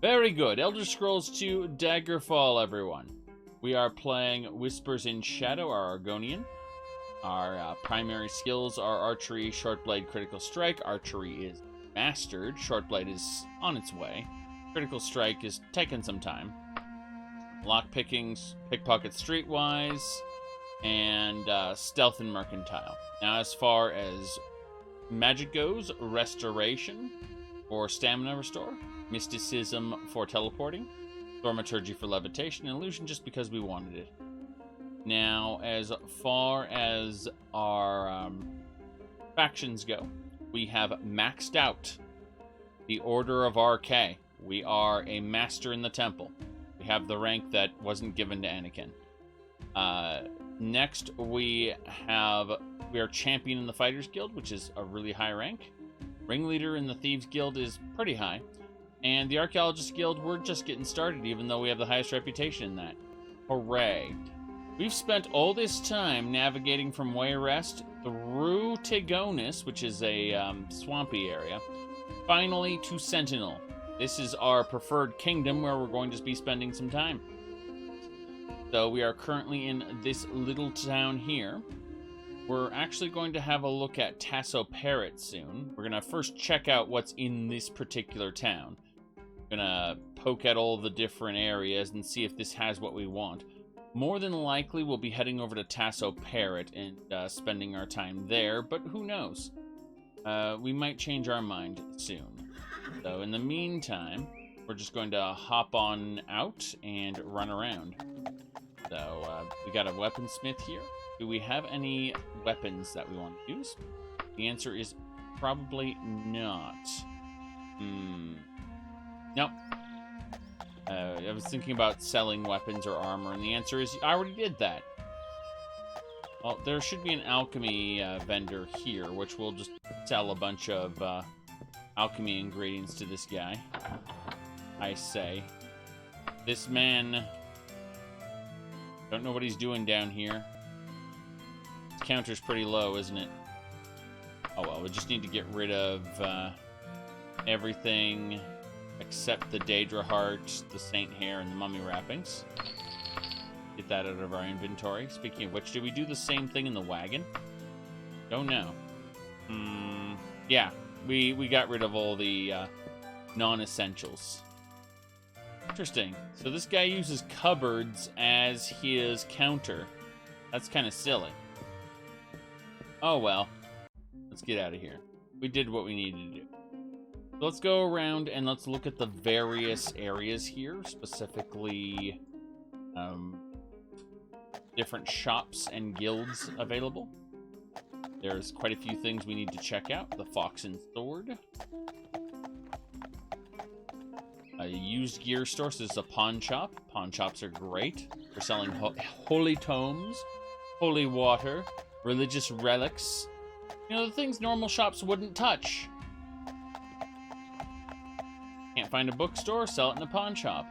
Very good. Elder Scrolls 2 Daggerfall, everyone. We are playing Whispers in Shadow, our Argonian. Our primary skills are Archery, Shortblade, Critical Strike. Archery is mastered. Shortblade is on its way. Critical Strike is taking some time. Lockpickings, Pickpocket Streetwise, and Stealth and Mercantile. Now, as far as magic goes, Restoration for Stamina Restore, Mysticism for Teleporting, Thaumaturgy for Levitation, and Illusion just because we wanted it. Now, as far as our factions go, we have maxed out the Order of RK. We are a Master in the Temple. We have the rank that wasn't given to Anakin. Next, we are Champion in the Fighters Guild, which is a really high rank. Ringleader in the Thieves Guild is pretty high. And the Archaeologist Guild, we're just getting started, even though we have the highest reputation in that. Hooray. We've spent all this time navigating from Wayrest through Tigonis, which is a swampy area, finally to Sentinel. This is our preferred kingdom where we're going to be spending some time. So we are currently in this little town here. We're actually going to have a look at Tasso Parrot soon. We're going to first check out what's in this particular town. We're going to poke at all the different areas and see if this has what we want. More than likely, we'll be heading over to Tasso Parrot and spending our time there, but who knows? We might change our mind soon. So in the meantime, we're just going to hop on out and run around. So we got a weaponsmith here. Do we have any weapons that we want to use? The answer is probably not. Nope. I was thinking about selling weapons or armor, and the answer is I already did that. Well, there should be an alchemy vendor here, which will just sell a bunch of alchemy ingredients to this guy. I say. This man... Don't know what he's doing down here. His counter's pretty low, isn't it? Oh well, we just need to get rid of everything except the Daedra Heart, the Saint Hair, and the Mummy Wrappings. Get that out of our inventory. Speaking of which, did we do the same thing in the wagon? Don't know. Yeah, we got rid of all the non-essentials. Interesting. So this guy uses cupboards as his counter. That's kind of silly. Oh well. Let's get out of here. We did what we needed to do. So let's go around and let's look at the various areas here, specifically different shops and guilds available. There's quite a few things we need to check out. The Fox and Sword. A used gear store, so this is a pawn shop. Pawn shops are great for selling holy tomes, holy water, religious relics. You know, the things normal shops wouldn't touch. Can't find a bookstore, sell it in a pawn shop.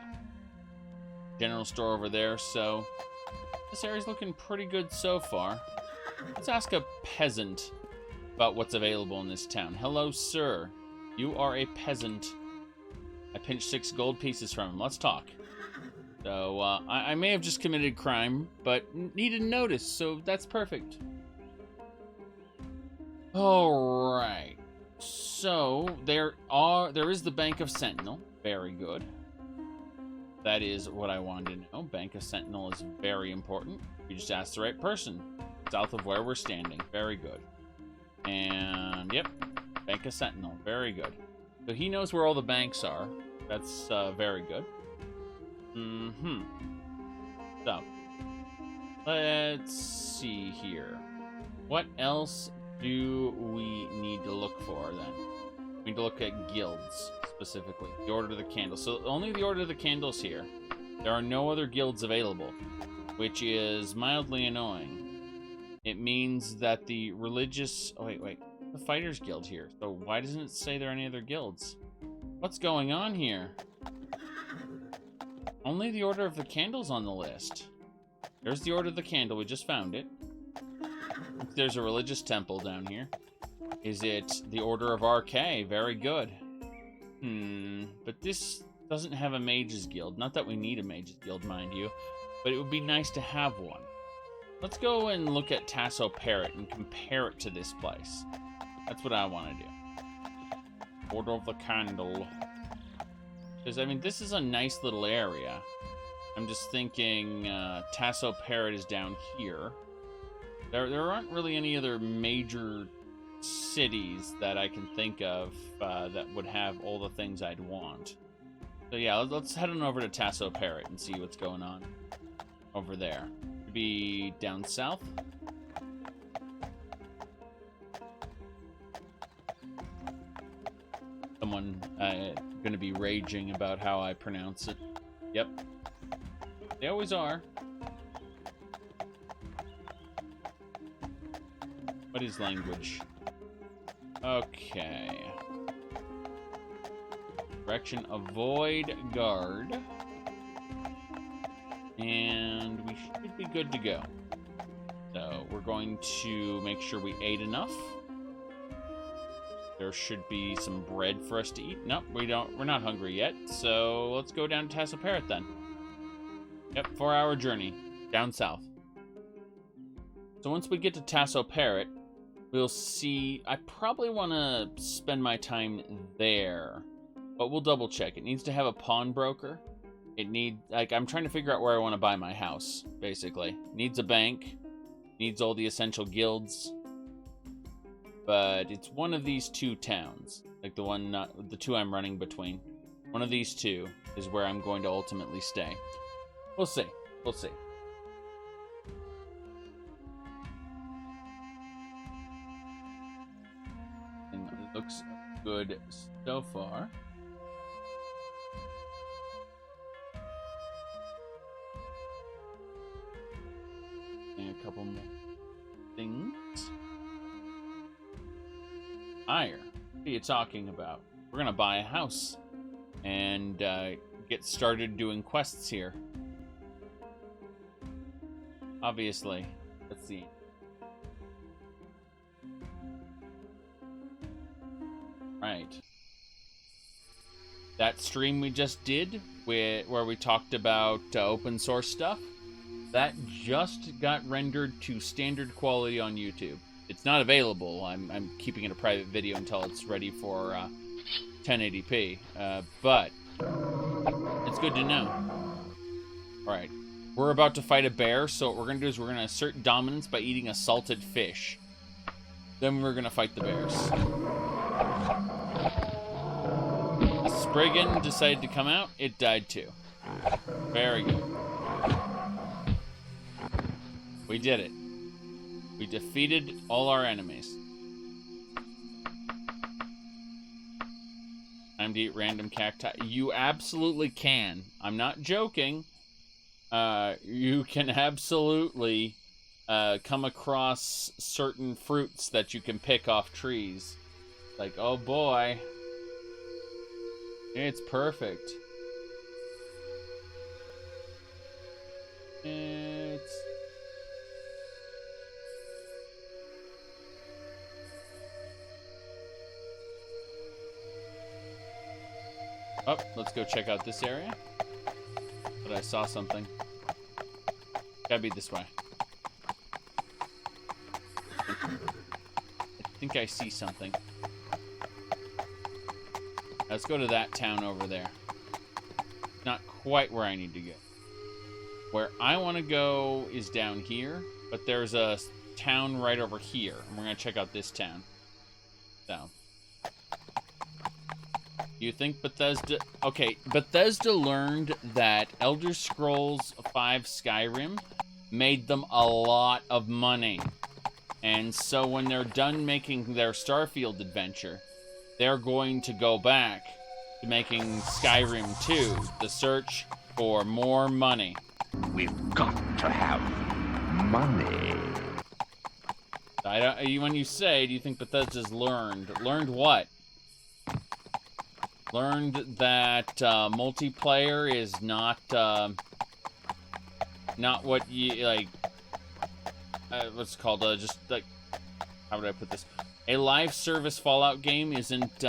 General store over there, so this area's looking pretty good so far. Let's ask a peasant about what's available in this town. Hello, sir. You are a peasant. I pinched 6 gold pieces from him. Let's talk. So, I may have just committed crime, but needed notice, so that's perfect. Alright. So, there is the Bank of Sentinel. Very good. That is what I wanted to know. Bank of Sentinel is very important. You just asked the right person. South of where we're standing. Very good. And, yep. Bank of Sentinel. Very good. So he knows where all the banks are. That's very good. So, let's see here. What else do we need to look for, then? We need to look at guilds, specifically. The Order of the Candle. So, only the Order of the Candle's here. There are no other guilds available, which is mildly annoying. It means that the religious... Oh, wait. The Fighters Guild here. So, why doesn't it say there are any other guilds? What's going on here? Only the Order of the Candle's on the list. There's the Order of the Candle. We just found it. There's a religious temple down here. Is it the Order of RK? Very good. But this doesn't have a mage's guild. Not that we need a mage's guild, mind you, but it would be nice to have one. Let's go and look at Tasso Parrot and compare it to this place. That's what I want to do. Order of the Candle. Because, I mean, this is a nice little area. I'm just thinking Tasso Parrot is down here. There aren't really any other major cities that I can think of that would have all the things I'd want. So yeah, let's head on over to Tasso Parrot and see what's going on over there. Be down south. Someone gonna be raging about how I pronounce it. Yep. They always are. What is language? Okay. Direction, avoid guard. And we should be good to go. So we're going to make sure we ate enough. There should be some bread for us to eat. Nope, we're not hungry yet. So let's go down to Tasso Parrot then. Yep, 4-hour journey down south. So once we get to Tasso Parrot, we'll see. I probably want to spend my time there, but we'll double check. It needs to have a pawnbroker. It needs, like, I'm trying to figure out where I want to buy my house, basically. Needs a bank. Needs all the essential guilds. But it's one of these two towns. Like the two I'm running between. One of these two is where I'm going to ultimately stay. We'll see. We'll see. And it looks good so far. And a couple more things. Hire. What are you talking about? We're gonna buy a house and get started doing quests here. Obviously. Let's see. Right. That stream we just did, where we talked about open source stuff, that just got rendered to standard quality on YouTube. It's not available. I'm keeping it a private video until it's ready for 1080p. But it's good to know. All right, we're about to fight a bear. So what we're gonna do is we're gonna assert dominance by eating a salted fish. Then we're gonna fight the bears. A Spriggan decided to come out. It died too. Very good. We did it. We defeated all our enemies. Time to eat random cacti. You absolutely can. I'm not joking. You can absolutely come across certain fruits that you can pick off trees. Like, oh boy. It's perfect. It's... Oh, let's go check out this area. But I saw something. Gotta be this way. I think I see something. Let's go to that town over there. Not quite where I need to go. Where I want to go is down here, but there's a town right over here, and we're gonna check out this town. So. You think Bethesda... Okay, Bethesda learned that Elder Scrolls V Skyrim made them a lot of money. And so when they're done making their Starfield adventure, they're going to go back to making Skyrim 2 to search for more money. We've got to have money. When you say, do you think Bethesda's learned? Learned what? Learned that multiplayer is not what you like. What's it called? Just like, how would I put this? A live service Fallout game isn't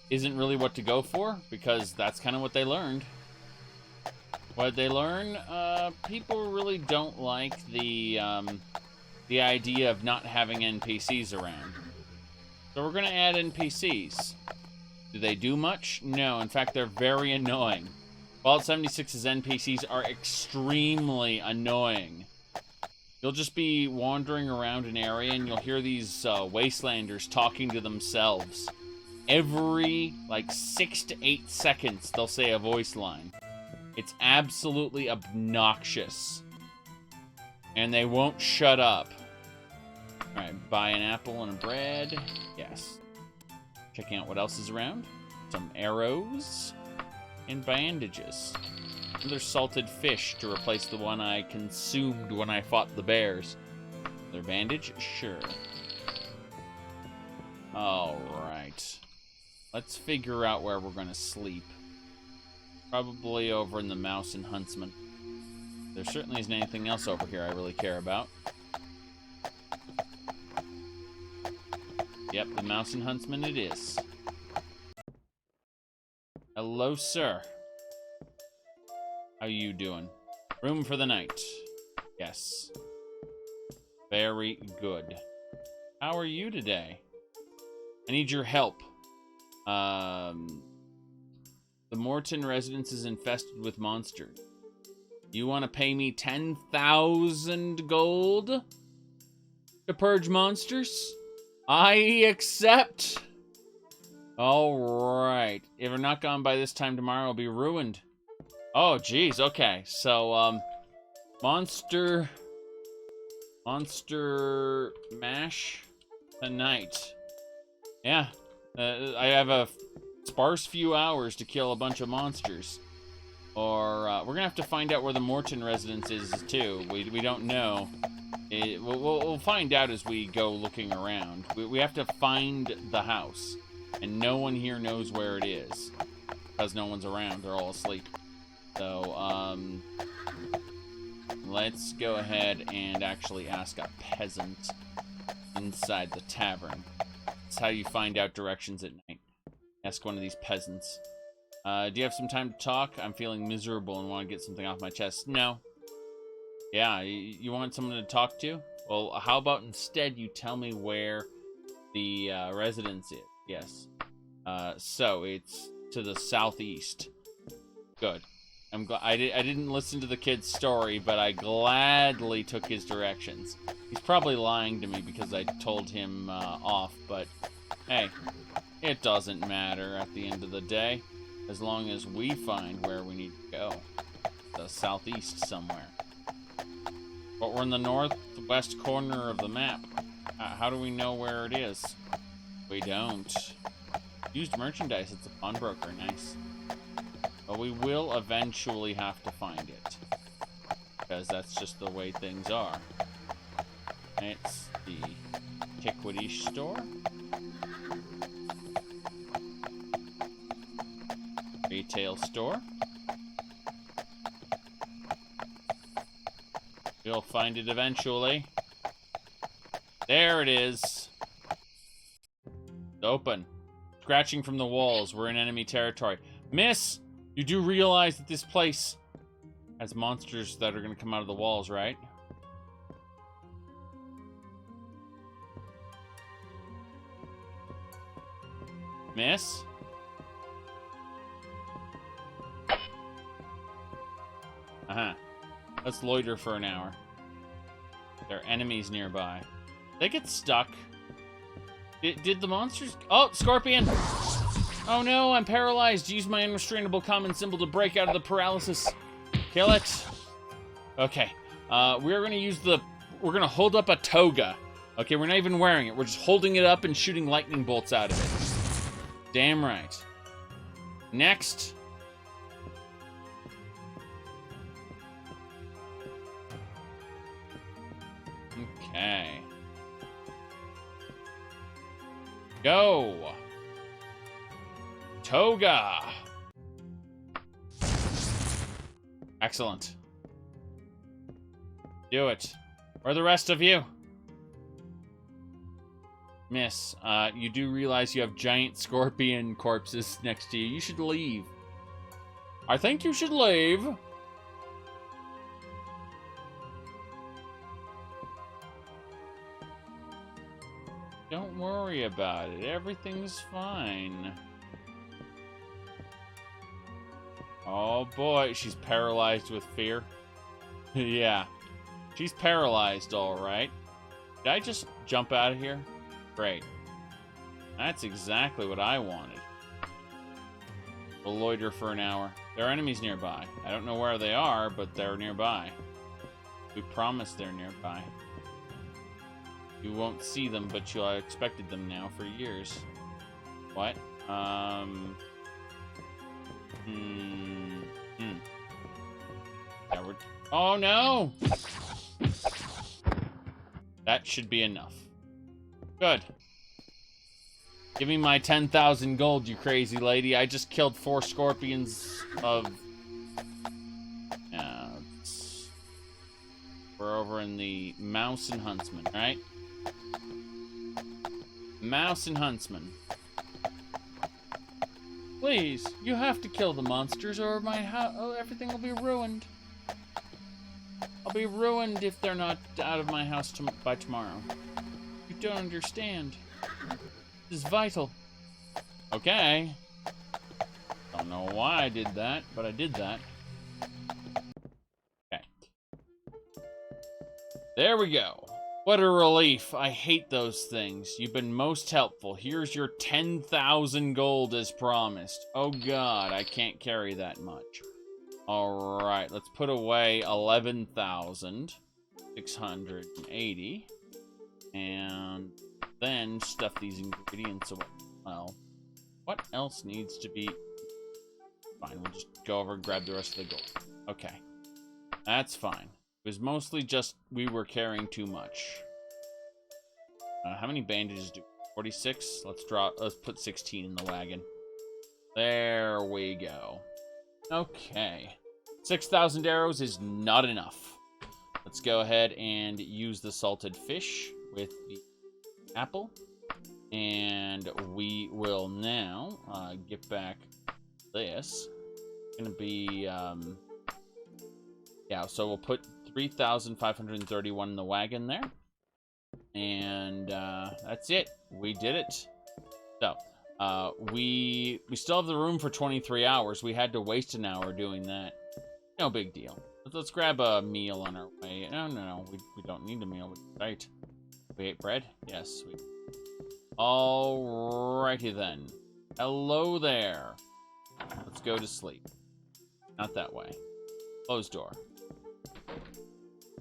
isn't really what to go for, because that's kind of what they learned. What did they learn? People really don't like the idea of not having NPCs around. So we're going to add NPCs. Do they do much? No, in fact, they're very annoying. Fallout 76's NPCs are extremely annoying. You'll just be wandering around an area and you'll hear these wastelanders talking to themselves. Every, like, 6 to 8 seconds, they'll say a voice line. It's absolutely obnoxious. And they won't shut up. Alright, buy an apple and a bread. Yes. Checking out what else is around. Some arrows. And bandages. Another salted fish to replace the one I consumed when I fought the bears. Another bandage? Sure. Alright. Let's figure out where we're going to sleep. Probably over in the Mouse and Huntsman. There certainly isn't anything else over here I really care about. Yep, the Mouse and Huntsman it is. Hello, sir. How you doing? Room for the night. Yes. Very good. How are you today? I need your help. The Morton residence is infested with monsters. You want to pay me 10,000 gold to purge monsters? I accept. All right. If we're not gone by this time tomorrow, I'll be ruined. Oh, geez. Okay. So, monster mash tonight. Yeah. I have a sparse few hours to kill a bunch of monsters. Or, we're gonna have to find out where the Morton residence is, too. We don't know. We'll find out as we go looking around. We have to find the house. And no one here knows where it is. Because no one's around. They're all asleep. So, let's go ahead and actually ask a peasant inside the tavern. That's how you find out directions at night. Ask one of these peasants. Do you have some time to talk? I'm feeling miserable and want to get something off my chest. No. Yeah, you want someone to talk to? Well, how about instead you tell me where the residence is? Yes. So it's to the southeast. Good. I'm glad I didn't listen to the kid's story, but I gladly took his directions. He's probably lying to me because I told him off, but hey, it doesn't matter at the end of the day, as long as we find where we need to go. The southeast somewhere. But we're in the northwest corner of the map. How do we know where it is? We don't. Used merchandise, it's a pawnbroker, nice. But we will eventually have to find it. Because that's just the way things are. It's the antiquity store. Retail store. We'll find it eventually. There it is. It's open. Scratching from the walls. We're in enemy territory. Miss! You do realize that this place has monsters that are going to come out of the walls, right? Miss? Uh-huh. Let's loiter for an hour. There are enemies nearby. They get stuck. Did the monsters... Oh, scorpion! Oh no, I'm paralyzed. Use my unrestrainable common symbol to break out of the paralysis. Kill it. Okay. We're gonna use the... We're gonna hold up a toga. Okay, we're not even wearing it. We're just holding it up and shooting lightning bolts out of it. Damn right. Next. Okay. Go! Toga! Excellent. Do it. Where are the rest of you? Miss, you do realize you have giant scorpion corpses next to you. You should leave. I think you should leave. Don't worry about it. Everything's fine. Oh boy, she's paralyzed with fear. Yeah, she's paralyzed, all right. Did I just jump out of here? Great. That's exactly what I wanted. We'll loiter for an hour. There are enemies nearby. I don't know where they are, but they're nearby. We promise they're nearby. You won't see them, but you expected them now for years. What? Yeah, oh no! That should be enough. Good. Give me my 10,000 gold, you crazy lady. I just killed 4 scorpions of... we're over in the Mouse and Huntsman, right? Mouse and Huntsman. Please, you have to kill the monsters or my everything will be ruined. I'll be ruined if they're not out of my house by tomorrow. You don't understand. This is vital. Okay. Don't know why I did that, but I did that. Okay. There we go. What a relief. I hate those things. You've been most helpful. Here's your 10,000 gold as promised. Oh god, I can't carry that much. Alright, let's put away 11,680. And then stuff these ingredients away. Well, what else needs to be... Fine, we'll just go over and grab the rest of the gold. Okay. That's fine. It was mostly just we were carrying too much. How many bandages do 46? Let's put 16 in the wagon. There we go. Okay. 6,000 arrows is not enough. Let's go ahead and use the salted fish with the apple. And we will now get back this. It's gonna be yeah, so we'll put 3,531 in the wagon there. And that's it. We did it. So, we still have the room for 23 hours. We had to waste an hour doing that. No big deal. Let's grab a meal on our way. No. We don't need a meal. Right. We ate bread? Yes. Alrighty then. Hello there. Let's go to sleep. Not that way. Closed door.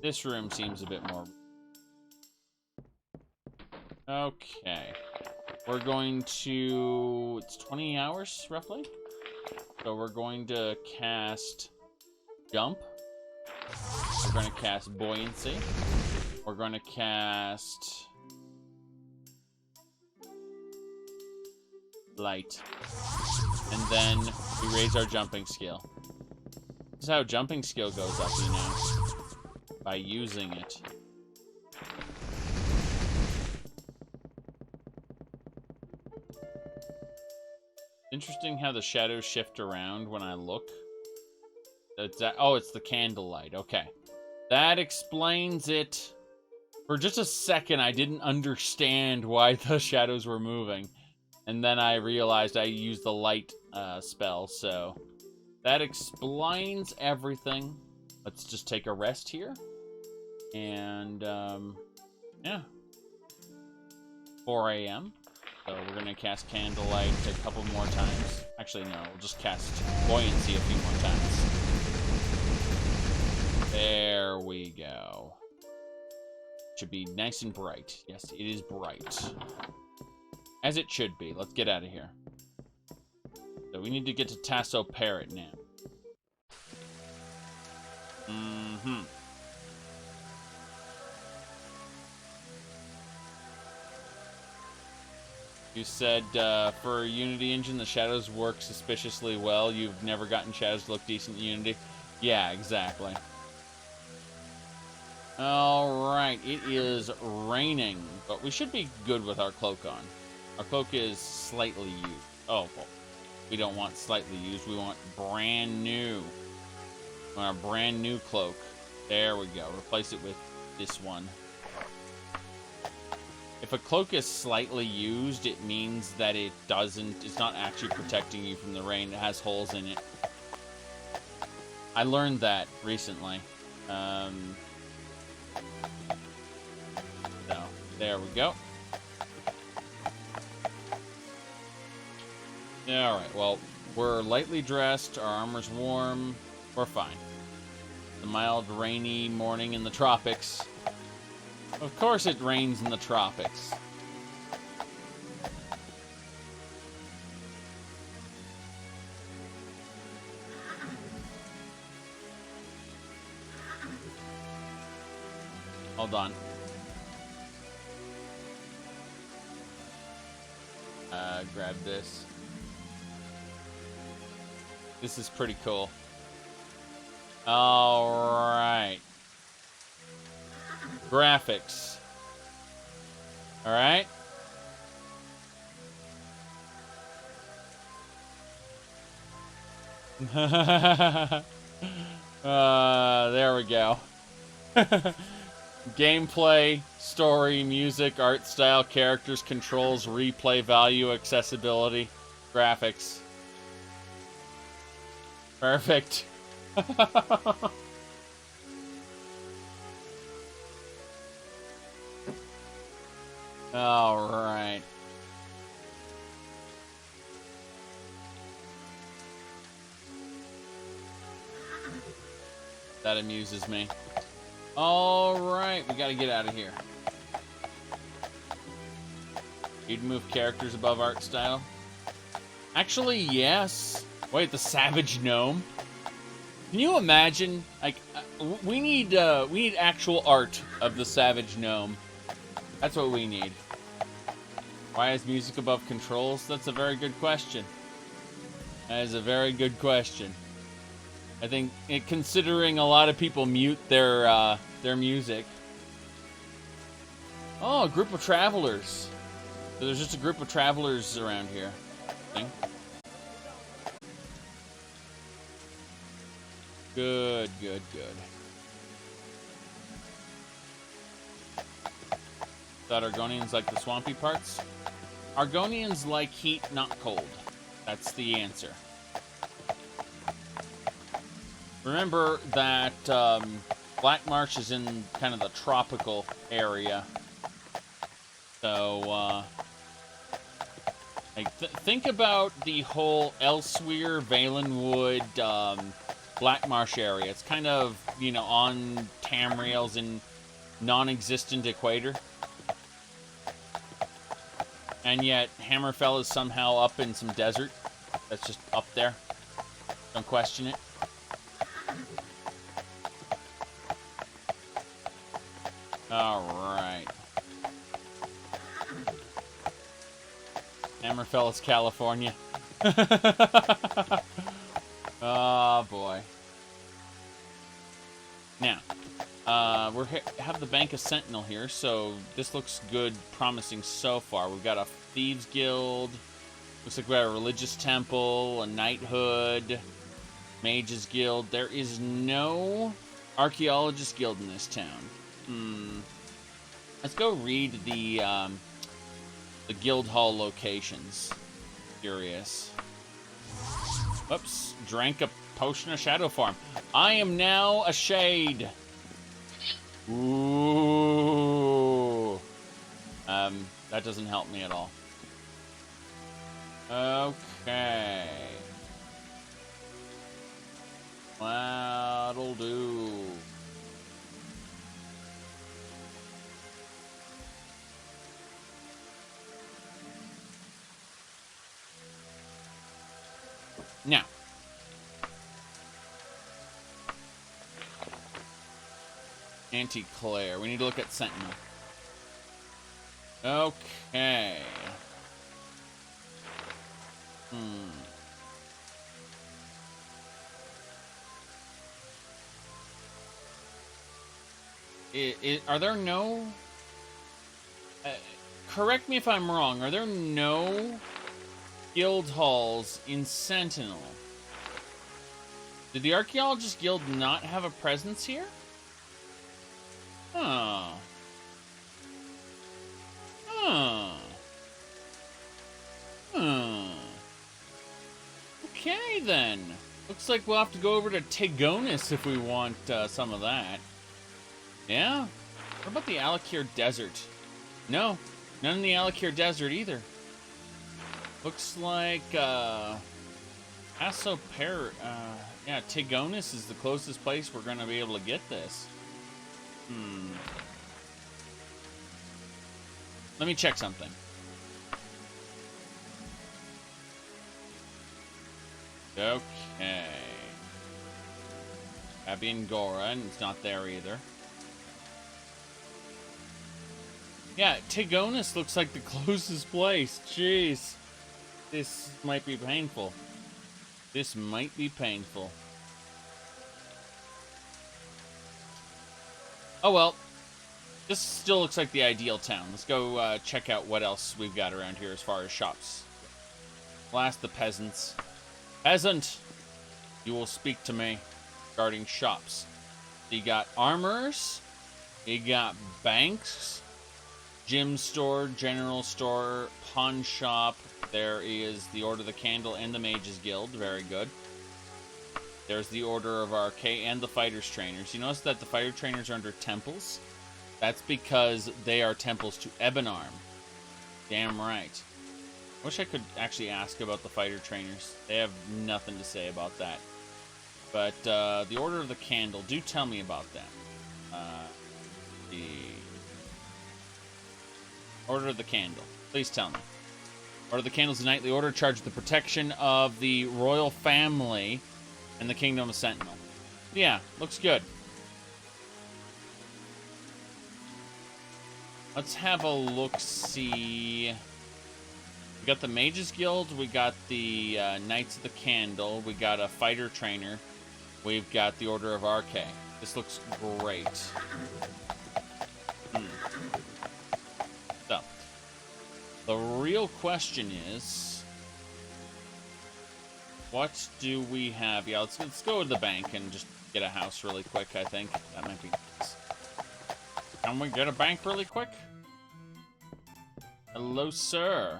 This room seems a bit more... Okay. We're going to... It's 20 hours, roughly? So we're going to cast... Jump. We're going to cast Buoyancy. We're going to cast... Light. And then we raise our jumping skill. This is how jumping skill goes up, you know. By using it. Interesting how the shadows shift around when I look. Oh, it's the candlelight. Okay. That explains it. For just a second, I didn't understand why the shadows were moving. And then I realized I used the light spell, so... That explains everything. Let's just take a rest here. And, yeah. 4 a.m. So we're going to cast Candlelight a couple more times. Actually, no. We'll just cast Buoyancy a few more times. There we go. Should be nice and bright. Yes, it is bright. As it should be. Let's get out of here. So we need to get to Tasso Parrot now. Mm-hmm. You said, for Unity Engine, the shadows work suspiciously well. You've never gotten shadows to look decent in Unity? Yeah, exactly. Alright, it is raining, but we should be good with our cloak on. Our cloak is slightly used. Oh, well, we don't want slightly used, we want brand new. We want a brand new cloak. There we go. Replace it with this one. If a cloak is slightly used, it means that it's not actually protecting you from the rain. It has holes in it. I learned that recently. So, there we go. Alright, well, we're lightly dressed, our armor's warm, we're fine. The mild, rainy morning in the tropics. Of course it rains in the tropics. Hold on. Grab this. This is pretty cool. Alright. Graphics. Alright. There we go. Gameplay, story, music, art style, characters, controls, replay value, accessibility, graphics. Perfect. All right. That amuses me. All right, we gotta get out of here. You'd move characters above art style? Actually, yes. Wait, the Savage Gnome? Can you imagine? Like, we need actual art of the Savage Gnome. That's what we need. Why is music above controls? That's a very good question. That is a very good question. I think, considering a lot of people mute their music. Oh, a group of travelers. So there's just a group of travelers around here. Good, good, good. That Argonians like the swampy parts? Argonians like heat, not cold. That's the answer. Remember that Black Marsh is in kind of the tropical area. So, like, think about the whole Elsewhere, Valenwood, Black Marsh area. It's kind of, you know, on Tamriel's in non-existent equator. And yet, Hammerfell is somehow up in some desert. That's just up there. Don't question it. Alright. Hammerfell is California. Oh, boy. Now, we have the Bank of Sentinel here, so this looks good, promising so far. We've got a Thieves Guild. Looks like we got a Religious Temple, a Knighthood, Mages Guild. There is no Archaeologist Guild in this town. Let's go read the guild hall locations. Curious. Whoops. Drank a potion of shadow form. I am now a shade. Ooh. That doesn't help me at all. Okay. That'll do. Now, Anti-Claire. We need to look at Sentinel. Okay. Are there no... correct me if I'm wrong. Are there no guild halls in Sentinel? Did the Archaeologist Guild not have a presence here? Huh. Huh. Huh. Okay, then. Looks like we'll have to go over to Tegonis if we want some of that. Yeah? What about the Alakir Desert? No, none in the Alakir Desert either. Looks like, yeah, Tegonis is the closest place we're gonna be able to get this. Let me check something. Okay. Fabian Gora, and it's not there either. Yeah, Tegonis looks like the closest place. Jeez. This might be painful. This might be painful. Oh well. This still looks like the ideal town. Let's go check out what else we've got around here as far as shops. We'll ask the peasants. Peasant, you will speak to me regarding shops. You got armorers, you got banks, gym store, general store, pawn shop. There is the Order of the Candle and the Mages Guild. Very good. There's the Order of Arcane and the Fighters Trainers. You notice that the Fighter Trainers are under temples? That's because they are temples to Ebenarm. Damn right. Wish I could actually ask about the Fighter Trainers. They have nothing to say about that. But the Order of the Candle, do tell me about them. The Order of the Candle. Please tell me. Order of the Candle is a knightly order charged with the protection of the royal family and the Kingdom of Sentinel. Yeah, looks good. Let's have a look-see. We got the Mages Guild, we got the Knights of the Candle, we got a Fighter Trainer, we've got the Order of Arcane. This looks great. So, the real question is, what do we have? Yeah, let's go to the bank and just get a house really quick, I think. That might be nice. Can we get a bank really quick? Hello, sir.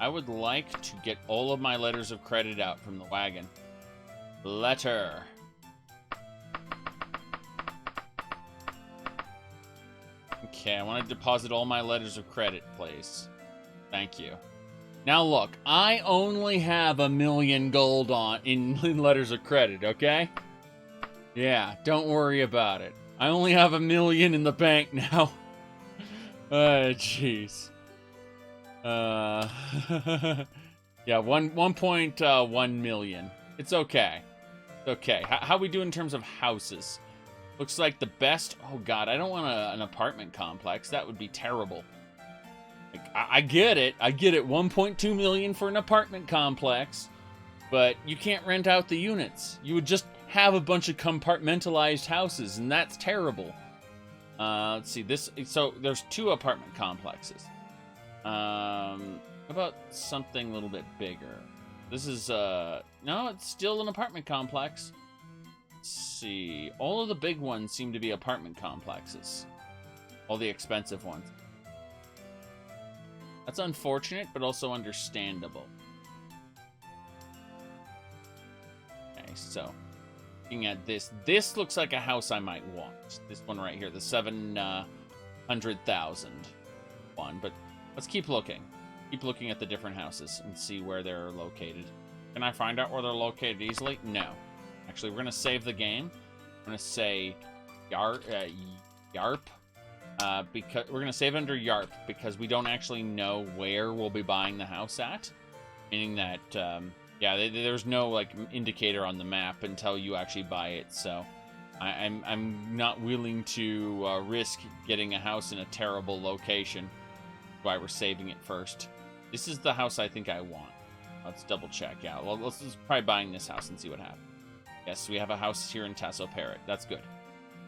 I would like to get all of my letters of credit out from the wagon. Letter. Okay, I want to deposit all my letters of credit, please. Thank you. Now look, I only have 1 million gold in letters of credit, okay? Yeah, don't worry about it. I only have 1 million in the bank now. Jeez. Yeah, 1.1 million. It's okay. It's okay. How we do in terms of houses? Looks like the best... Oh, God, I don't want an apartment complex. That would be terrible. Like, I get it. I get it. 1.2 million for an apartment complex. But you can't rent out the units. You would just have a bunch of compartmentalized houses, and that's terrible. Let's see. So there's 2 apartment complexes. How about something a little bit bigger? This is, no, it's still an apartment complex. Let's see. All of the big ones seem to be apartment complexes. All the expensive ones. That's unfortunate, but also understandable. Okay, so looking at this. This looks like a house I might want. This one right here, the 700,000 one, but let's keep looking. Keep looking at the different houses and see where they're located. Can I find out where they're located easily? No. Actually, we're going to save the game. We're going to say Yarp. Because we're going to save it under Yarp because we don't actually know where we'll be buying the house at. Meaning that, yeah, there's no like indicator on the map until you actually buy it. So I'm not willing to risk getting a house in a terrible location. Why we're saving it first. This is the house I think I want. Let's double check. Yeah, well, let's probably buying this house and see what happens. Yes, we have a house here in Tasso Parrot. That's good.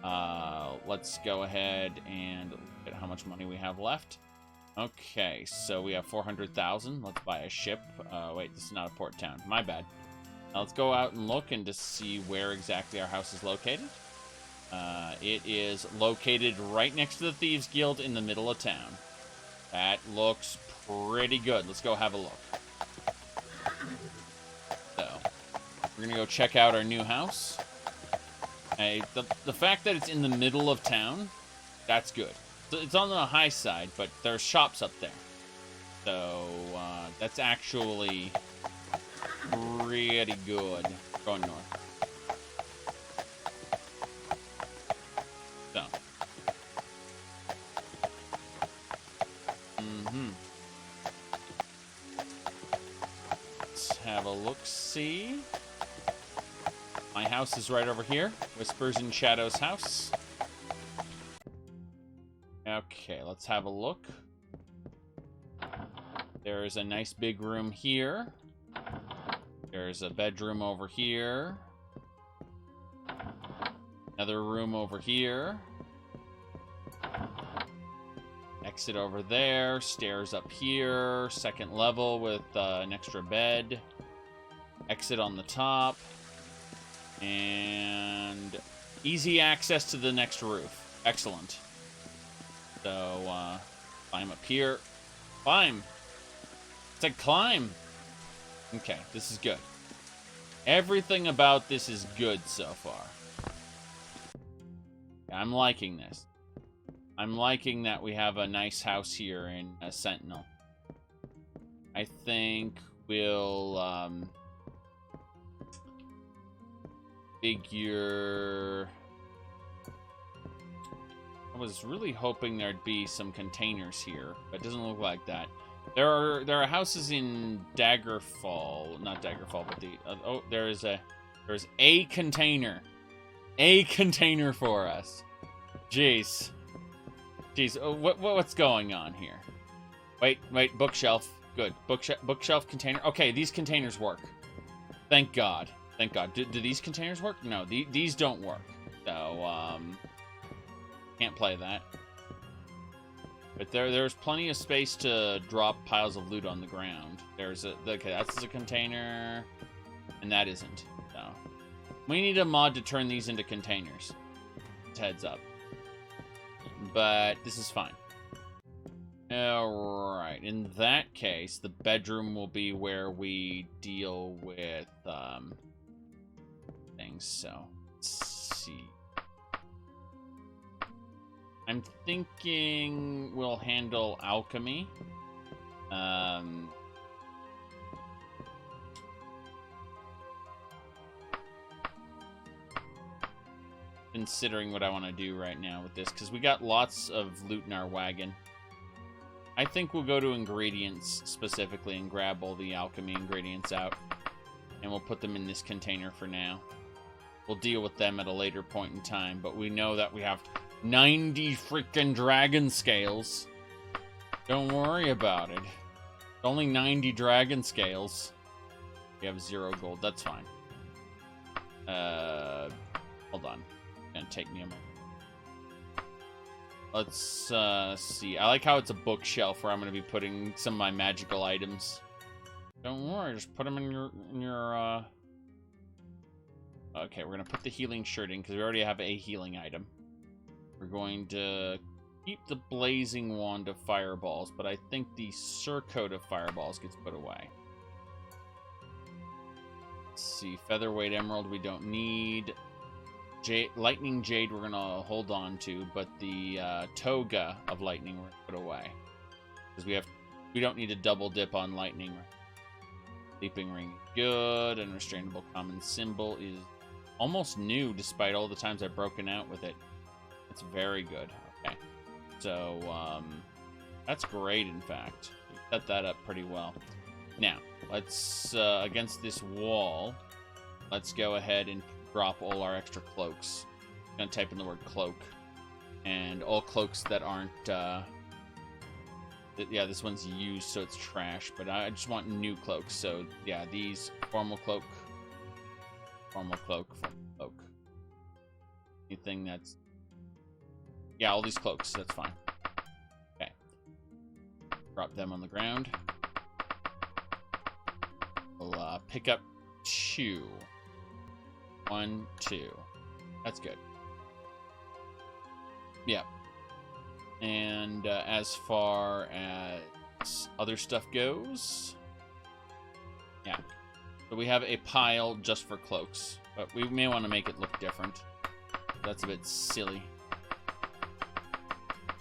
Let's go ahead and look at how much money we have left. Okay, so we have 400,000. Let's buy a ship. Wait, this is not a port town. My bad. Now let's go out and look and just see where exactly our house is located. It is located right next to the Thieves Guild in the middle of town. That looks pretty good. Let's go have a look. So, we're going to go check out our new house. Hey, the fact that it's in the middle of town, that's good. It's on the high side, but there's shops up there. So, that's actually pretty good. Going north. So. Let's have a look-see. My house is right over here. Whispers in Shadow's house. Okay, let's have a look. There's a nice big room here. There's a bedroom over here. Another room over here. Exit over there. Stairs up here. Second level with an extra bed. Exit on the top. And easy access to the next roof. Excellent. So, climb up here. Climb! It's a climb! Okay, this is good. Everything about this is good so far. I'm liking this. I'm liking that we have a nice house here in Sentinel. I think we'll, figure... I was really hoping there'd be some containers here, but it doesn't look like that. There are houses in Daggerfall, not Daggerfall, but the oh, there's a container for us. Jeez, oh, what's going on here? Wait, bookshelf, good, bookshelf container. Okay, these containers work. Thank God. Do these containers work? No, these don't work. So can't play that. But there's plenty of space to drop piles of loot on the ground. Okay, that's a container, and that isn't. So we need a mod to turn these into containers. Heads up. But this is fine. Alright, in that case, the bedroom will be where we deal with things. So let's see. I'm thinking we'll handle alchemy. Considering what I want to do right now with this, because we got lots of loot in our wagon. I think we'll go to ingredients specifically and grab all the alchemy ingredients out. And we'll put them in this container for now. We'll deal with them at a later point in time, but we know that we have 90 freaking dragon scales. Don't worry about it. Only 90 dragon scales. We have 0 gold. That's fine. Hold on. It's gonna take me a moment. Let's see. I like how it's a bookshelf where I'm gonna be putting some of my magical items. Don't worry. Just put them in your. Okay, we're gonna put the healing shirt in because we already have a healing item. We're going to keep the blazing wand of fireballs, but I think the surcoat of fireballs gets put away. Let's see, featherweight emerald we don't need. Lightning jade we're gonna hold on to, but the toga of lightning we're gonna put away because we don't need a double dip on lightning. Sleeping ring good. Unrestrainable common symbol is almost new despite all the times I've broken out with it. It's very good. Okay. So, that's great, in fact. We set that up pretty well. Now, let's, against this wall, let's go ahead and drop all our extra cloaks. I'm going to type in the word cloak. And all cloaks that aren't, yeah, this one's used, so it's trash. But I just want new cloaks. So, yeah, these, formal cloak. Formal cloak. Anything that's Yeah, all these cloaks. That's fine. Okay. Drop them on the ground. We'll pick up 2. 1, 2. That's good. Yeah. And as far as other stuff goes, yeah. So we have a pile just for cloaks, but we may want to make it look different. That's a bit silly.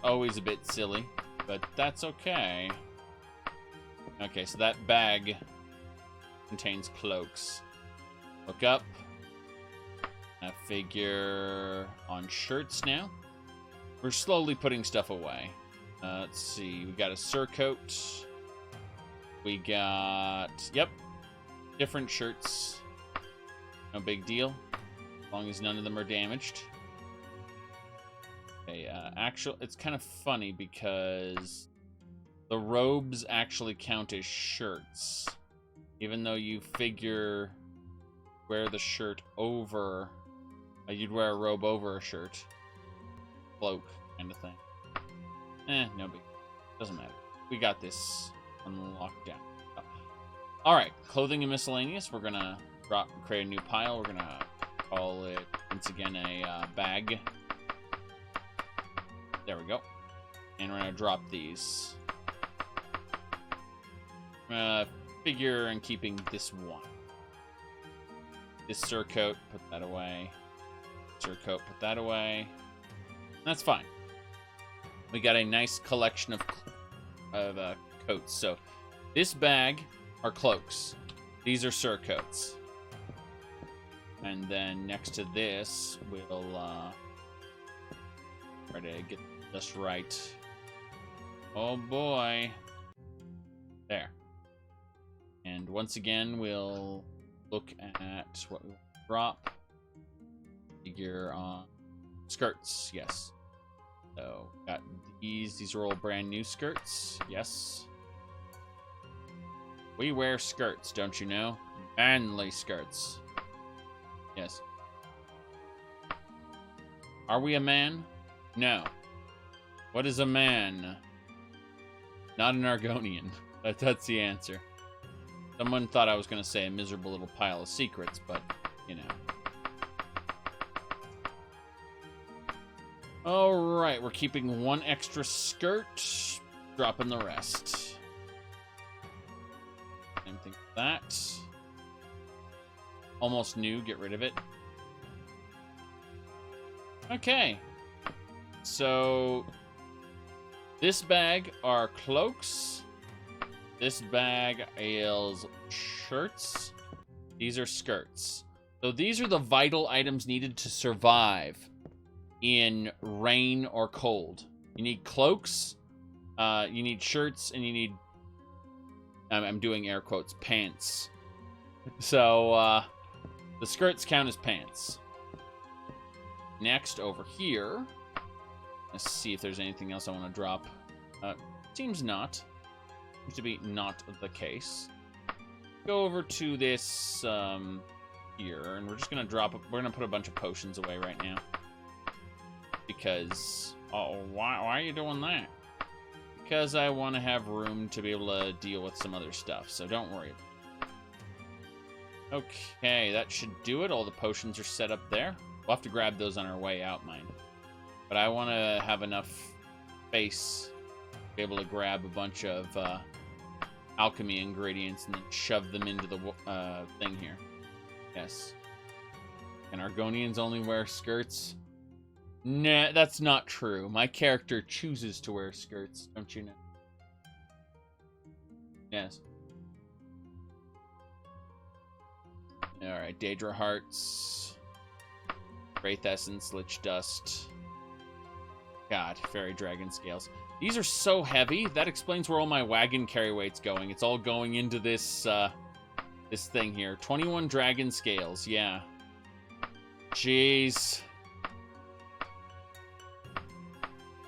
Always a bit silly, but that's okay. Okay, so that bag contains cloaks. Look up. A figure on shirts now. We're slowly putting stuff away. Let's see. We got a surcoat. We got... Yep. Different shirts. No big deal. As long as none of them are damaged. Okay, it's kind of funny because the robes actually count as shirts. Even though you figure wear the shirt over... you'd wear a robe over a shirt. Cloak kind of thing. No big. Doesn't matter. We got this on lockdown. Oh. Alright, clothing and miscellaneous. We're gonna create a new pile. We're gonna call it, once again, a bag. There we go. And we're gonna drop these. Figure in keeping this one. This surcoat, put that away. Surcoat, put that away. That's fine. We got a nice collection of coats. So this bag are cloaks. These are surcoats. And then next to this, we'll try to get this right. Oh boy. There. And once again, we'll look at what we drop. Figure on skirts, yes. So got these are all brand new skirts, yes. We wear skirts, don't you know? Manly skirts. Yes. Are we a man? No. What is a man? Not an Argonian. That's the answer. Someone thought I was going to say a miserable little pile of secrets, but, you know. Alright, we're keeping 1 extra skirt, dropping the rest. Same thing with that. Almost new, get rid of it. Okay. So, this bag are cloaks. This bag is shirts. These are skirts. So these are the vital items needed to survive in rain or cold. You need cloaks, you need shirts, and you need, I'm doing air quotes, pants. So, the skirts count as pants. Next, over here, let's see if there's anything else I want to drop. Seems not. Seems to be not the case. Go over to this, here, and we're just gonna we're gonna put a bunch of potions away right now. Because, why are you doing that? Because I want to have room to be able to deal with some other stuff, so don't worry. Okay, that should do it. All the potions are set up there. We'll have to grab those on our way out, mind. But I want to have enough space to be able to grab a bunch of alchemy ingredients and then shove them into the thing here. Yes. Can Argonians only wear skirts? Nah, that's not true. My character chooses to wear skirts, don't you know? Yes. Alright, Daedra Hearts. Wraith Essence, Lich Dust. God, Fairy Dragon Scales. These are so heavy, that explains where all my wagon carry weight's going. It's all going into this, this thing here. 21 Dragon Scales, yeah. Jeez.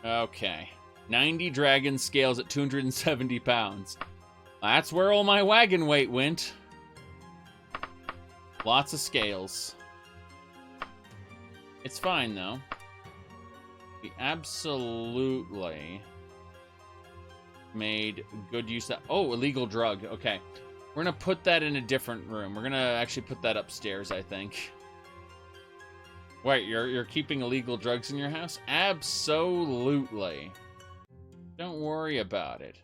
Okay. 90 Dragon Scales at 270 pounds. That's where all my wagon weight went. Lots of scales. It's fine, though. We absolutely made good use of that. Oh, illegal drug. Okay. We're going to put that in a different room. We're going to actually put that upstairs, I think. Wait, you're keeping illegal drugs in your house? Absolutely. Don't worry about it.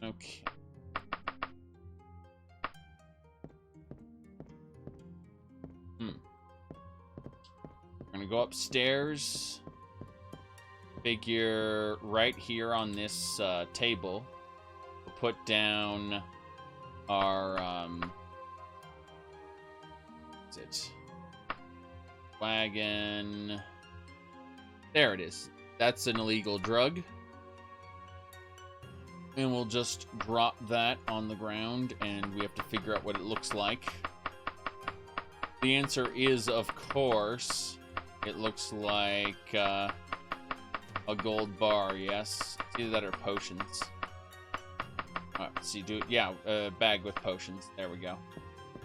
Okay. We're gonna go upstairs. Figure right here on this table. We'll put down our what's it? Wagon. There it is. That's an illegal drug. And we'll just drop that on the ground, and we have to figure out what it looks like. The answer is, of course, it looks like a gold bar, yes. It's either that or potions. Alright, so you do it. Yeah, a bag with potions. There we go.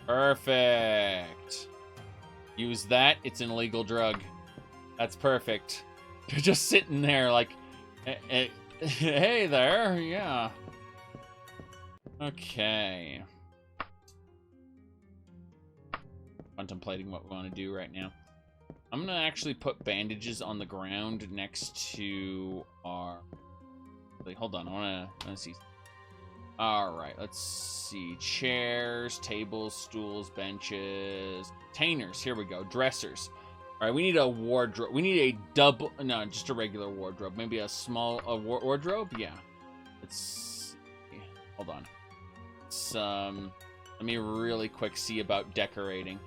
Perfect. Use that. It's an illegal drug. That's perfect. You're just sitting there like, hey there, yeah. Okay. Contemplating what we want to do right now. I'm going to actually put bandages on the ground next to our... Wait, hold on, I want to see. Alright, let's see. Chairs, tables, stools, benches, containers. Here we go. Dressers. Alright, we need a wardrobe. We need a double... No, just a regular wardrobe. Maybe a small wardrobe? Yeah. Let's... Hold on. Let's, let me really quick see about decorating.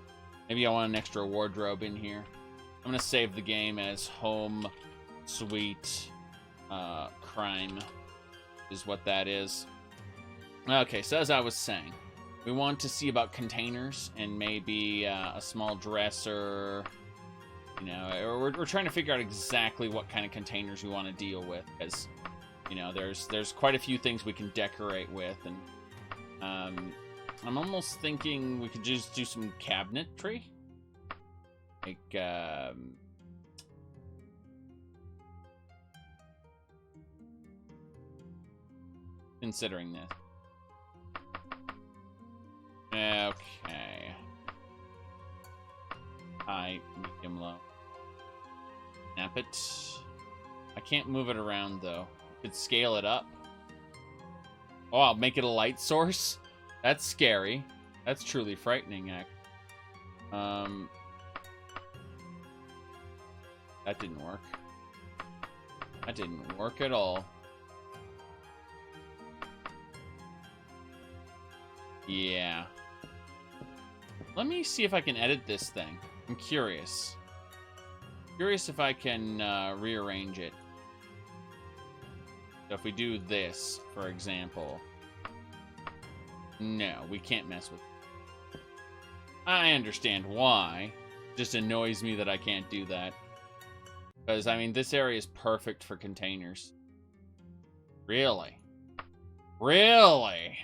Maybe I want an extra wardrobe in here. I'm going to save the game as home sweet crime is what that is. Okay, so as I was saying, we want to see about containers and maybe a small dresser. You know, we're trying to figure out exactly what kind of containers we want to deal with, because, you know, there's quite a few things we can decorate with, and I'm almost thinking we could just do some cabinetry, like considering this. Okay. High, medium, low. Snap it. I can't move it around, though. Could scale it up. Oh, I'll make it a light source? That's scary. That's truly frightening, that didn't work. That didn't work at all. Yeah. Let me see if I can edit this thing. I'm curious. Curious if I can rearrange it. So if we do this, for example. No, we can't mess with it. I understand why. It just annoys me that I can't do that. Because, I mean, this area is perfect for containers. Really? Really?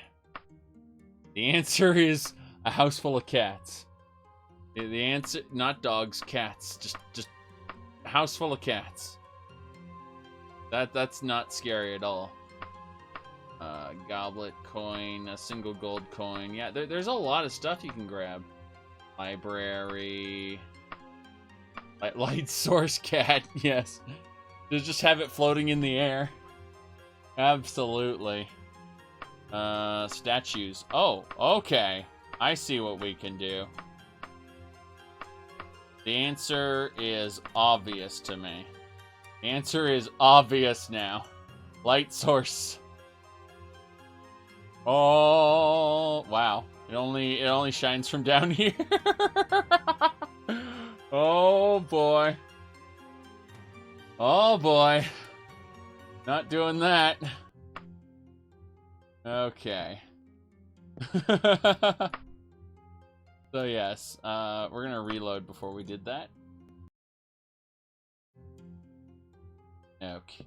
The answer is a house full of cats. The answer, not dogs, cats. Just a house full of cats. That's not scary at all. Goblet, coin, a single gold coin. Yeah, there's a lot of stuff you can grab. Library. Light source cat, yes. Just have it floating in the air. Absolutely. Statues. Oh, okay. I see what we can do. The answer is obvious to me. The answer is obvious now. Light source. Oh, wow. It only shines from down here. Oh boy. Oh boy. Not doing that. Okay. So yes, we're gonna reload before we did that. Okay.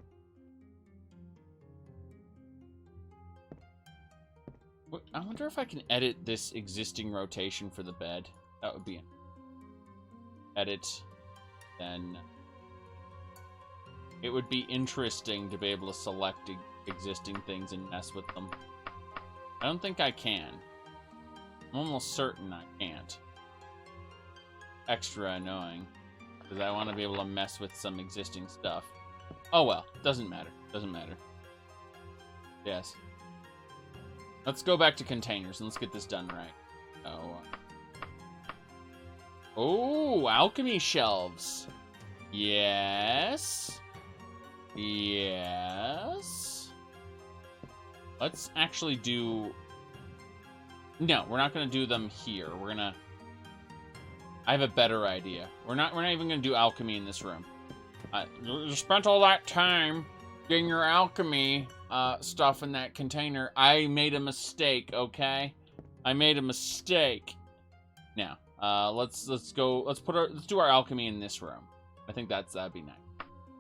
I wonder if I can edit this existing rotation for the bed. That would be edit, then It would be interesting to be able to select existing things and mess with them. I don't think I can. I'm almost certain I can't. Extra annoying. Because I want to be able to mess with some existing stuff. Oh well, doesn't matter. Doesn't matter. Yes. Let's go back to containers and let's get this done right. Oh, alchemy shelves. Yes. Yes. Let's actually do... No, we're not going to do them here. We're going to... I have a better idea. We're not even going to do alchemy in this room. You spent all that time getting your alchemy stuff in that container. I made a mistake, okay? I made a mistake. Now, let's do our alchemy in this room. I think that'd be nice.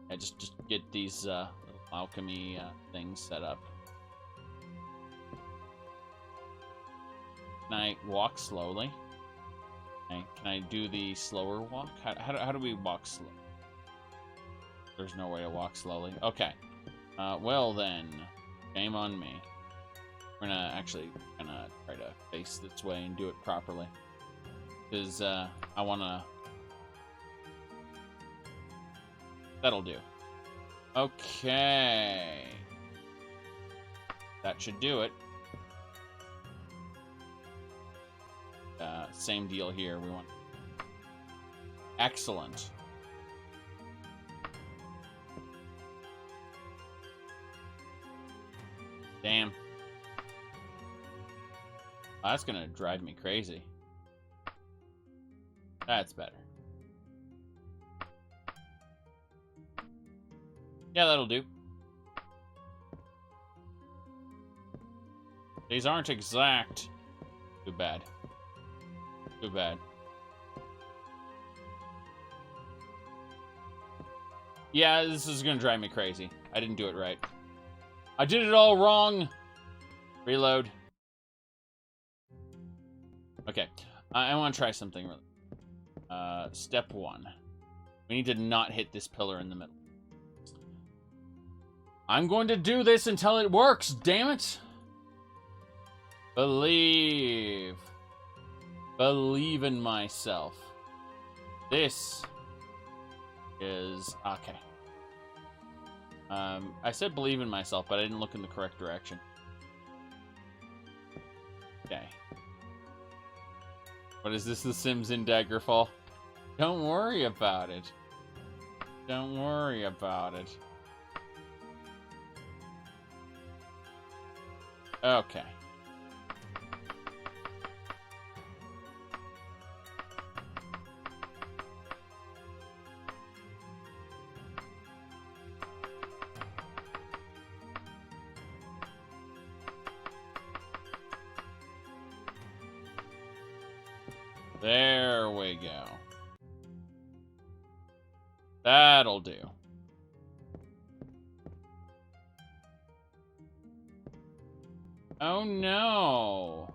Yeah, just get these little alchemy things set up. Can I walk slowly? Can I do the slower walk? How do we walk slow? There's no way to walk slowly. Okay. Well then, shame on me. We're gonna actually try to face this way and do it properly. Because I wanna... That'll do. Okay. That should do it. Same deal here. We want... Excellent. Damn. Oh, that's gonna drive me crazy. That's better. Yeah, that'll do. These aren't exact. Too bad. Too bad. Yeah, this is gonna drive me crazy. I didn't do it right. I did it all wrong. Reload. Okay. I want to try something. Step 1. We need to not hit this pillar in the middle. I'm going to do this until it works, damn it! Believe. Believe in myself. This is... Okay. I said believe in myself, but I didn't look in the correct direction. Okay. What is this, The Sims in Daggerfall? Don't worry about it. Don't worry about it. Okay. There we go. That'll do. Oh no!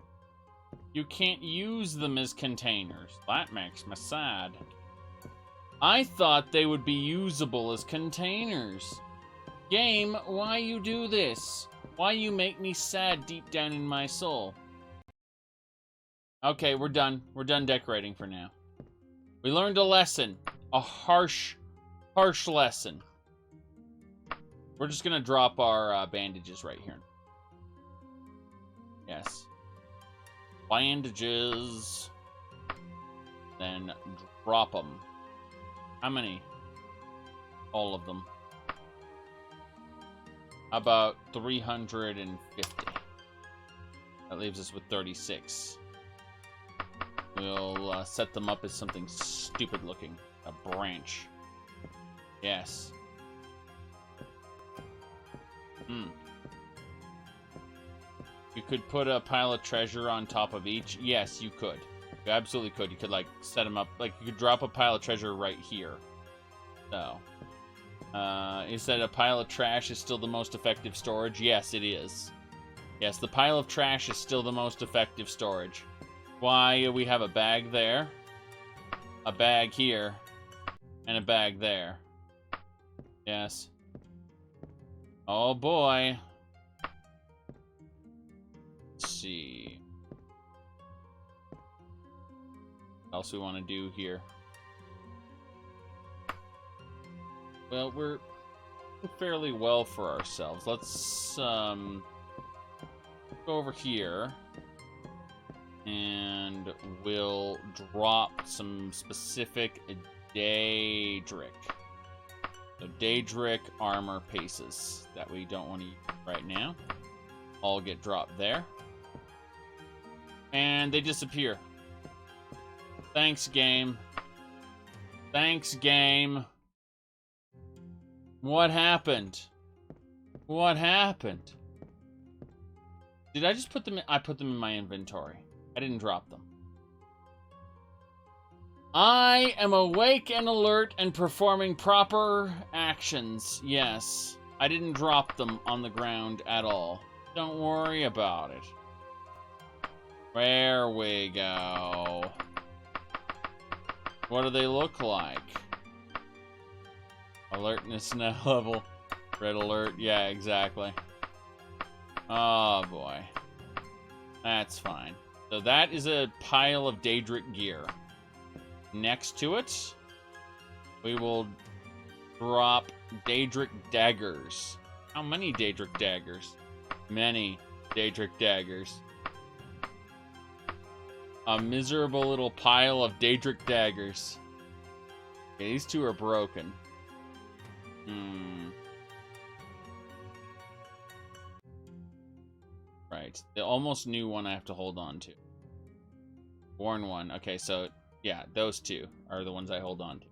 You can't use them as containers. That makes me sad. I thought they would be usable as containers. Game, why you do this? Why you make me sad deep down in my soul? Okay, we're done. We're done decorating for now. We learned a lesson. A harsh lesson. We're just gonna drop our bandages right here. Yes. Bandages. Then drop them. How many? All of them. About 350. That leaves us with 36. We'll set them up as something stupid looking. A branch. Yes. You could put a pile of treasure on top of each. Yes, you could. You absolutely could. You could, like, set them up. Like, you could drop a pile of treasure right here. So. Is that a pile of trash is still the most effective storage? Yes, it is. Yes, the pile of trash is still the most effective storage. Why, we have a bag there, a bag here, and a bag there. Yes. Oh boy. Let's see. What else we want to do here? Well, we're doing fairly well for ourselves. Let's go over here. And we'll drop some specific Daedric. So Daedric armor pieces that we don't want to use right now. All get dropped there. And they disappear. Thanks, game. Thanks, game. What happened? What happened? Did I just put them in? I put them in my inventory. I didn't drop them. I am awake and alert and performing proper actions. Yes. I didn't drop them on the ground at all. Don't worry about it. There we go. What do they look like? Alertness now level. Red alert. Yeah, exactly. Oh boy. That's fine. So that is a pile of Daedric gear. Next to it, we will drop Daedric daggers. How many Daedric daggers? Many Daedric daggers. A miserable little pile of Daedric daggers. Okay, these two are broken. Right. The almost new one I have to hold on to. Worn one. Okay, so yeah, those two are the ones I hold on to.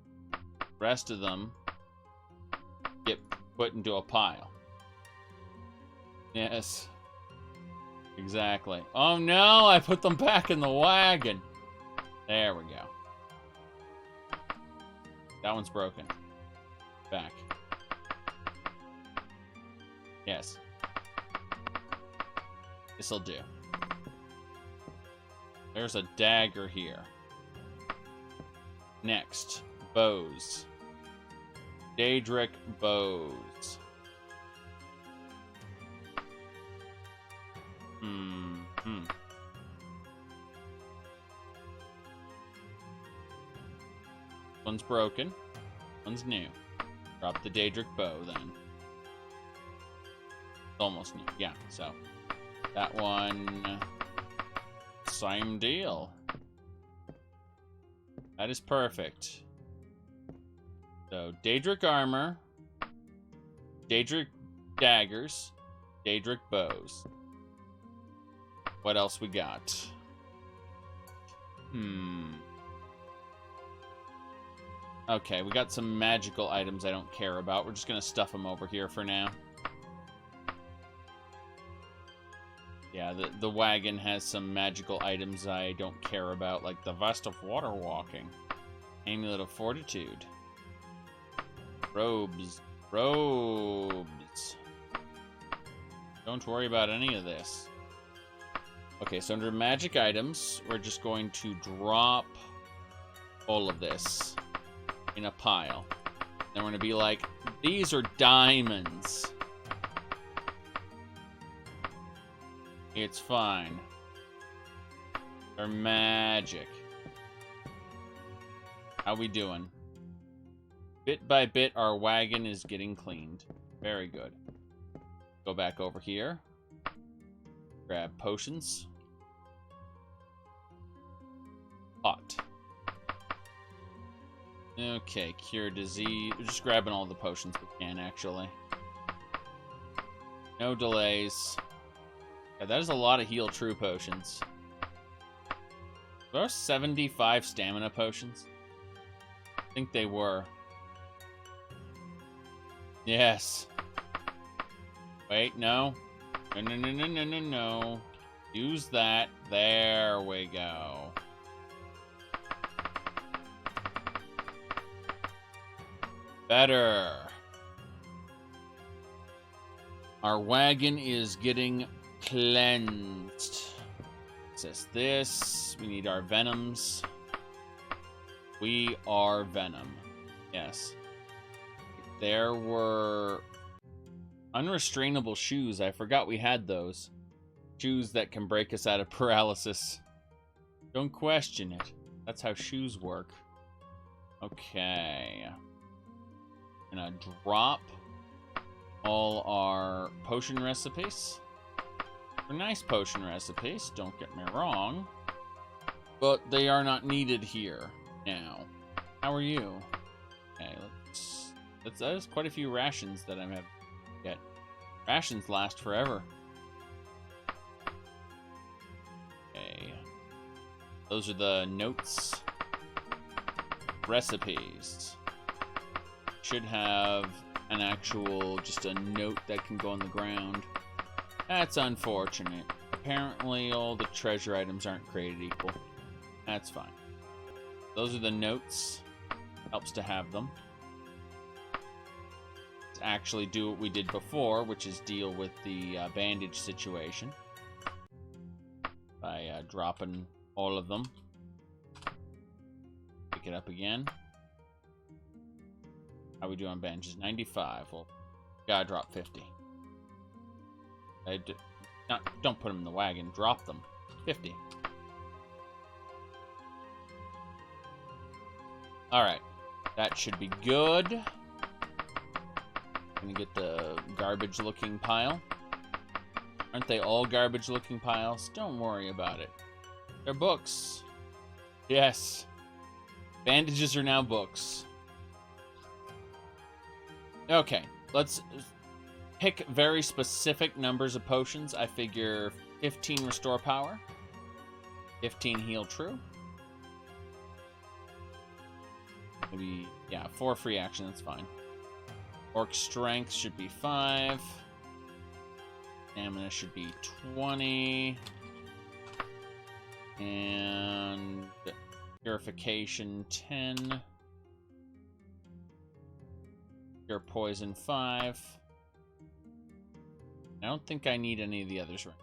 The rest of them get put into a pile. Yes. Exactly. Oh no, I put them back in the wagon. There we go. That one's broken. Back. Yes. This'll do. There's a dagger here. Next, bows. Daedric bows. One's broken. One's new. Drop the Daedric bow then. It's almost new. Yeah, so that one, same deal. That is perfect. So, Daedric armor, Daedric daggers, Daedric bows. What else we got? Okay, we got some magical items I don't care about. We're just gonna stuff them over here for now. Yeah, the wagon has some magical items I don't care about, like the Vest of Water Walking, Amulet of Fortitude, robes. Don't worry about any of this. Okay, so under magic items, we're just going to drop all of this in a pile. Then we're going to be like, these are diamonds. It's fine. They're magic. How we doing? Bit by bit, our wagon is getting cleaned. Very good. Go back over here. Grab potions. Pot. Okay, cure disease. We're just grabbing all the potions we can, actually. No delays. Yeah, that is a lot of heal true potions. There are 75 stamina potions. I think they were. Yes. Wait, no. No. Use that. There we go. Better. Our wagon is getting cleansed. It says this. We need our venoms. We are venom. Yes. There were Unrestrainable shoes. I forgot we had those. Shoes that can break us out of paralysis. Don't question it. That's how shoes work. Okay. Gonna drop all our potion recipes. They're nice potion recipes, don't get me wrong. But they are not needed here now. How are you? Okay, that is quite a few rations that I'm having to get. Rations last forever. Okay. Those are the notes. Recipes. Should have an actual, just a note that can go on the ground. That's unfortunate. Apparently all the treasure items aren't created equal. That's fine. Those are the notes. Helps to have them. Let's actually do what we did before, which is deal with the bandage situation. By dropping all of them. Pick it up again. How we do on bandages? 95. Well, gotta drop 50. Don't put them in the wagon. Drop them. 50. Alright. That should be good. Gonna get the garbage-looking pile. Aren't they all garbage-looking piles? Don't worry about it. They're books. Yes. Bandages are now books. Okay, let's pick very specific numbers of potions. I figure 15 restore power, 15 heal true. Maybe, yeah, 4 free action, that's fine. Orc strength should be 5. Stamina should be 20. And purification 10. Cure poison 5. I don't think I need any of the others right.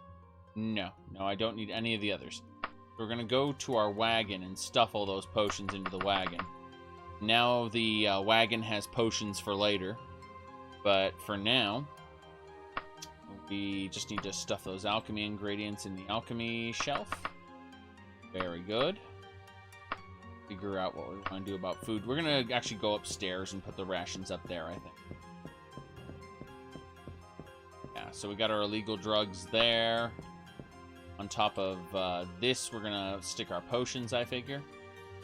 No, I don't need any of the others. We're gonna go to our wagon and stuff all those potions into the wagon. Now the wagon has potions for later, but for now, we just need to stuff those alchemy ingredients in the alchemy shelf. Very good. Figure out what we want to do about food. We're gonna actually go upstairs and put the rations up there, I think. Yeah, so we got our illegal drugs there. On top of this, we're gonna stick our potions, I figure.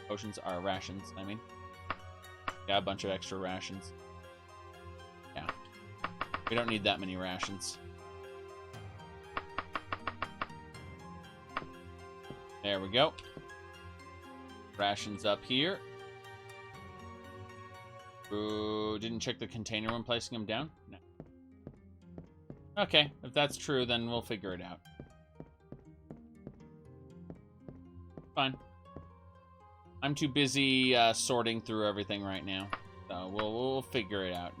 Potions are rations, I mean. Got a bunch of extra rations. Yeah. We don't need that many rations. There we go. Rations up here. Ooh, didn't check the container when placing them down? No. Okay, if that's true, then we'll figure it out. Fine. I'm too busy sorting through everything right now. So we'll figure it out.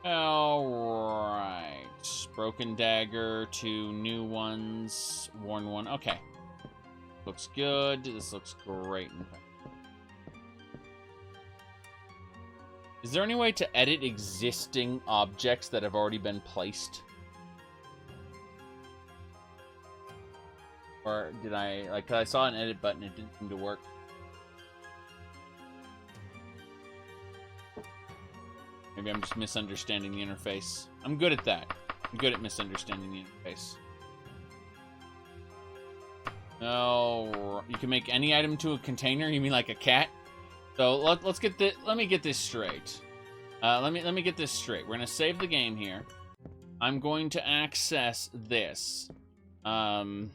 Alright. Broken dagger, 2 new ones, worn one. Okay. Looks good. This looks great, in fact. Is there any way to edit existing objects that have already been placed? Or did I, like, 'cause I saw an edit button, it didn't seem to work. Maybe I'm just misunderstanding the interface. I'm good at that. I'm good at misunderstanding the interface. Oh, you can make any item to a container? You mean like a cat? So let's get this. Let me get this straight. Let me get this straight. We're gonna save the game here. I'm going to access this. I'm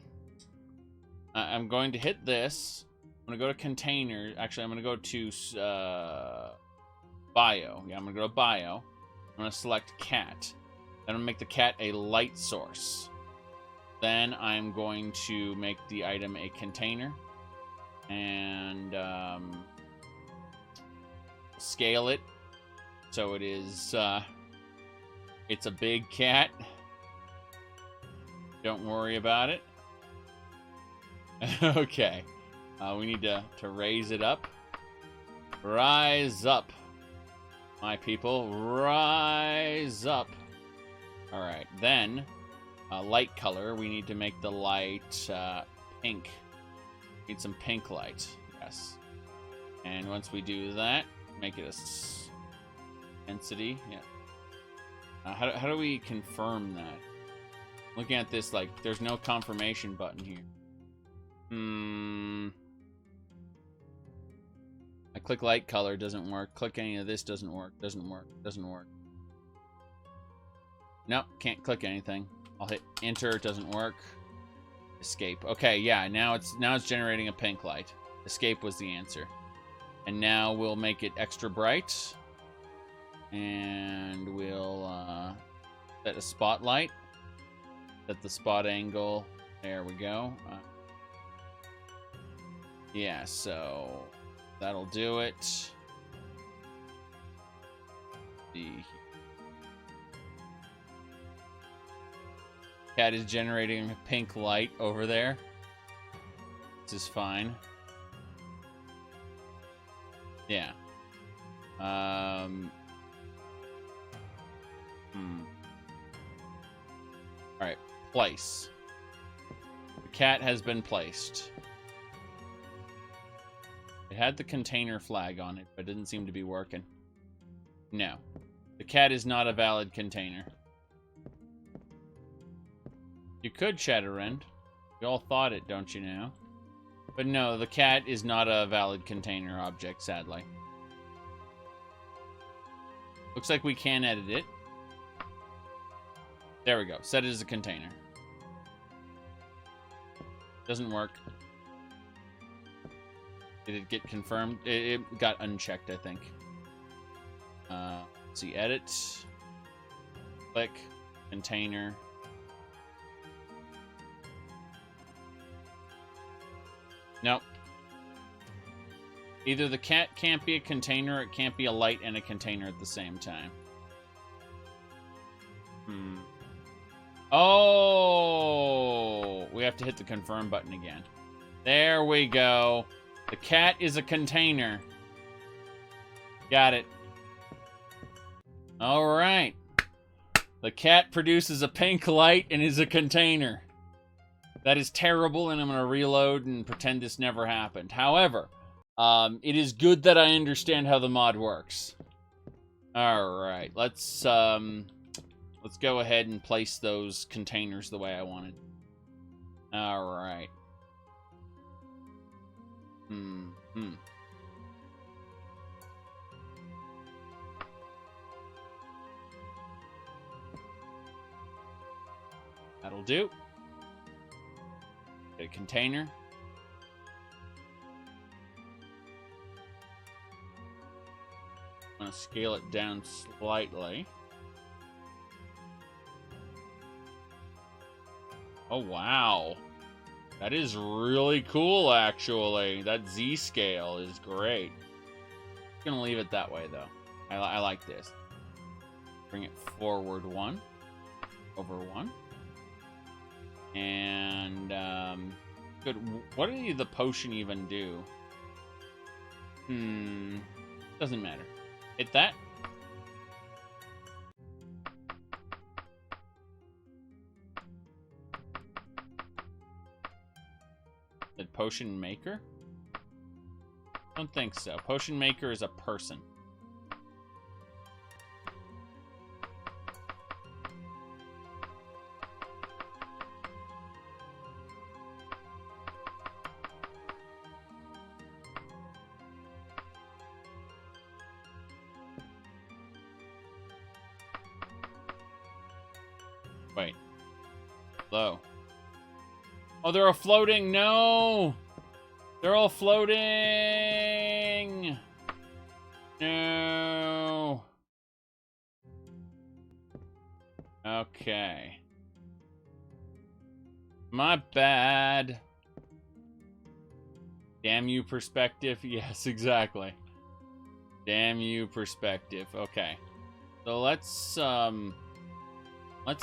going to hit this. I'm gonna go to container. Actually, I'm gonna go to bio. Yeah, I'm gonna go to bio. I'm gonna select cat. Then I'm gonna make the cat a light source. Then I'm going to make the item a container and scale it so it is it's a big cat. Don't worry about it. Okay, we need to raise it up. Rise up. My people, rise up. All right, then light color. We need to make the light pink. Need some pink light. Yes. And once we do that, make it a density. Yeah. How do we confirm that? Looking at this, like, there's no confirmation button here. I click light color, doesn't work. Click any of this, doesn't work. Doesn't work. Doesn't work. Nope, can't click anything. I'll hit enter, doesn't work. Escape. Okay, yeah, now it's generating a pink light. Escape was the answer. And now we'll make it extra bright. And we'll set a spotlight. Set the spot angle. There we go. Yeah, so that'll do it. The cat is generating a pink light over there. This is fine. Yeah. Alright, place. The cat has been placed. It had the container flag on it, but it didn't seem to be working. No. The cat is not a valid container. You could, Shadowrend. You all thought it, don't you know? But no, the cat is not a valid container object, sadly. Looks like we can edit it. There we go. Set it as a container. Doesn't work. Did it get confirmed? It got unchecked, I think. Let's see, edit. Click. Container. Nope. Either the cat can't be a container, or it can't be a light and a container at the same time. Oh! We have to hit the confirm button again. There we go. The cat is a container. Got it. Alright. The cat produces a pink light and is a container. That is terrible, and I'm going to reload and pretend this never happened. However, it is good that I understand how the mod works. Alright, let's go ahead and place those containers the way I wanted. Alright. That'll do. Get a container. I'm going to scale it down slightly. Oh, wow. That is really cool, actually. That Z scale is great. I'm going to leave it that way, though. I like this. Bring it forward 1. Over 1. And, good. What did the potion even do? Doesn't matter. Hit that. Did potion maker? Don't think so. Potion maker is a person. Wait. Low. Oh, they're all floating. No! They're all floating! No! Okay. My bad. Damn you, perspective. Yes, exactly. Damn you, perspective. Okay. So let's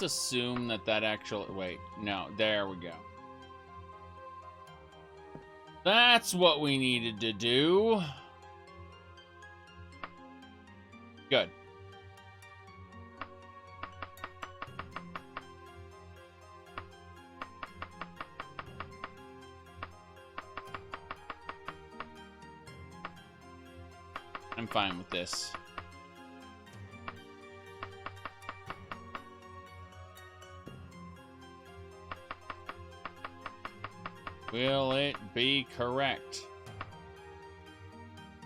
assume that actual... Wait. No. There we go. That's what we needed to do. Good. I'm fine with this. Will it be correct?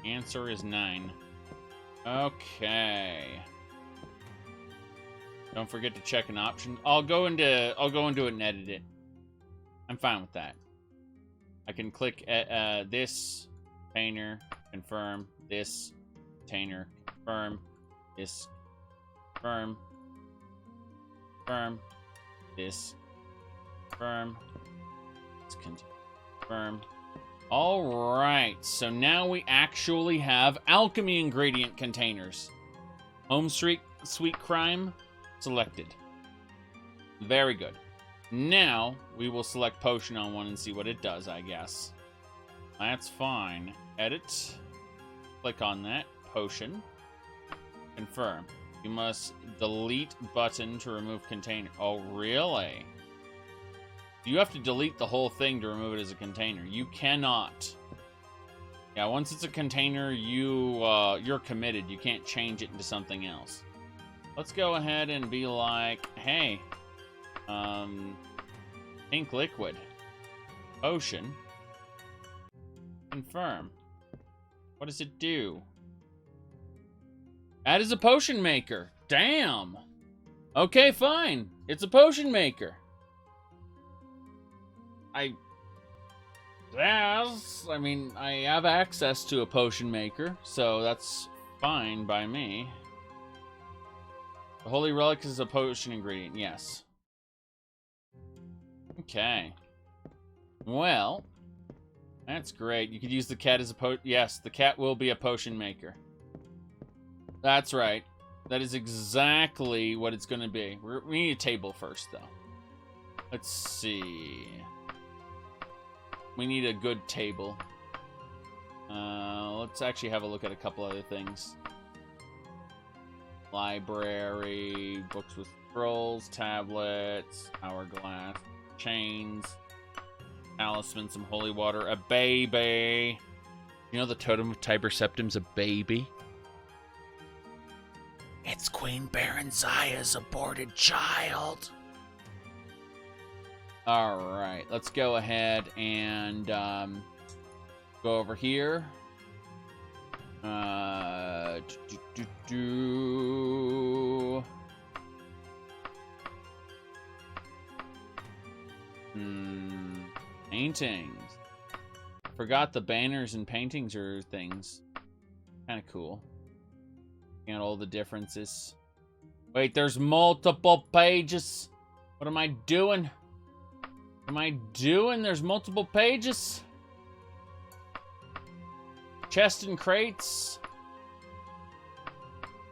Answer is 9. Okay. Don't forget to check an option. I'll go into it and edit it. I'm fine with that. I can click this container, confirm, this container, confirm, this, confirm, confirm, this, confirm, this, confirm. All right, so now we actually have alchemy ingredient containers. Home Sweet Crime selected. Very good. Now we will select potion on one and see what it does, I guess. That's fine. Edit. Click on that. Potion. Confirm. You must delete button to remove container. Oh, really? You have to delete the whole thing to remove it as a container. You cannot. Yeah, once it's a container, you're committed. You can't change it into something else. Let's go ahead and be like, hey, pink liquid, potion, confirm. What does it do? Add as a potion maker. Damn. Okay, fine. It's a potion maker. I mean, I have access to a potion maker, so that's fine by me. The Holy Relic is a potion ingredient, yes. Okay. Well, that's great. You could use the cat as a yes, the cat will be a potion maker. That's right. That is exactly what it's going to be. We need a table first, though. Let's see. We need a good table. Let's actually have a look at a couple other things. Library, books with scrolls, tablets, hourglass, chains, talisman, some holy water, a baby. You know the totem of Tiber Septim's a baby? It's Queen Baron Zaya's aborted child. Alright, let's go ahead and go over here. Paintings. Forgot the banners and paintings are things. Kind of cool. And all the differences. Wait, there's multiple pages. What am I doing? What am I doing? There's multiple pages. Chest and crates.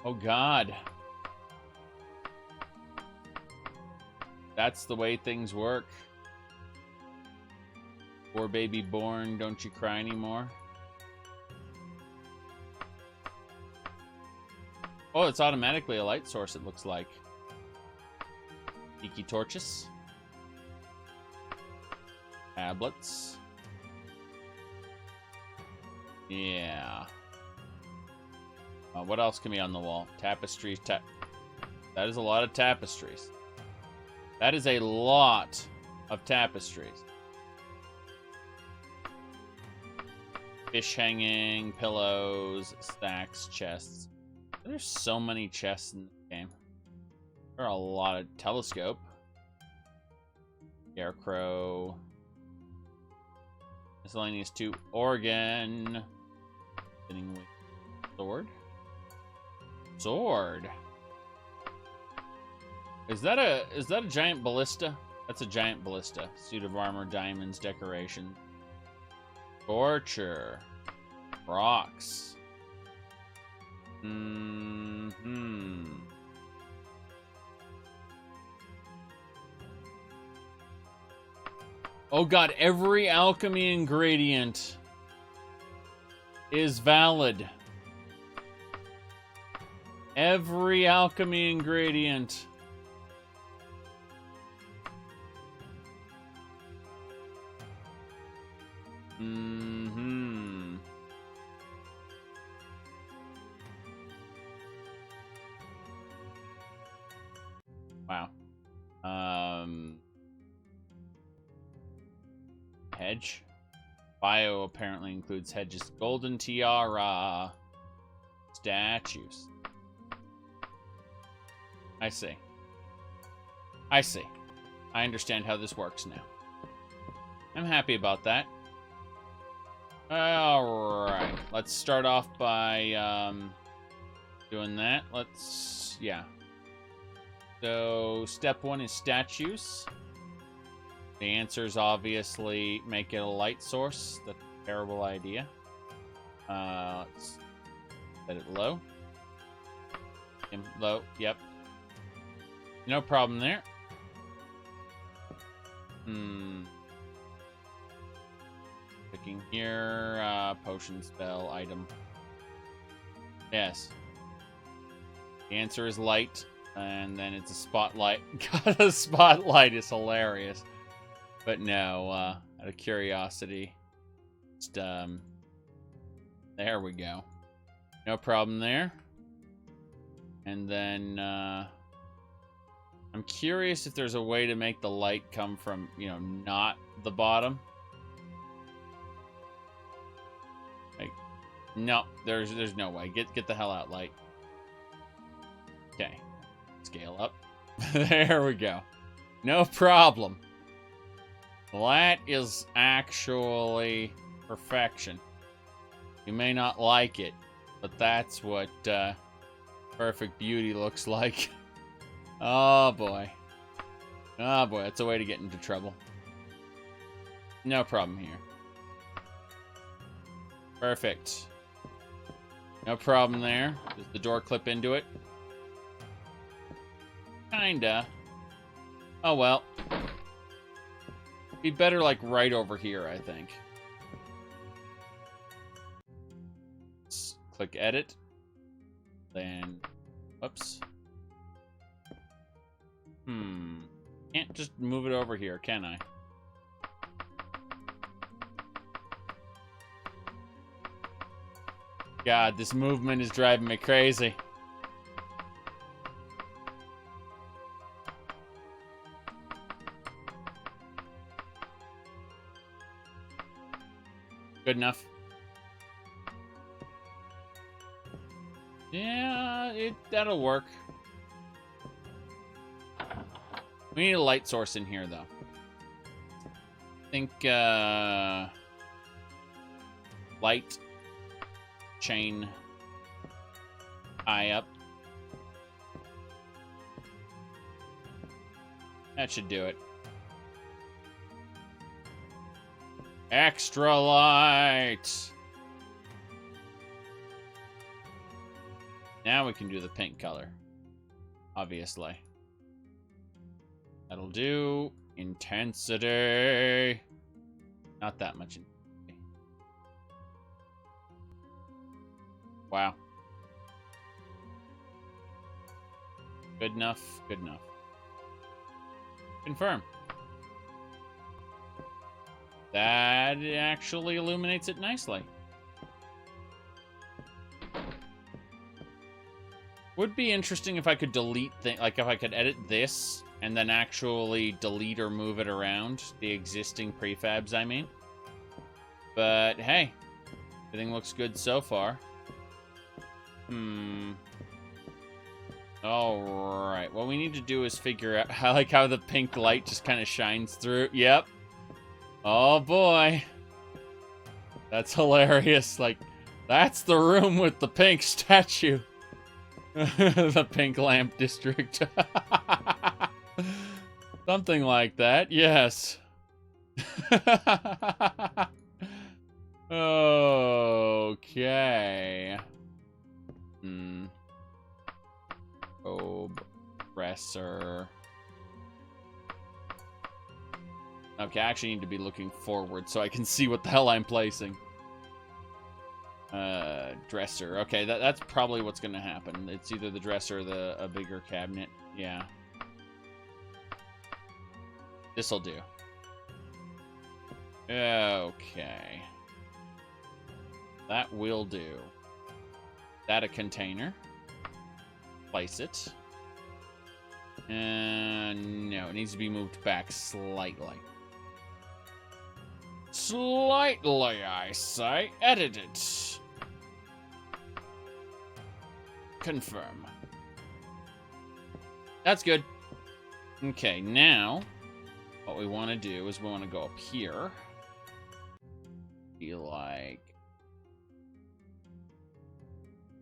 Oh, God. That's the way things work. Poor baby born, don't you cry anymore. Oh, it's automatically a light source, it looks like. Tiki torches. Tablets. Yeah. What else can be on the wall? Tapestries. That is a lot of tapestries. That is a lot of tapestries. Fish hanging, pillows, stacks, chests. There's so many chests in this game. There are a lot of telescope. Scarecrow. Miscellaneous 2 organ. Spinning wheel. Sword. Sword. Is that a giant ballista? That's a giant ballista. Suit of armor, diamonds, decoration. Torture. Rocks. Oh God, every alchemy ingredient is valid. Every alchemy ingredient. Mm-hmm. Wow. Hedge. Bio apparently includes hedges. Golden tiara. Statues. I see. I see. I understand how this works now. I'm happy about that. Alright. Let's start off by doing that. Yeah. So, step 1 is statues. The answer is obviously make it a light source. That's a terrible idea. Let's set it low. Low, yep. No problem there. Clicking here, potion spell item. Yes. The answer is light, and then it's a spotlight. God, a spotlight is hilarious. But no, out of curiosity, just, there we go. No problem there. And then, I'm curious if there's a way to make the light come from, not the bottom. Like, no, there's no way. Get the hell out, light. Okay. Scale up. There we go. No problem. That is actually perfection. You may not like it, but that's what perfect beauty looks like. Oh boy. Oh boy, that's a way to get into trouble. No problem here. Perfect. No problem there. Does the door clip into it? Kinda. Oh well. Be better like right over here, I think. Let's click edit. Then, whoops. Can't just move it over here, can I? God, this movement is driving me crazy. Good enough. Yeah, that'll work. We need a light source in here, though. I think, light, chain, eye up. That should do it. Extra light! Now we can do the pink color. Obviously. That'll do. Intensity. Not that much intensity. Wow. Good enough. Good enough. Confirm. That actually illuminates it nicely. Would be interesting if I could delete things, like if I could edit this and then actually delete or move it around the existing prefabs, I mean. But hey, everything looks good so far. Alright, what we need to do is figure out how the pink light just kind of shines through. Yep. Oh boy. That's hilarious. Like, that's the room with the pink statue. The pink lamp district. Something like that, yes. Okay. Dresser. Okay, I actually need to be looking forward so I can see what the hell I'm placing. Dresser. Okay, that's probably what's gonna happen. It's either the dresser or a bigger cabinet. Yeah. This'll do. Okay. That will do. That a container. Place it. And no, it needs to be moved back slightly. Slightly, I say. Edit it. Confirm. That's good. Okay, now what we want to do is we want to go up here. Be like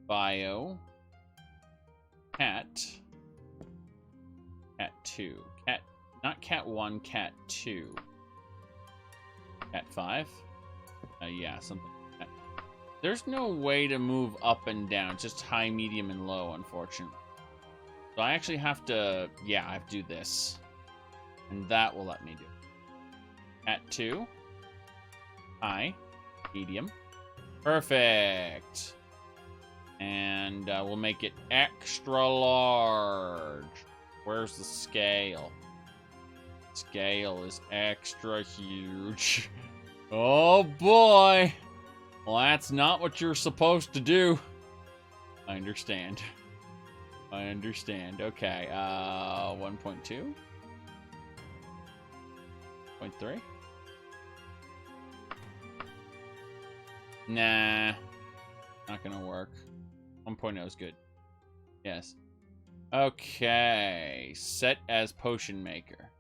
bio cat 2 cat, not cat 1, cat 2, cat 5. Yeah, something like that. There's no way to move up and down, just high, medium, and low, unfortunately. So I actually have to, yeah, I have to do this. And that will let me do it. Cat 2. High. Medium. Perfect. And we'll make it extra large. Where's the scale? Scale is extra huge. Oh boy. Well, that's not what you're supposed to do. I understand. I understand. Okay, 1.2? 0.3? Nah. Not gonna work. 1.0 is good. Yes. Okay. Set as potion maker.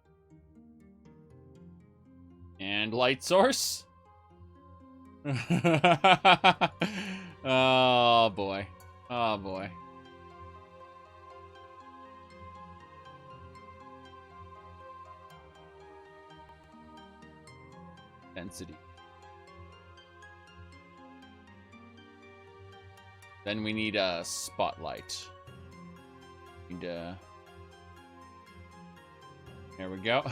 And light source? Oh boy. Oh boy. Density. Then we need a spotlight. Need there we go.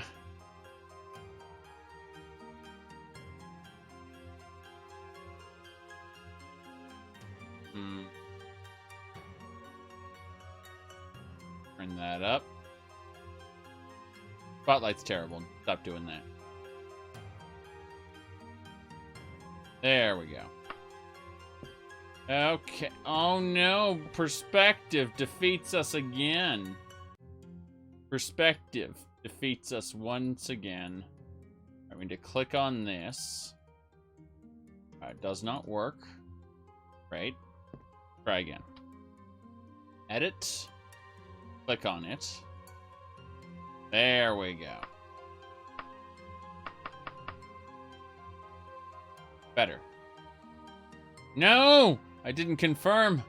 Turn that up. Spotlight's terrible. Stop doing that. There we go. Okay. Oh no, perspective defeats us again. Perspective defeats us once again. I need to click on this. It does not work. Right. Try again. Edit. Click on it. There we go. Better. No! I didn't confirm.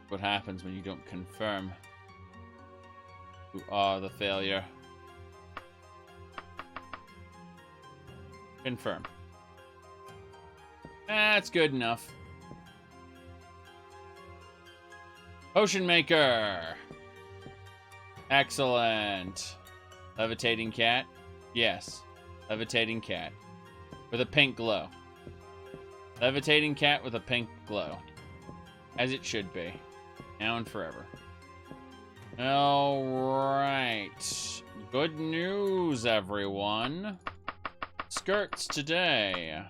What happens when you don't confirm? You are the failure. Confirm. That's good enough. Potion maker. Excellent. Levitating cat? Yes. Levitating cat. With a pink glow. Levitating cat with a pink glow. As it should be. Now and forever. Alright. Good news, everyone. Skirts today.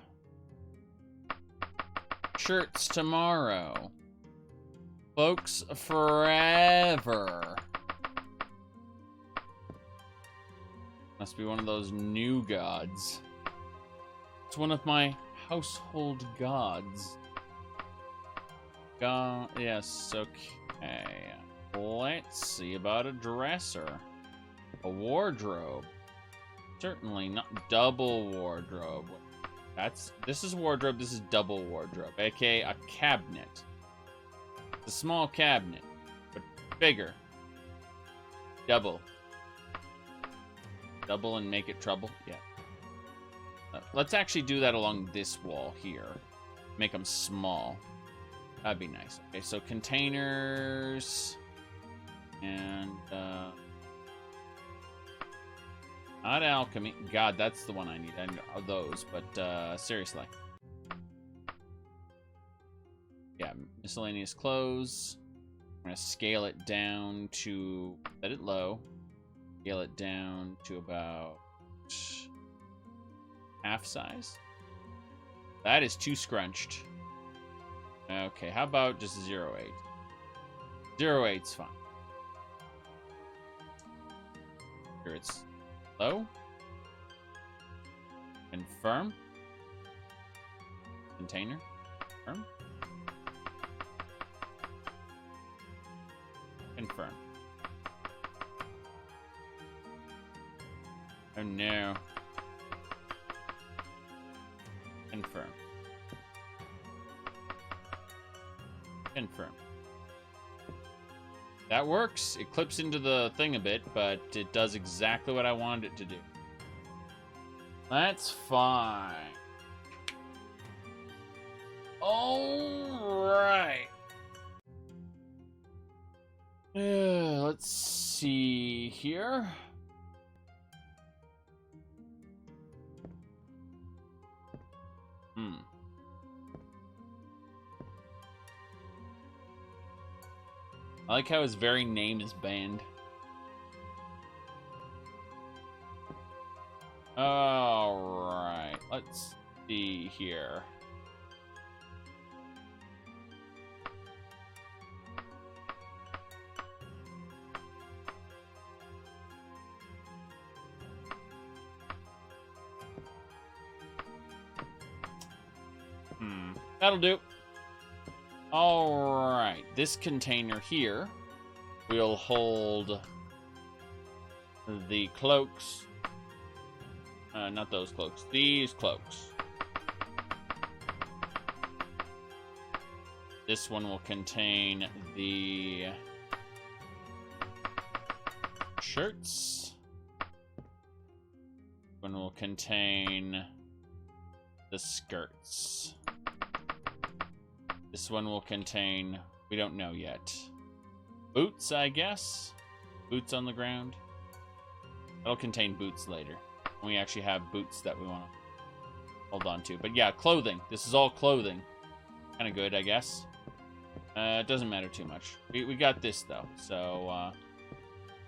Shirts tomorrow. Cloaks forever. Must be one of those new gods. It's one of my household gods. Yes, okay. Let's see about a dresser. A wardrobe. Certainly not double wardrobe. This is wardrobe, this is double wardrobe. AKA a cabinet. It's a small cabinet, but bigger. Double. Double and make it trouble? Yeah. Let's actually do that along this wall here. Make them small. That'd be nice. Okay, so containers. And, not alchemy. God, that's the one I need. I know those, but, seriously. Yeah, miscellaneous clothes. I'm going to scale it down to, set it low. Scale it down to about half size. That is too scrunched. Okay, how about just 0.8? 0.8's fine. Here it's low. Confirm. Container. Confirm. Confirm. Oh no. Confirm. Confirm. That works. It clips into the thing a bit, but it does exactly what I wanted it to do. That's fine. Alright. Let's see here. I like how his very name is banned. Alright, let's see here. That'll do. Alright, this container here will hold the cloaks. Not those cloaks, these cloaks. This one will contain the shirts. This one will contain the skirts. This one will contain, we don't know yet, boots, I guess? Boots on the ground? It'll contain boots later. We actually have boots that we want to hold on to. But yeah, clothing. This is all clothing. Kind of good, I guess. It doesn't matter too much. We got this, though. So,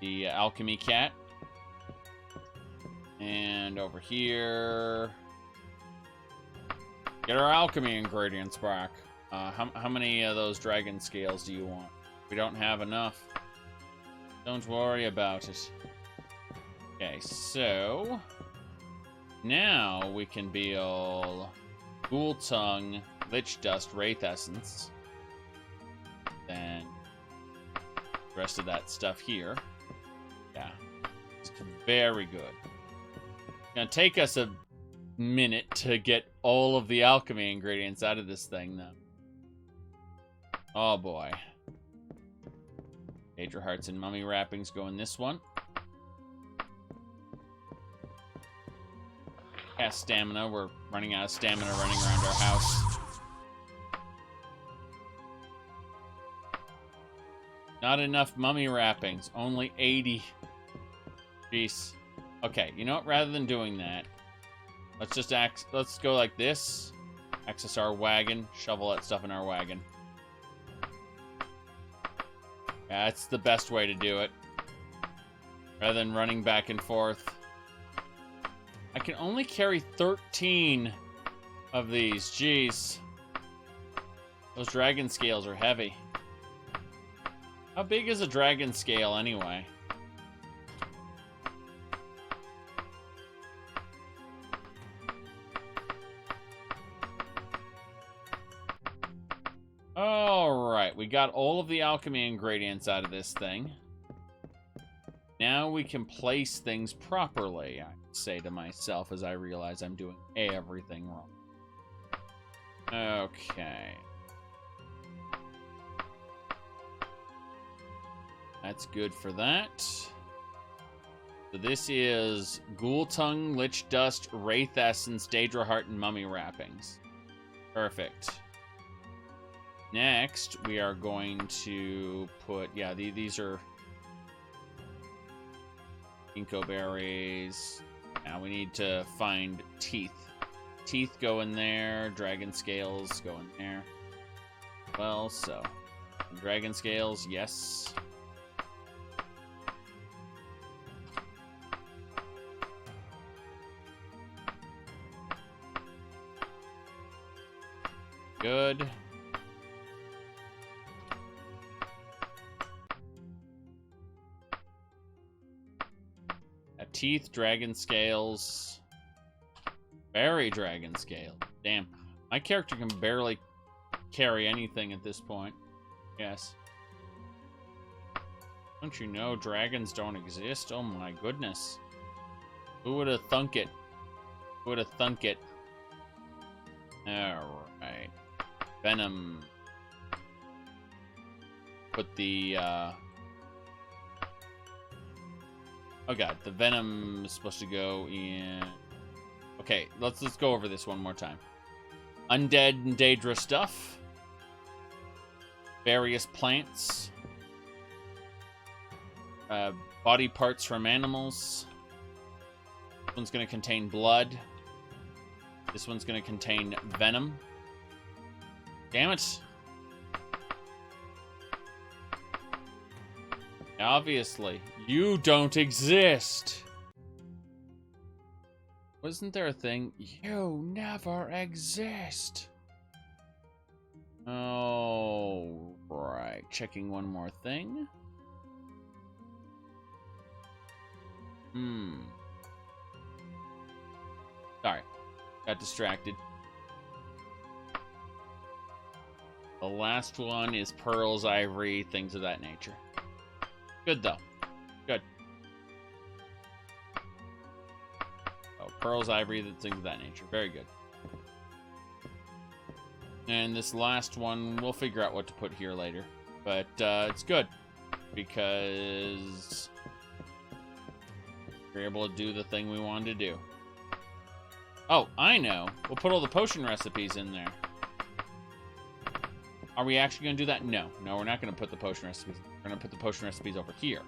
the alchemy cat. And over here, get our alchemy ingredients back. How many of those dragon scales do you want? We don't have enough. Don't worry about it. Okay, so now we can build Ghoul Tongue, Lich Dust, Wraith Essence. Then the rest of that stuff here. Yeah, it's very good. It's gonna take us a minute to get all of the alchemy ingredients out of this thing, though. Oh boy. Daedra Hearts and Mummy Wrappings go in this one. Cast Stamina. We're running out of stamina running around our house. Not enough Mummy Wrappings. Only 80. Jeez. Okay, you know what? Rather than doing that, let's go like this. Access our wagon. Shovel that stuff in our wagon. Yeah, that's the best way to do it. Rather than running back and forth. I can only carry 13 of these. Jeez. Those dragon scales are heavy. How big is a dragon scale anyway? Alright, we got all of the alchemy ingredients out of this thing. Now we can place things properly, I say to myself as I realize I'm doing everything wrong. Okay. That's good for that. So this is Ghoul Tongue, Lich Dust, Wraith Essence, Daedra Heart, and Mummy Wrappings. Perfect. Next, we are going to put, yeah, these are ginkgo berries. Now we need to find teeth. Teeth go in there, dragon scales go in there. well, so. Dragon scales, yes. Good. Teeth, dragon scales. Very dragon scale. Damn. My character can barely carry anything at this point. Yes. Don't you know dragons don't exist? Oh my goodness. Who would have thunk it? Who would have thunk it? Alright. Venom. Put the, oh god, the venom is supposed to go in... Okay, let's go over this one more time. Undead and Daedra stuff. Various plants. Body parts from animals. This one's going to contain blood. This one's going to contain venom. Damn it. Obviously, you don't exist. Wasn't there a thing? You never exist. Oh, right. Checking one more thing. Sorry. Got distracted. The last one is pearls, ivory, things of that nature. Good, though. Good. Oh, pearls, ivory, things of that nature. Very good. And this last one, we'll figure out what to put here later. But it's good. Because we're able to do the thing we wanted to do. Oh, I know. We'll put all the potion recipes in there. Are we actually going to do that? No. No, we're not going to put the potion recipes. We're going to put the potion recipes over here.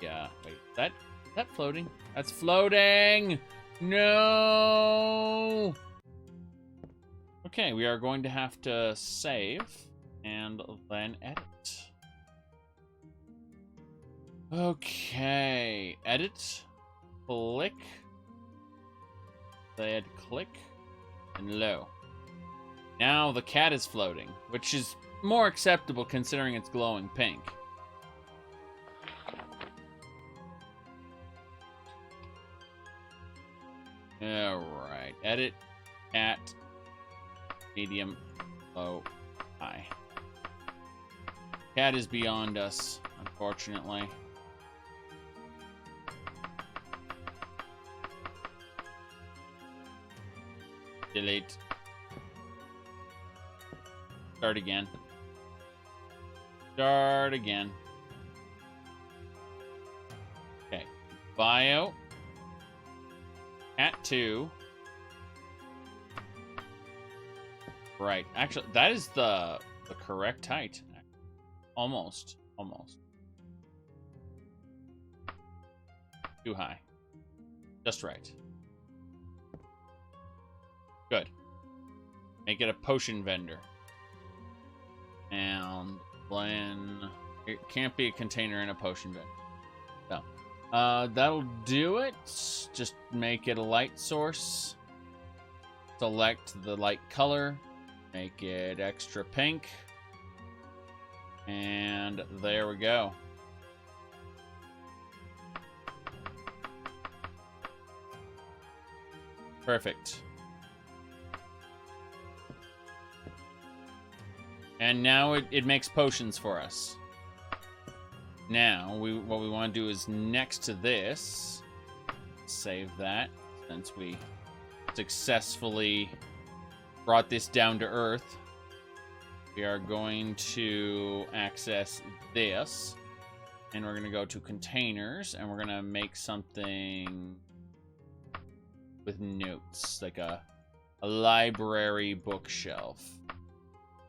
Yeah. Wait. Is that floating? That's floating! No! Okay, we are going to have to save and then edit. Okay. Edit. Click. Add click. And low. Now the cat is floating, which is more acceptable considering it's glowing pink. Alright. Edit. Cat. Medium. Low. High. Cat is beyond us, unfortunately. Delete. Start again. Start again. Okay. Bio. Cat 2. Right. Actually, that is the correct height. Almost. Almost. Too high. Just right. Good. Make it a potion vendor. And then it can't be a container in a potion vendor. So that'll do it. Just make it a light source. Select the light color. Make it extra pink. And there we go. Perfect. And now it makes potions for us. Now, what we want to do is next to this, save that, since we successfully brought this down to earth. We are going to access this, and we're going to go to containers, and we're going to make something with notes, like a library bookshelf.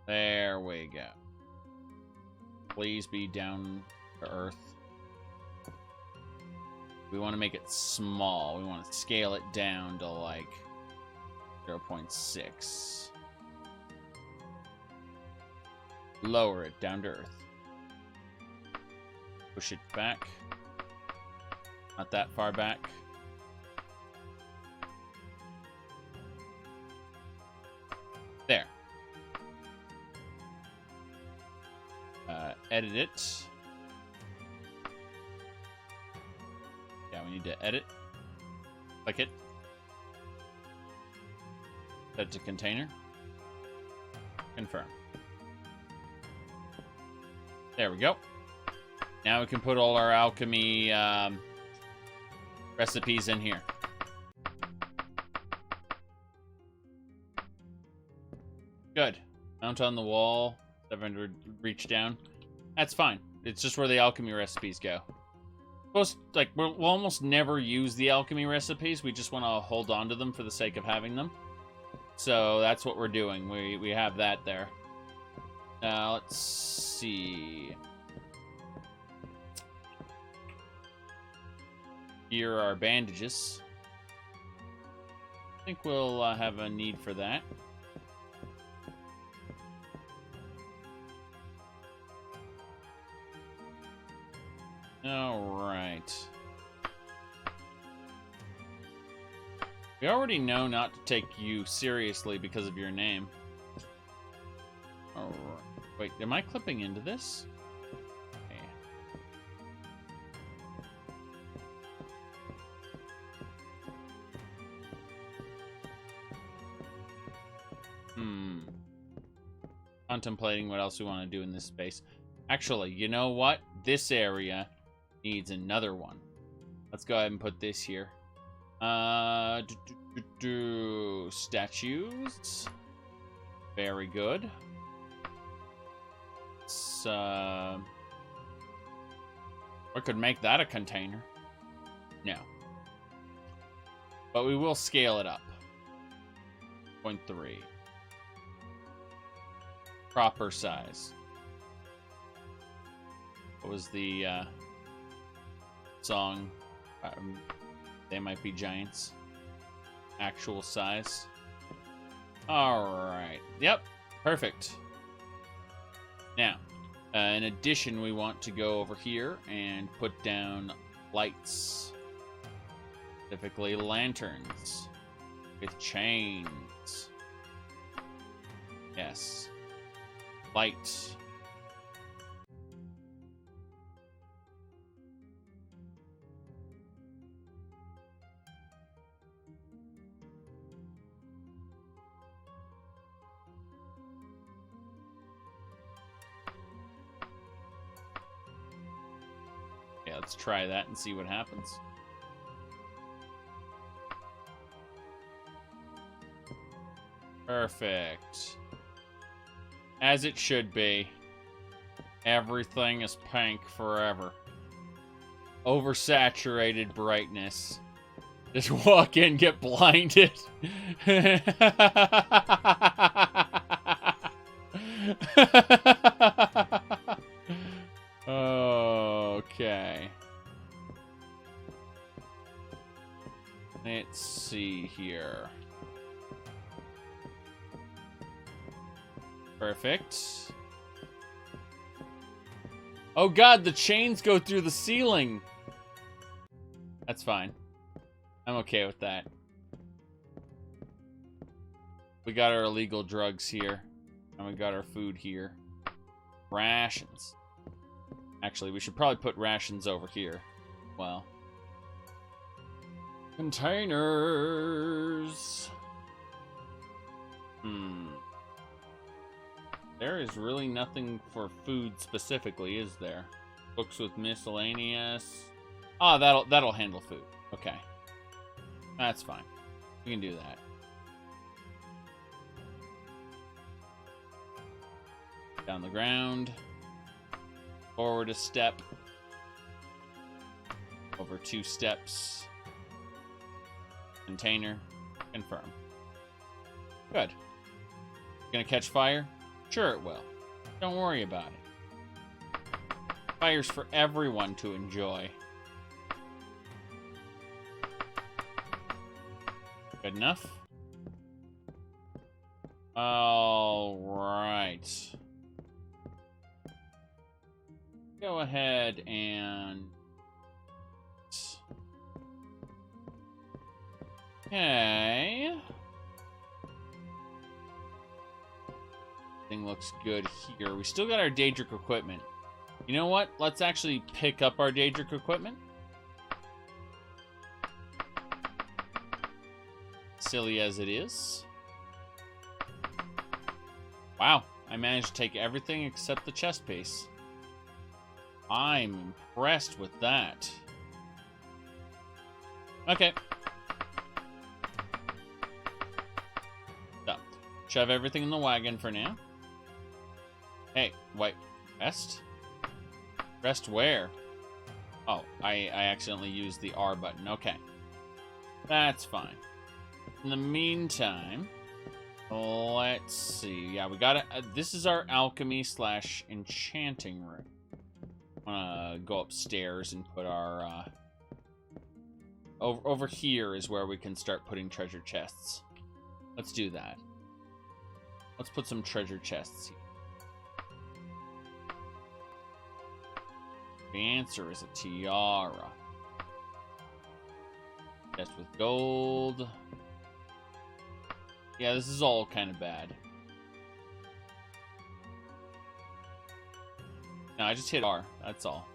There we go. Please be down to earth. We want to make it small. We want to scale it down to like 0.6. Lower it down to earth. Push it back. Not that far back. There. Edit it. Yeah, we need to edit. Click it. Set to container. Confirm. There we go. Now we can put all our alchemy recipes in here. Good. Mount on the wall. 700 reach down. That's fine. It's just where the alchemy recipes go. We'll almost never use the alchemy recipes. We just want to hold on to them for the sake of having them. So that's what we're doing. We have that there. Now let's see. Here are bandages. I think we'll have a need for that. All right. We already know not to take you seriously because of your name. All right. Wait, am I clipping into this? Okay. Contemplating what else we want to do in this space. Actually, you know what? This area needs another one. Let's go ahead and put this here. Statues. Very good. I could make that a container. No. But we will scale it up. 0.3. Proper size. What was the song? They Might Be Giants. Actual size. Alright. Yep. Perfect. Now, in addition, we want to go over here and put down lights. Specifically lanterns. With chains. Yes. Light. Yeah, let's try that and see what happens. Perfect. As it should be. Everything is pink forever. Oversaturated brightness. Just walk in, get blinded. Okay. Let's see here. Perfect. Oh god, the chains go through the ceiling. That's fine. I'm okay with that. We got our illegal drugs here. And we got our food here. Rations. Actually, we should probably put rations over here. Well. Containers. There is really nothing for food specifically, is there? Books with miscellaneous. Oh, that'll handle food. Okay. That's fine. We can do that. Down the ground. Forward a step. Over 2 steps. Container. Confirm. Good. Gonna catch fire? Sure it will. Don't worry about it. Fire's for everyone to enjoy. Good enough? Alright. go ahead and... Okay. Thing looks good here. We still got our Daedric equipment. You know what? Let's actually pick up our Daedric equipment. Silly as it is. Wow, I managed to take everything except the chest piece. I'm impressed with that. Okay. So, shove everything in the wagon for now. Hey, wait, rest? Rest where? Oh, I accidentally used the R button. Okay. That's fine. In the meantime, let's see. Yeah, we got it. This is our alchemy / enchanting room. I'm gonna go upstairs and put our... Over here is where we can start putting treasure chests. Let's do that. Let's put some treasure chests here. The answer is a tiara. Chest with gold. Yeah, this is all kind of bad. No, I just hit R. That's all.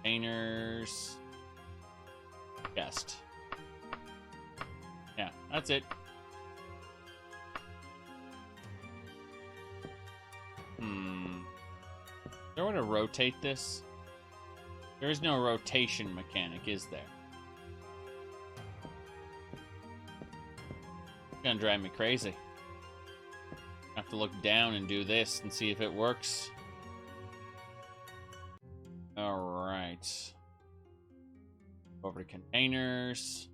Painters. Chest. Yeah, that's it. Is there a way to rotate this? There is no rotation mechanic, is there? It's gonna drive me crazy. I have to look down and do this and see if it works. Alright. Over to containers.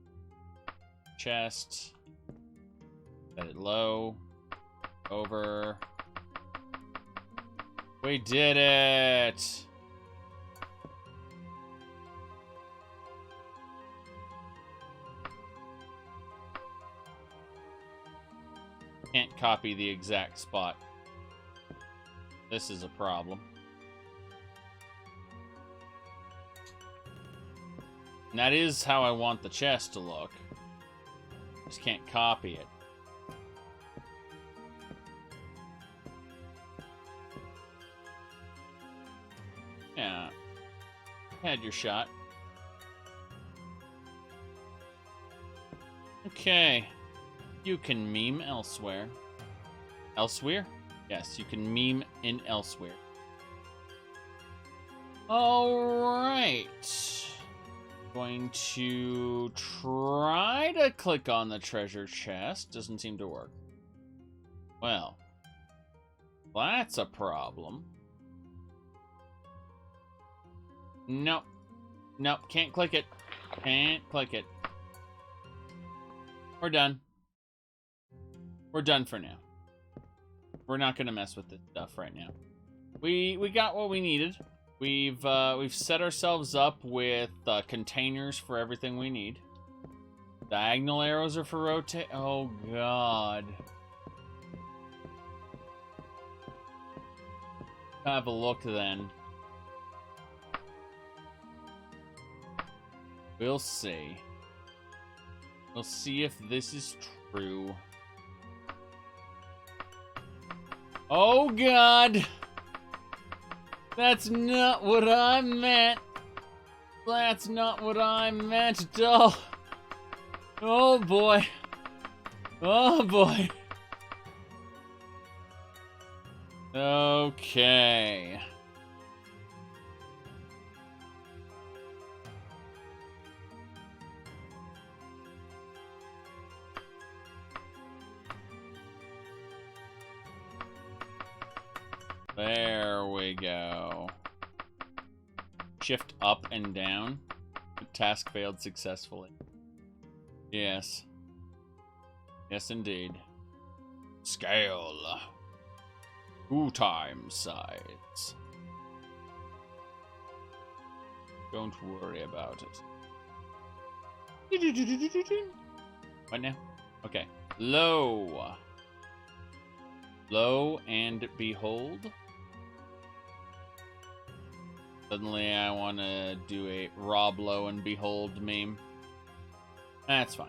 Chest. Set it low. Over. We did it! Can't copy the exact spot. This is a problem. And that is how I want the chest to look. Just can't copy it. Yeah. Had your shot. Okay. You can meme elsewhere. Elsewhere? Yes, you can meme in elsewhere. Alright. Going to try to click on the treasure chest. Doesn't seem to work. Well, that's a problem. Nope. Nope, can't click it. Can't click it. We're done. We're done for now. We're not gonna mess with this stuff right now. We got what we needed. We've set ourselves up with containers for everything we need. Diagonal arrows are for rotate. Oh god. Have a look then. We'll see. We'll see if this is true. Oh god! That's not what I meant! That's not what I meant at all! Oh boy! Oh boy! Okay. There we go. Shift up and down. The task failed successfully. Yes. Yes, indeed. Scale. 2 times sides. Don't worry about it. What now? Okay. Low. Lo and behold. Suddenly I want to do a Rob Lowe and Behold meme. That's fine.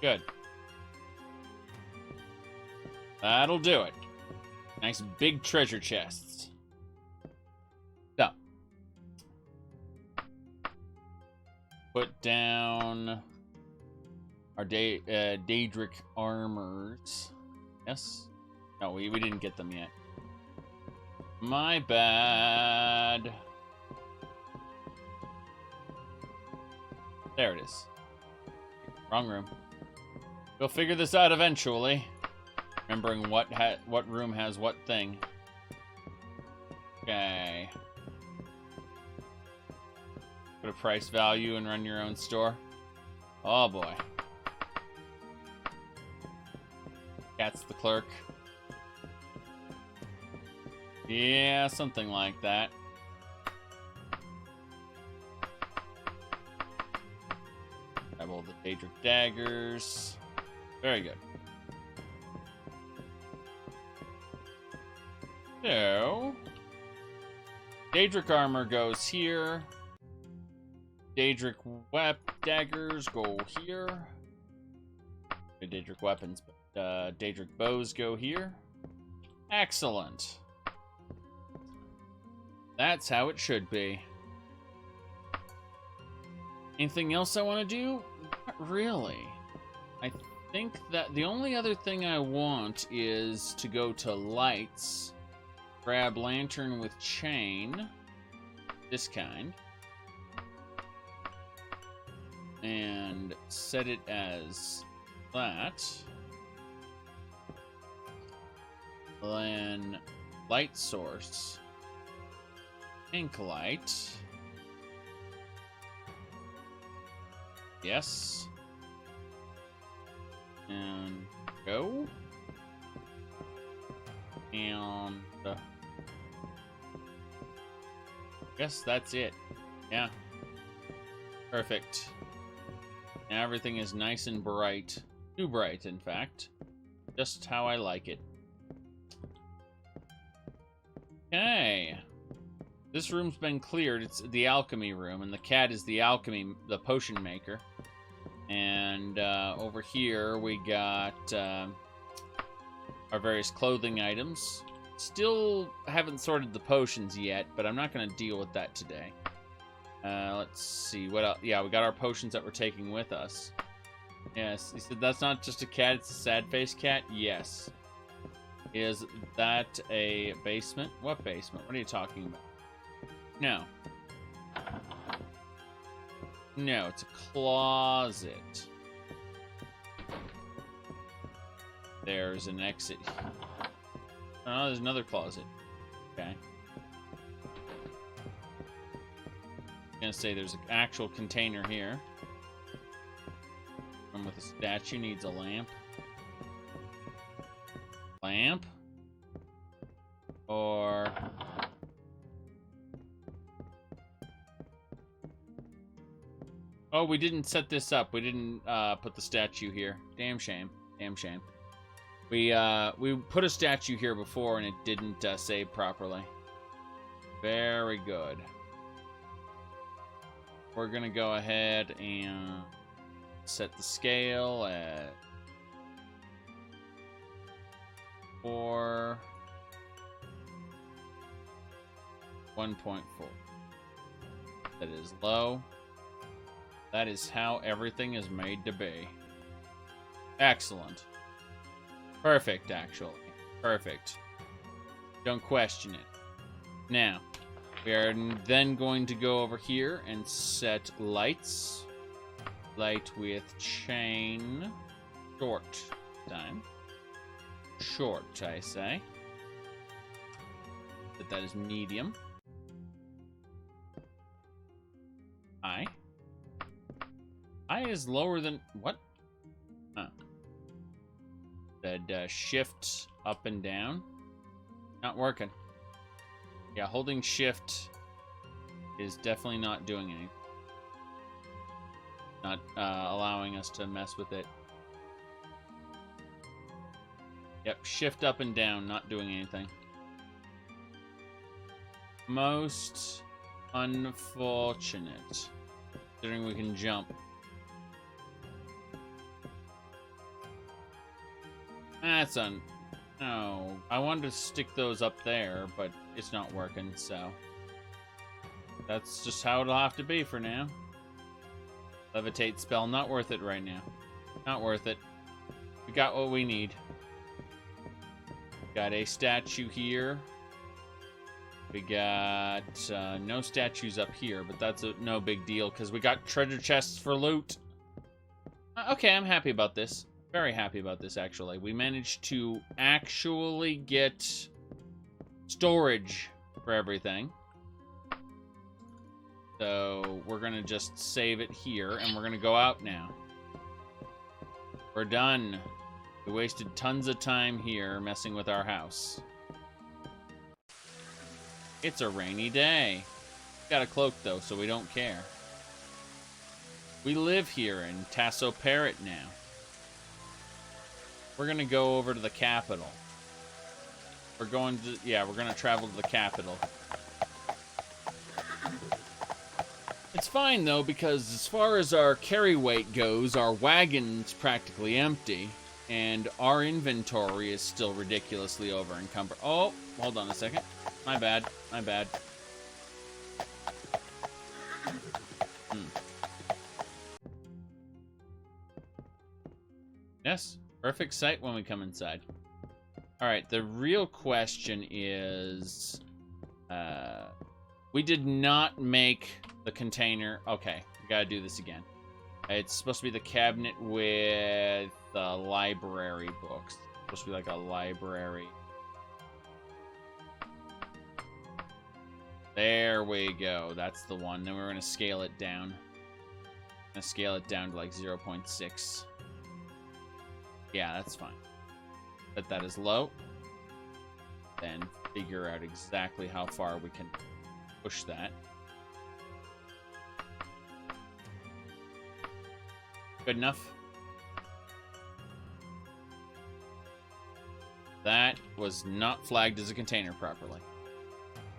Good. That'll do it. Nice big treasure chests. So. Put down our Daedric armors. Yes? No, we didn't get them yet. My bad. There it is. Wrong room. We'll figure this out eventually. Remembering what room has what thing. Okay. Put a price value and run your own store. Oh boy. Cat's the clerk. Yeah, something like that. Grab all the Daedric daggers. Very good. So, Daedric armor goes here. Daedric daggers go here. Daedric weapons, but Daedric bows go here. Excellent. That's how it should be. Anything else I want to do? Not really. I think that the only other thing I want is to go to lights, grab lantern with chain, this kind, and set it as that. Then light source, ink light. Yes. And go. And guess that's it. Yeah. Perfect. Now everything is nice and bright. Too bright, in fact. Just how I like it. Okay. This room's been cleared. It's the Alchemy Room, and the cat is the potion maker. And over here we got our various clothing items. Still haven't sorted the potions yet, but I'm not going to deal with that today. Let's see, what else? Yeah, we got our potions that we're taking with us. Yes, he said that's not just a cat, it's a sad-faced cat? Yes. Is that a basement? What basement? What are you talking about? No. No, it's a closet. There's an exit. Oh, there's another closet. Okay. I'm gonna say there's an actual container here. One with a statue needs a lamp. Lamp? Or... oh, we didn't set this up. We didn't put the statue here. Damn shame. Damn shame. We put a statue here before and it didn't save properly. Very good. We're gonna go ahead and set the scale at 1.4. That is low. That is how everything is made to be. Excellent. Perfect, actually. Perfect. Don't question it. Now, we are then going to go over here and set lights. Light with chain. Short time. Short, I say. But that is medium. High. High is lower than... what? Huh. Said shift up and down. Not working. Yeah, holding shift is definitely not doing anything. Not allowing us to mess with it. Yep, shift up and down, not doing anything. Most unfortunate. Considering we can jump. That's No, I wanted to stick those up there, but it's not working, so... That's just how it'll have to be for now. Levitate spell, not worth it right now. Not worth it. We got what we need. Got a statue here. We got no statues up here, but that's no big deal, because we got treasure chests for loot. Okay, I'm happy about this. Very happy about this, actually. We managed to actually get storage for everything. So we're going to just save it here, and we're going to go out now. We're done. We wasted tons of time here messing with our house. It's a rainy day. Got a cloak, though, so we don't care. We live here in Tasso Parrot now. We're going to go over to the capital. We're going to travel to the capital. It's fine, though, because as far as our carry weight goes, our wagon's practically empty, and our inventory is still ridiculously over-encumbered. Oh, hold on a second. My bad. My bad. Yes, perfect sight when we come inside. Alright, the real question is... we did not make the container... Okay, we gotta do this again. It's supposed to be the cabinet with the library books. It's supposed to be like a library. There we go. That's the one. Then we're going to scale it down. I'm going to scale it down to like 0.6. Yeah, that's fine. Put that as low. Then figure out exactly how far we can push that. Good enough. That was not flagged as a container properly.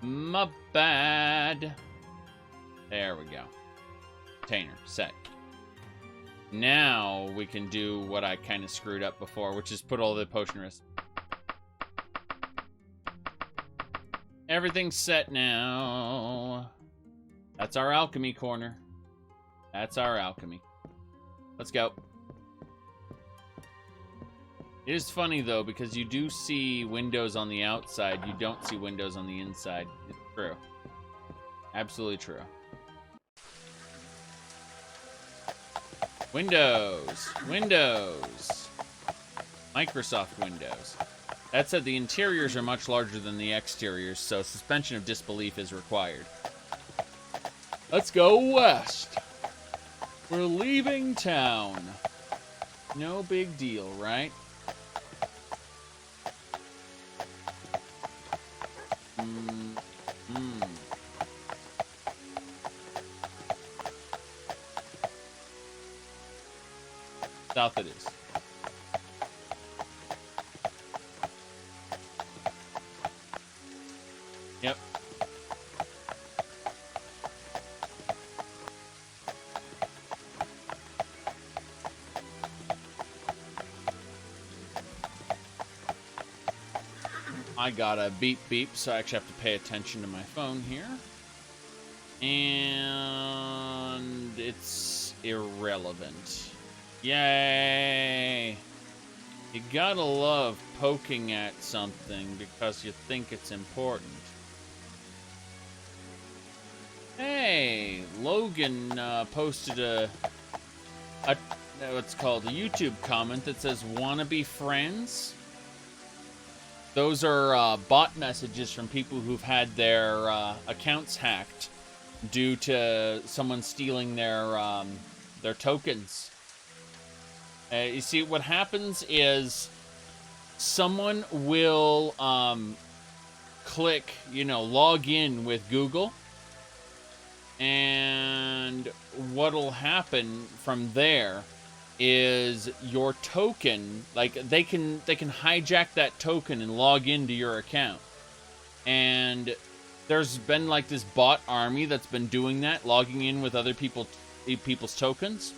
My bad. There we go. Container set. Now we can do what I kind of screwed up before, which is put all the potion risks. Everything's set now. That's our alchemy corner. That's our alchemy. Let's go. It is funny, though, because you do see windows on the outside. You don't see windows on the inside. It's true. Absolutely true. Windows. Windows. Microsoft Windows. That said, the interiors are much larger than the exteriors, so suspension of disbelief is required. Let's go west. We're leaving town. No big deal, right? South it is. Yep. I got a beep beep, so I actually have to pay attention to my phone here. And it's irrelevant. Yay! You gotta love poking at something because you think it's important. Hey, Logan posted what's called a YouTube comment that says "Wanna be friends?" Those are bot messages from people who've had their accounts hacked due to someone stealing their tokens. You see, what happens is someone will click, log in with Google. And what'll happen from there is your token, like they can hijack that token and log into your account. And there's been like this bot army that's been doing that, logging in with other people's tokens.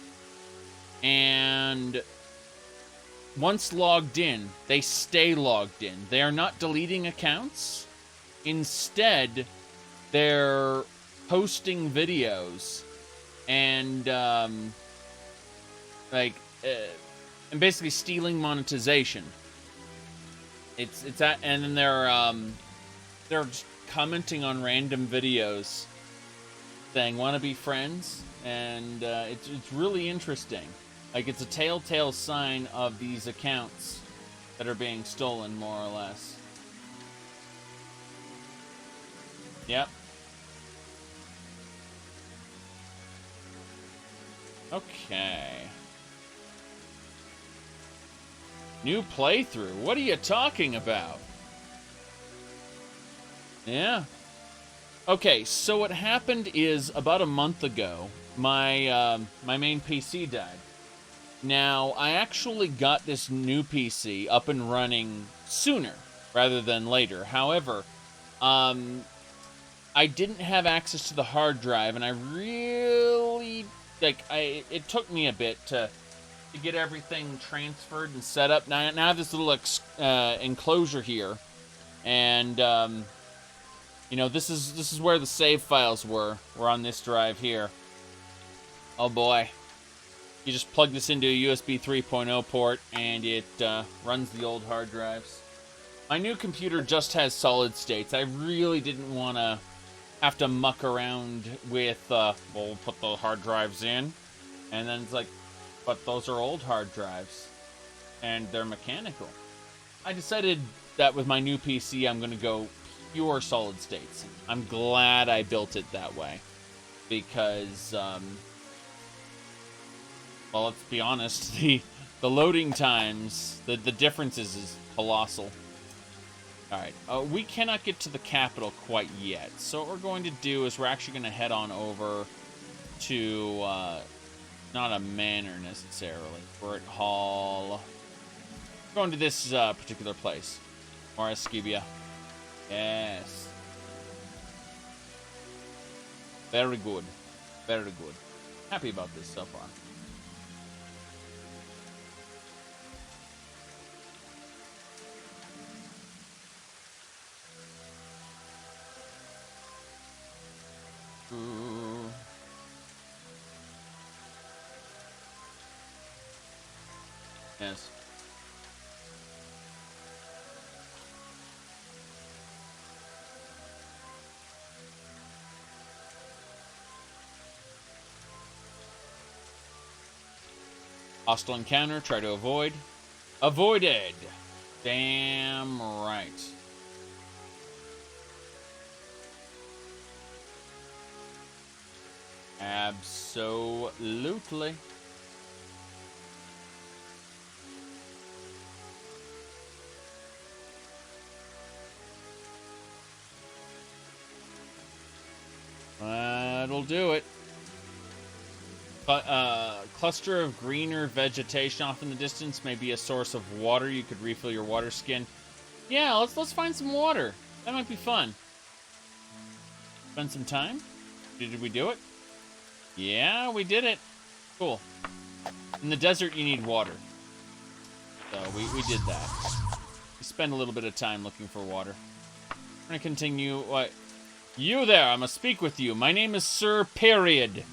And once logged in, they stay logged in. They are not deleting accounts. Instead, they're posting videos and and basically stealing monetization. It's that, and then they're just commenting on random videos saying "wanna be friends," and it's really interesting. Like, it's a telltale sign of these accounts that are being stolen, more or less. Yep. Okay. New playthrough? What are you talking about? Yeah. Okay, so what happened is about a month ago, my main PC died. Now, I actually got this new PC up and running sooner rather than later. However, I didn't have access to the hard drive, and I really, it took me a bit to get everything transferred and set up. Now I have this little enclosure here, and this is where the save files were on this drive here. Oh boy. You just plug this into a USB 3.0 port, and it runs the old hard drives. My new computer just has solid states. I really didn't want to have to muck around with, we'll put the hard drives in, and then it's like, but those are old hard drives, and they're mechanical. I decided that with my new PC, I'm going to go pure solid states. I'm glad I built it that way, because, well, let's be honest, the loading times, the differences is colossal. Alright, we cannot get to the capital quite yet, so what we're going to do is we're actually going to head on over to, not a manor necessarily, Burt Hall. We're going to this particular place. Morascubia. Yes. Very good. Very good. Happy about this so far. Yes. Hostile encounter, try to avoid. Avoided! Damn right. Absolutely. That'll do it. Cluster of greener vegetation off in the distance may be a source of water. You could refill your water skin. Yeah, let's find some water. That might be fun. Spend some time. Did we do it? Yeah, we did it. Cool. In the desert, you need water. So we did that. We spend a little bit of time looking for water. We're gonna continue. What? You there, I must speak with you. My name is Sir Period.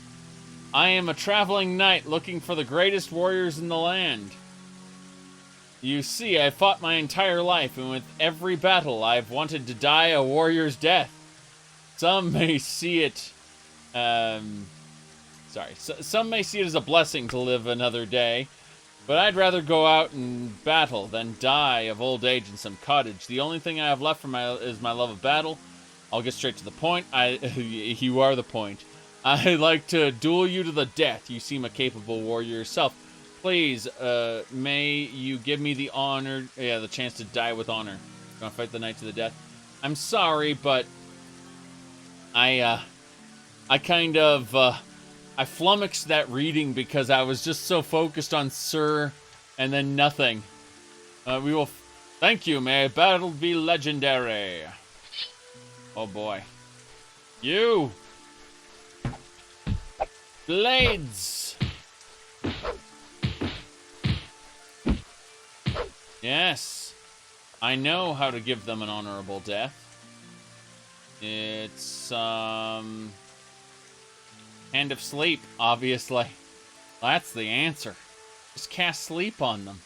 I am a traveling knight looking for the greatest warriors in the land. You see, I've fought my entire life, and with every battle, I've wanted to die a warrior's death. Some may see it... some may see it as a blessing to live another day, but I'd rather go out and battle than die of old age in some cottage. The only thing I have left is my love of battle. I'll get straight to the point. You are the point. I'd like to duel you to the death. You seem a capable warrior yourself. Please, may you give me the honor, the chance to die with honor. You want to fight the knight to the death? I'm sorry, but I kind of, I flummoxed that reading because I was just so focused on Sir and then nothing. We will... Thank you, may battle be legendary. Oh boy. You! Blades! Yes. I know how to give them an honorable death. It's, Hand of Sleep, obviously. That's the answer. Just cast sleep on them.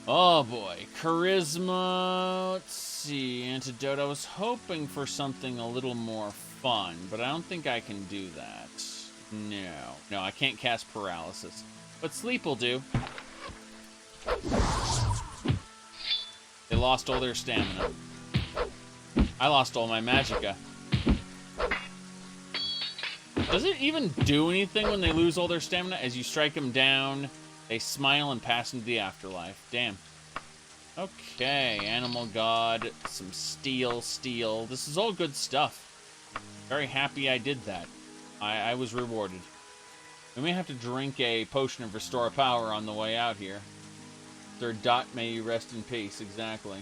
Oh boy. Charisma. Let's see. Antidote. I was hoping for something a little more fun, but I don't think I can do that. No. No, I can't cast paralysis. But sleep will do. They lost all their stamina. I lost all my magicka. Does it even do anything when they lose all their stamina? As you strike them down, they smile and pass into the afterlife. Damn. Okay, Animal God, some steel. This is all good stuff. Very happy I did that. I was rewarded. We may have to drink a potion of Restore Power on the way out here. Sir Dot, may you rest in peace. Exactly.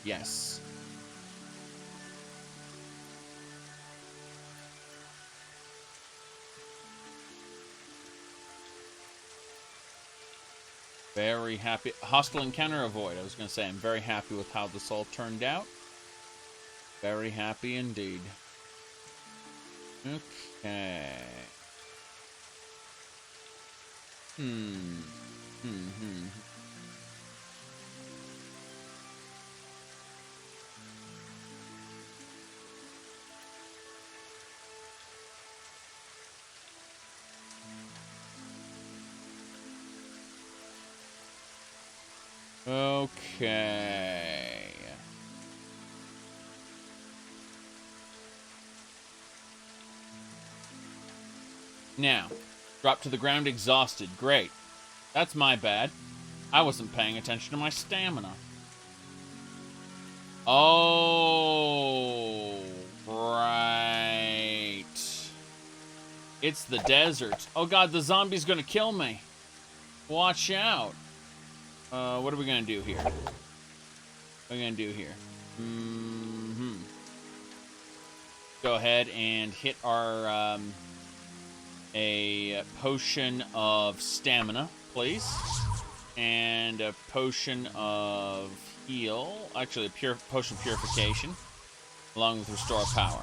Yes. Very happy. Hostile encounter avoid. I was going to say, I'm very happy with how this all turned out. Very happy indeed. Okay. Okay. Now, drop to the ground exhausted. Great. That's my bad. I wasn't paying attention to my stamina. Oh, right. It's the desert. Oh god, the zombie's gonna kill me. Watch out. What are we gonna do here? What are we gonna do here? Go ahead and hit our, a potion of stamina, please. And a potion of heal. Actually, a potion of purification. Along with Restore Power.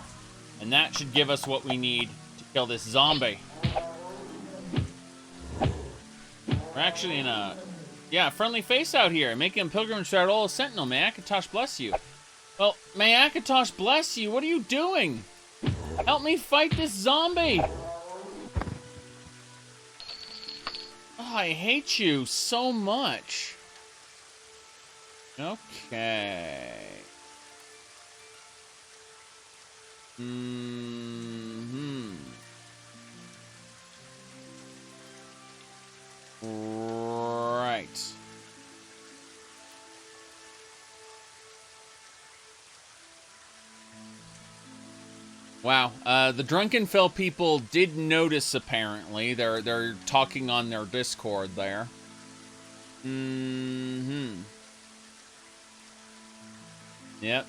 And that should give us what we need to kill this zombie. We're actually in a... Yeah, friendly face out here. Making a pilgrimage to our old sentinel. May Akatosh bless you. Well, may Akatosh bless you. What are you doing? Help me fight this zombie. Oh, I hate you so much. Okay. Right. Wow. The Drunken Fell people did notice, apparently. They're talking on their Discord there. Yep.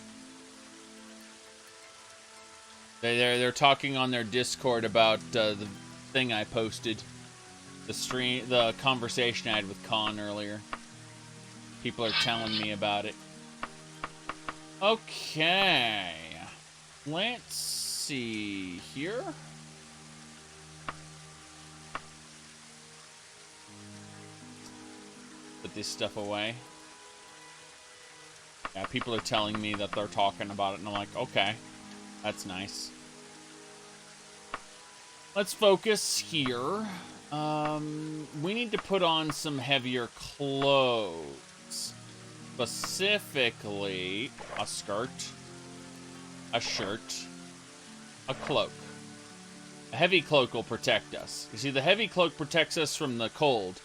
They're talking on their Discord about the thing I posted. The conversation I had with Khan earlier. People are telling me about it. Okay. Let's see here. Put this stuff away. Yeah, people are telling me that they're talking about it, and I'm like, okay. That's nice. Let's focus here. We need to put on some heavier clothes. Specifically, a skirt. a shirt, a cloak. A heavy cloak will protect us. You see, the heavy cloak protects us from the cold,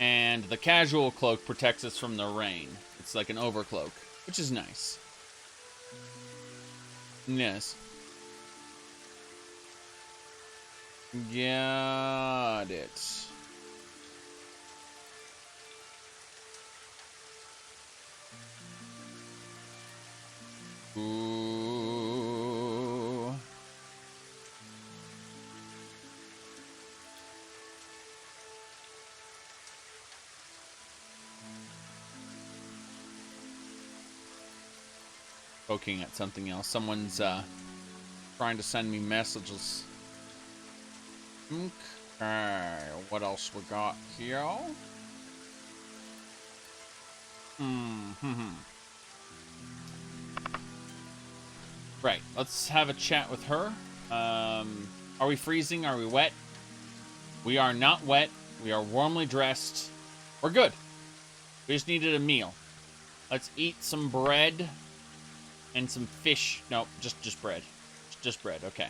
and the casual cloak protects us from the rain. It's like an overcloak, which is nice. Yes. Got it. Ooh. Poking at something else. Someone's trying to send me messages. Okay, what else we got here? Right, let's have a chat with her. Are we freezing? Are we wet? We are not wet. We are warmly dressed. We're good. We just needed a meal. Let's eat some bread and some fish. No, just bread. Just bread, okay.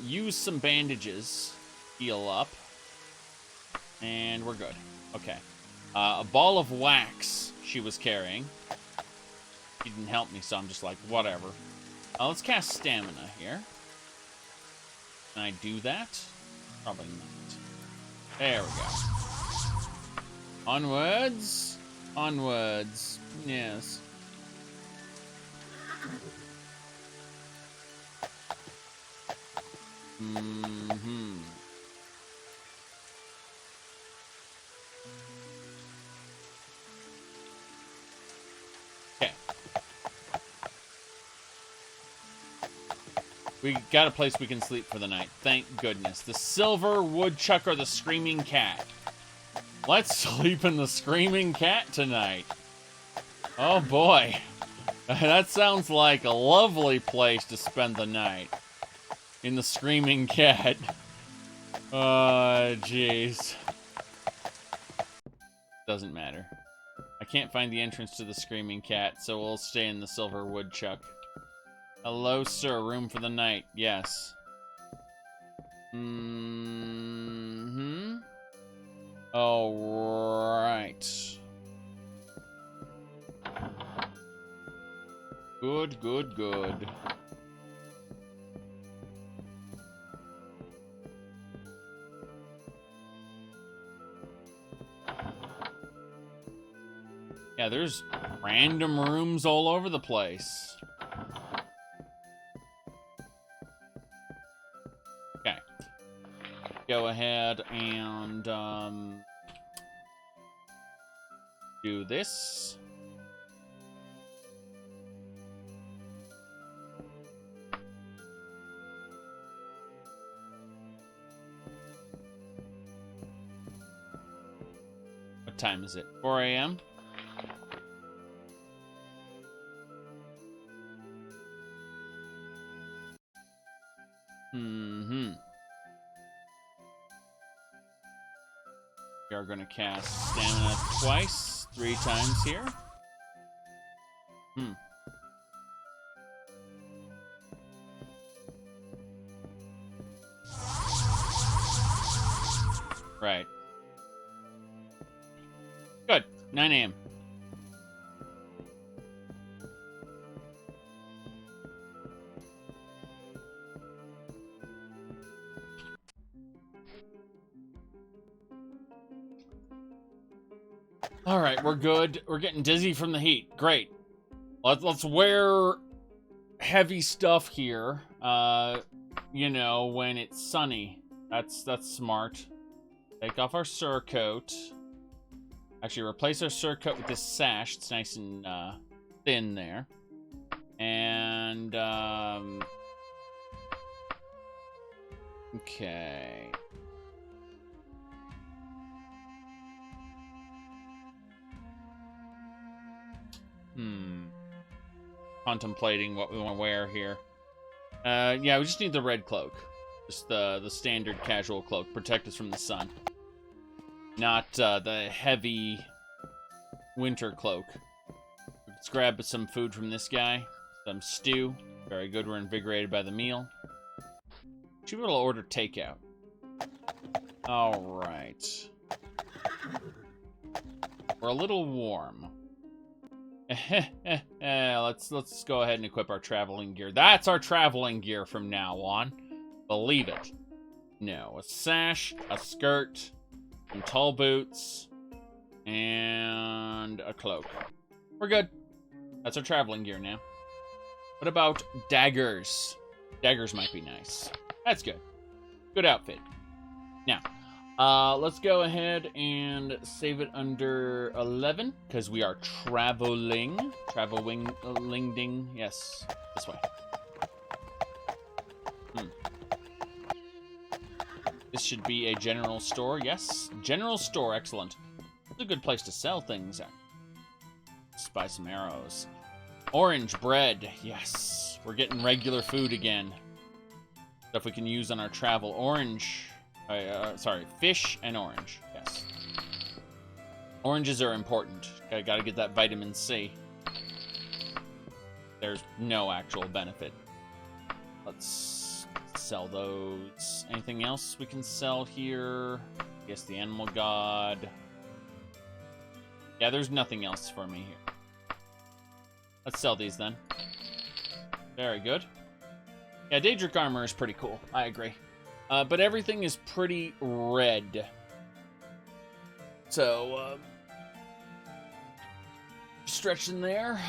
Use some bandages. Heal up. And we're good. Okay. A ball of wax she was carrying. He didn't help me, so I'm just like, whatever. Let's cast stamina here. Can I do that? Probably not. There we go. Onwards. Onwards. Yes. Okay. We got a place we can sleep for the night. Thank goodness. The silver woodchuck or the screaming cat. Let's sleep in the screaming cat tonight. Oh boy. That sounds like a lovely place to spend the night. In the screaming cat. Oh, jeez. Doesn't matter. I can't find the entrance to the screaming cat, so we'll stay in the silver woodchuck. Hello, sir. Room for the night. Yes. All right. Good, good, good. Yeah, there's random rooms all over the place. Okay. Go ahead and do this. What time is it? 4 a.m.? We are going to cast stamina twice, 3 times here. Right. Good. 9 a.m. All right, we're good. We're getting dizzy from the heat. Great. Let's wear heavy stuff here. You know, when it's sunny. That's smart. Take off our surcoat. Actually, replace our surcoat with this sash. It's nice and thin there. And okay. Contemplating what we want to wear here. Yeah, we just need the red cloak. Just the standard casual cloak. Protect us from the sun. Not the heavy winter cloak. Let's grab some food from this guy. Some stew. Very good. We're invigorated by the meal. Should be able to order takeout. All right. We're a little warm. Let's go ahead and equip our traveling gear. That's our traveling gear from now on. Believe it. No, a sash, a skirt, some tall boots, and a cloak. We're good. That's our traveling gear now. What about daggers? Daggers might be nice. That's good. Good outfit. Now, let's go ahead and save it under 11, because we are traveling. Traveling-ding. Yes, this way. This should be a general store. Yes, general store. Excellent. It's a good place to sell things at. Let's buy some arrows. Orange bread. Yes, we're getting regular food again. Stuff we can use on our travel. Orange. Sorry, fish and orange. Yes. Oranges are important. Gotta get that vitamin C. There's no actual benefit. Let's sell those. Anything else we can sell here? I guess the animal god. Yeah, there's nothing else for me here. Let's sell these then. Very good. Yeah, Daedric armor is pretty cool. I agree. But everything is pretty red. So, stretching there.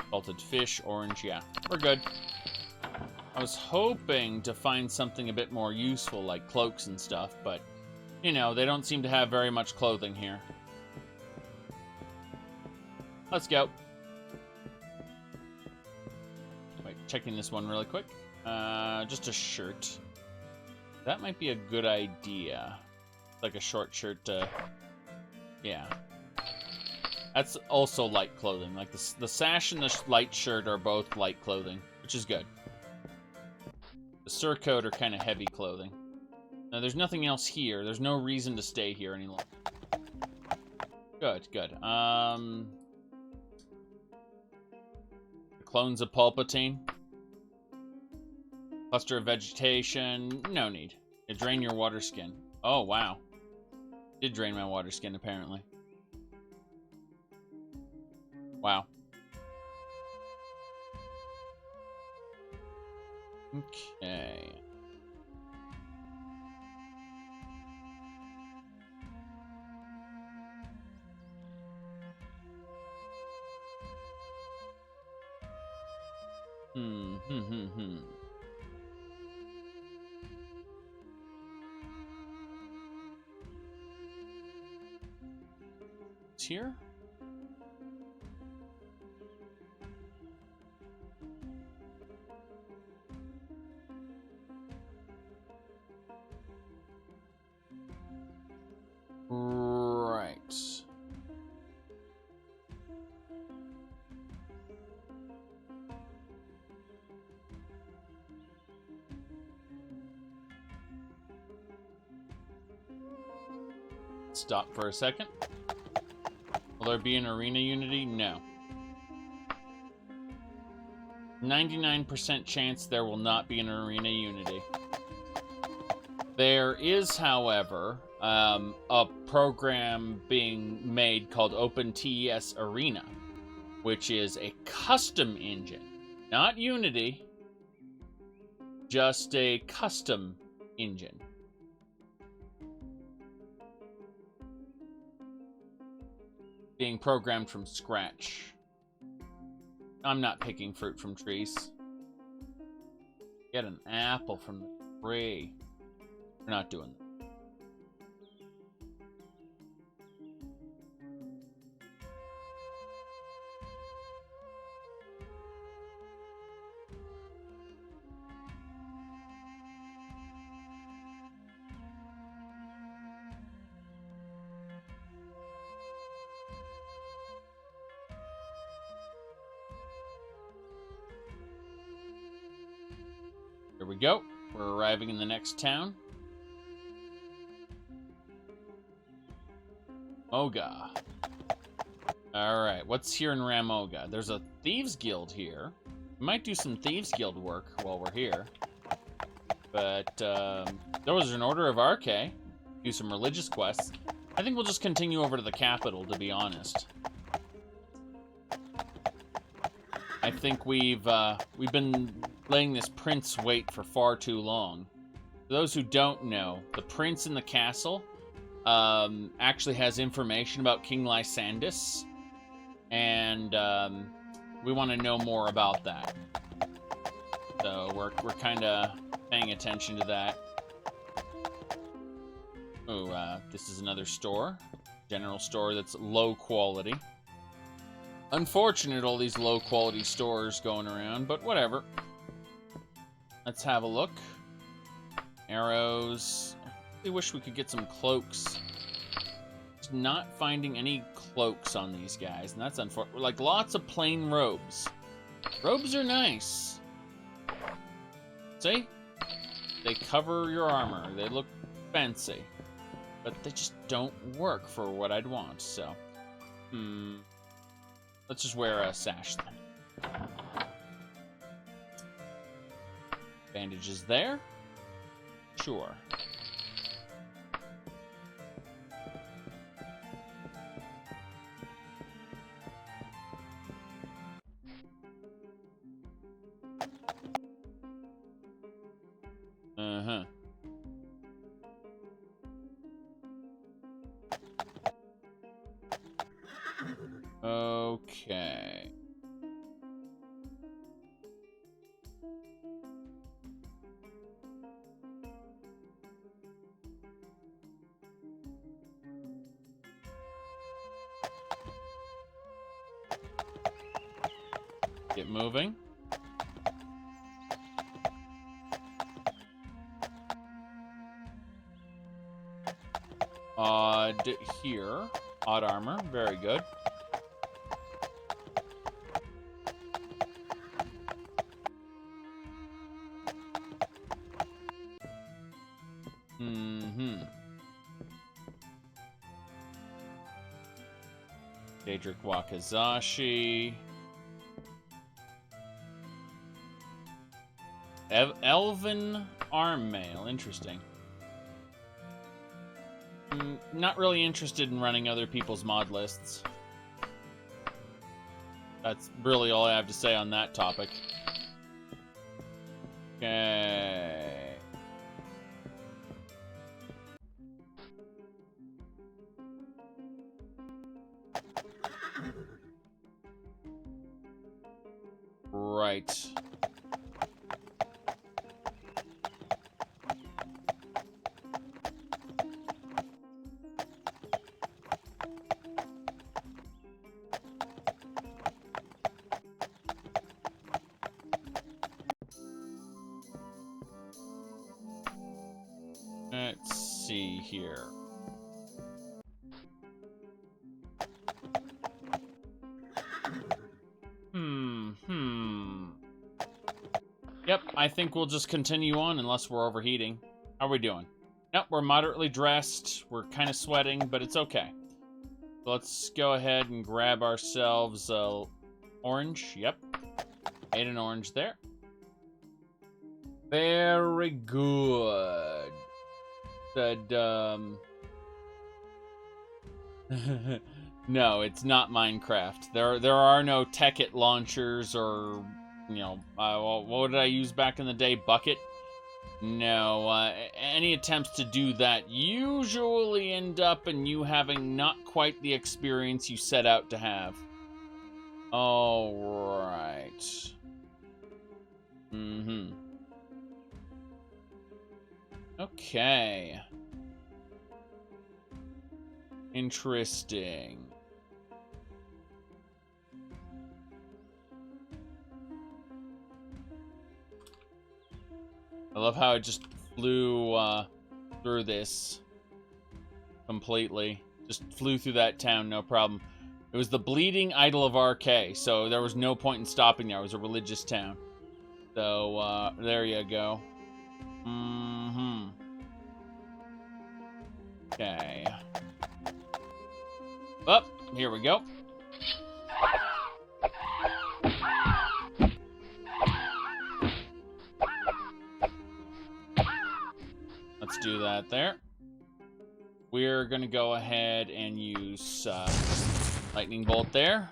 Salted fish, orange, yeah. We're good. I was hoping to find something a bit more useful, like cloaks and stuff, but, you know, they don't seem to have very much clothing here. Let's go. Wait, checking this one really quick. Just a shirt. That might be a good idea. Like a short shirt to... Yeah. That's also light clothing. Like the sash and the light shirt are both light clothing, which is good. The surcoat are kind of heavy clothing. Now, there's nothing else here. There's no reason to stay here any longer. Good, good. The clones of Palpatine. Cluster of vegetation. No need. It drain your water skin. Oh, wow. Did drain my water skin, apparently. Wow. Okay. It's here? Right. Stop for a second. Will there be an arena unity? No. 99% chance there will not be an arena unity. There is, however, a program being made called OpenTES Arena, which is a custom engine. Not Unity, just a custom engine. Being programmed from scratch. I'm not picking fruit from trees. Get an apple from the tree. We're not doing that. we go. We're arriving in the next town. Moga. Alright, what's here in Ramoga? There's a Thieves Guild here. We might do some Thieves Guild work while we're here. But, there was an Order of Arche. Do some religious quests. I think we'll just continue over to the capital, to be honest. I think we've been letting this prince wait for far too long. For those who don't know, the prince in the castle actually has information about King Lysandus, and we want to know more about that. So we're kind of paying attention to that. Oh, this is another store. General store that's low quality. Unfortunate all these low quality stores going around, but whatever. Let's have a look. Arrows. I really wish we could get some cloaks. Just not finding any cloaks on these guys, and that's unfortunate. Like, lots of plain robes. Robes are nice. See? They cover your armor. They look fancy. But they just don't work for what I'd want, so... Let's just wear a sash then. Bandages there? Sure. Uh-huh. Okay. Get moving. Odd here. Odd armor. Very good. Daedric Wakazashi. Elven arm mail. Interesting. Not really interested in running other people's mod lists. That's really all I have to say on that topic. Okay. Right. Let's see here. Yep, I think we'll just continue on unless we're overheating. How are we doing? Yep, we're moderately dressed. We're kind of sweating, but it's okay. So let's go ahead and grab ourselves orange. Yep. Ate an orange there. Very good. Said, no, it's not Minecraft. There are no Tekkit launchers or, you know, what did I use back in the day? Bucket? No, any attempts to do that usually end up in you having not quite the experience you set out to have. All right. Okay. Interesting. I love how it just flew through this completely. Just flew through that town, no problem. It was the bleeding idol of Arche, so there was no point in stopping there. It was a religious town. So, there you go. Mm-hmm. Okay. Up, here we go. Let's do that there. We're going to go ahead and use lightning bolt there.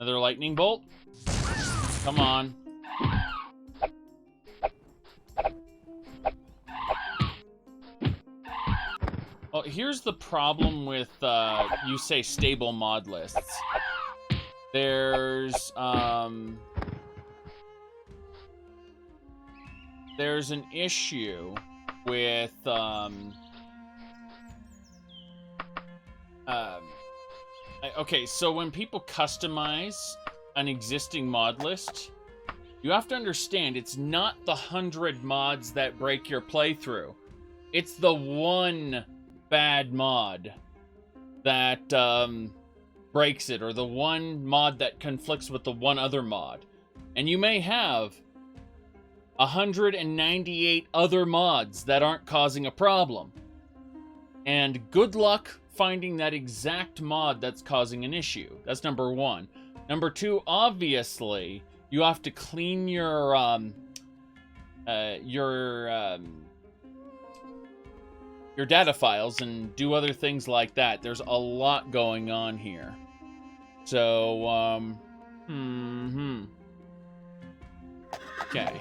Another lightning bolt. Come on. Well, here's the problem with, you say, stable mod lists. There's an issue with, okay, so when people customize an existing mod list, you have to understand it's not the 100 mods that break your playthrough. It's the one bad mod that breaks it, or the one mod that conflicts with the one other mod. And you may have 198 other mods that aren't causing a problem. And good luck finding that exact mod that's causing an issue. That's number one. Number two, obviously, you have to clean your data files and do other things like that. There's a lot going on here. So, okay.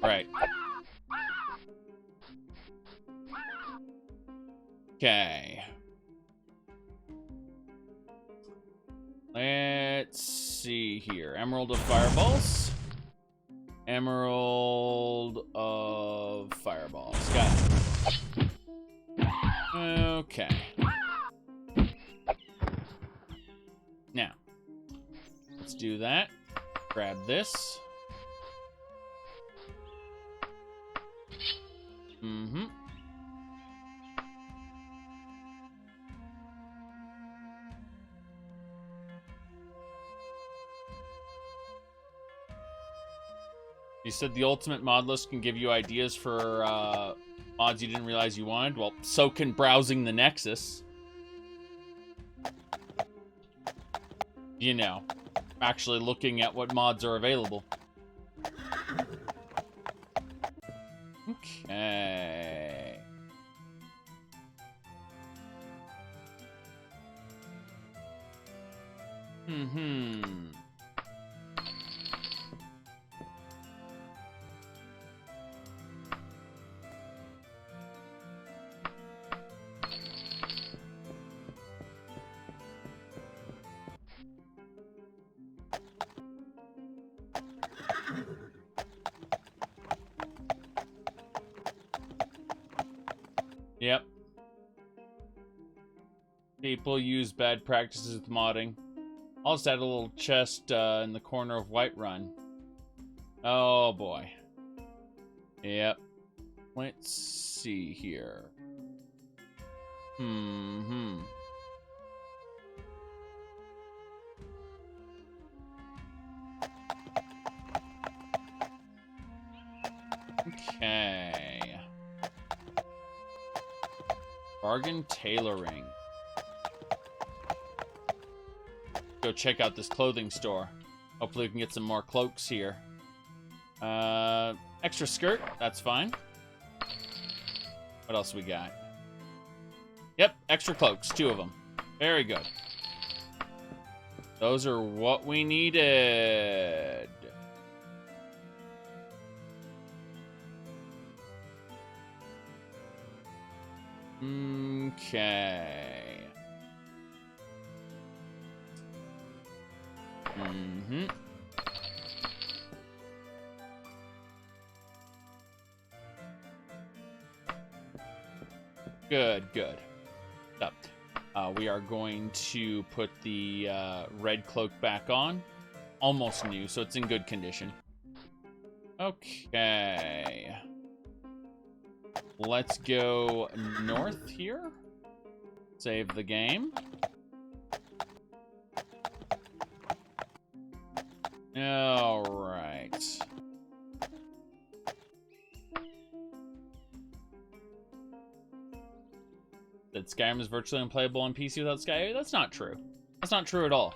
Right. Okay. Let's see here. Emerald of Fireballs. Emerald of Fireballs. Got it. Okay. Now, let's do that. Grab this. Mm-hmm. You said the ultimate mod list can give you ideas for mods you didn't realize you wanted. Well, so can browsing the Nexus. You know, actually looking at what mods are available. Okay. Yep. People use bad practices with modding. I'll just add a little chest in the corner of Whiterun. Oh boy. Yep. Let's see here. Okay. Bargain tailoring. Go check out this clothing store. Hopefully we can get some more cloaks here. Extra skirt, that's fine. What else we got? Yep, extra cloaks, 2 of them. Very good. Those are what we needed. Okay. Good, good. Up. We are going to put the red cloak back on. Almost new, so it's in good condition. Okay. Let's go north here. Save the game. All right. That Skyrim is virtually unplayable on PC without Sky UI? That's not true. That's not true at all.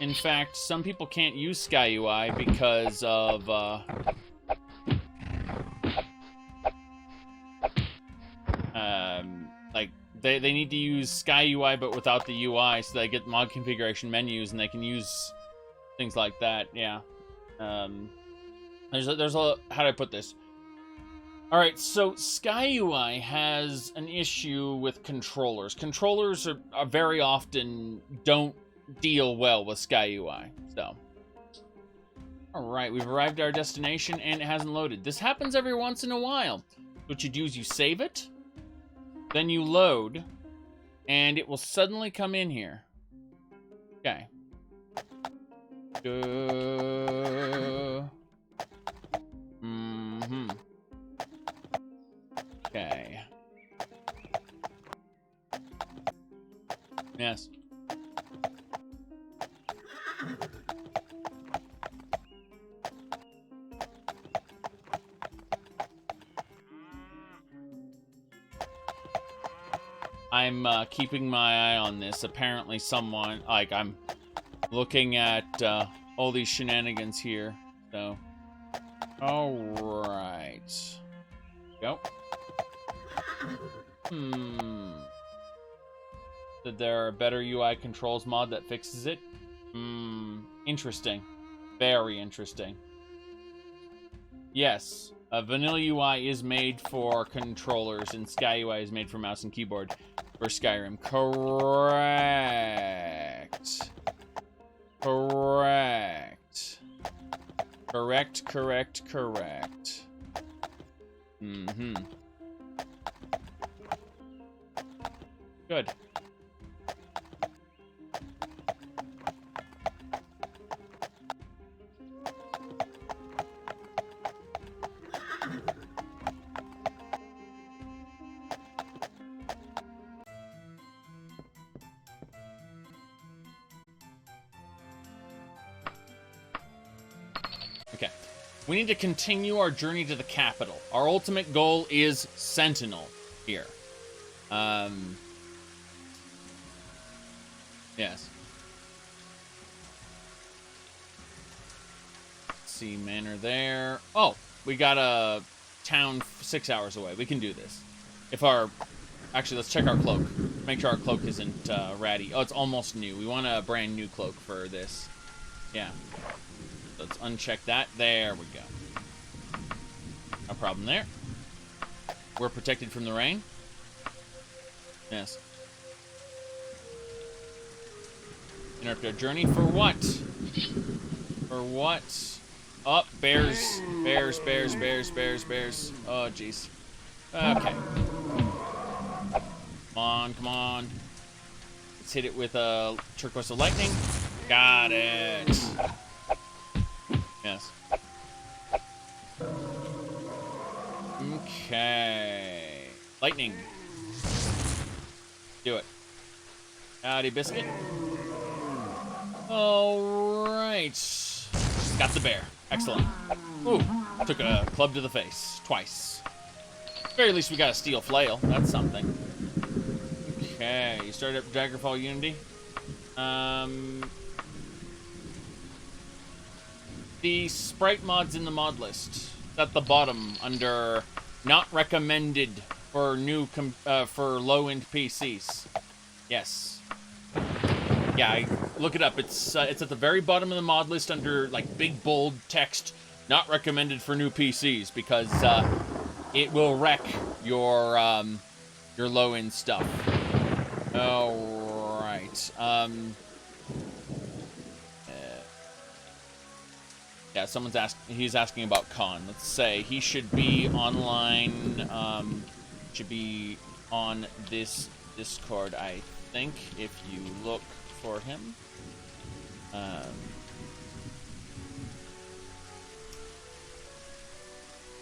In fact, some people can't use Sky UI because of, like, they need to use Sky UI but without the UI, so they get mod configuration menus and they can use things like that. Yeah. There's a how do I put this? All right, so Sky UI has an issue with controllers. Controllers are very often don't deal well with Sky UI. So, all right, we've arrived at our destination and it hasn't loaded. This happens every once in a while. What you do is you save it, then you load, and it will suddenly come in here. Okay. Okay. Yes. I'm keeping my eye on this. Apparently someone, like, I'm looking at all these shenanigans here. So, all right. Go. That there are better UI controls mod that fixes it? Interesting. Very interesting. Yes, vanilla UI is made for controllers, and Sky UI is made for mouse and keyboard for Skyrim. Correct. Correct. Correct, correct, correct. Good. Okay. We need to continue our journey to the capital. Our ultimate goal is Sentinel here. Yes. Let's see, manor there. Oh, we got a town 6 hours away. We can do this. If our... Actually, let's check our cloak. Make sure our cloak isn't ratty. Oh, it's almost new. We want a brand new cloak for this. Yeah. Let's uncheck that. There we go. No problem there. We're protected from the rain. Yes. Interrupt our journey for what? For what? Oh, bears. Bears, bears, bears, bears, bears. Oh, jeez. Okay. Come on, come on. Let's hit it with a turquoise of lightning. Got it. Yes. Okay. Lightning. Do it. Howdy, biscuit. All right. Got the bear. Excellent. Ooh, took a club to the face twice. At the very least, we got a steel flail. That's something. Okay, you started up Daggerfall Unity. The sprite mod's in the mod list. It's at the bottom under not recommended for new for low-end PCs. Yes. Yeah, look it up. It's at the very bottom of the mod list under like big bold text, not recommended for new PCs, because it will wreck your low-end stuff. All right. Yeah, he's asking about Khan. Let's say he should be online, should be on this Discord, I think, if you look for him.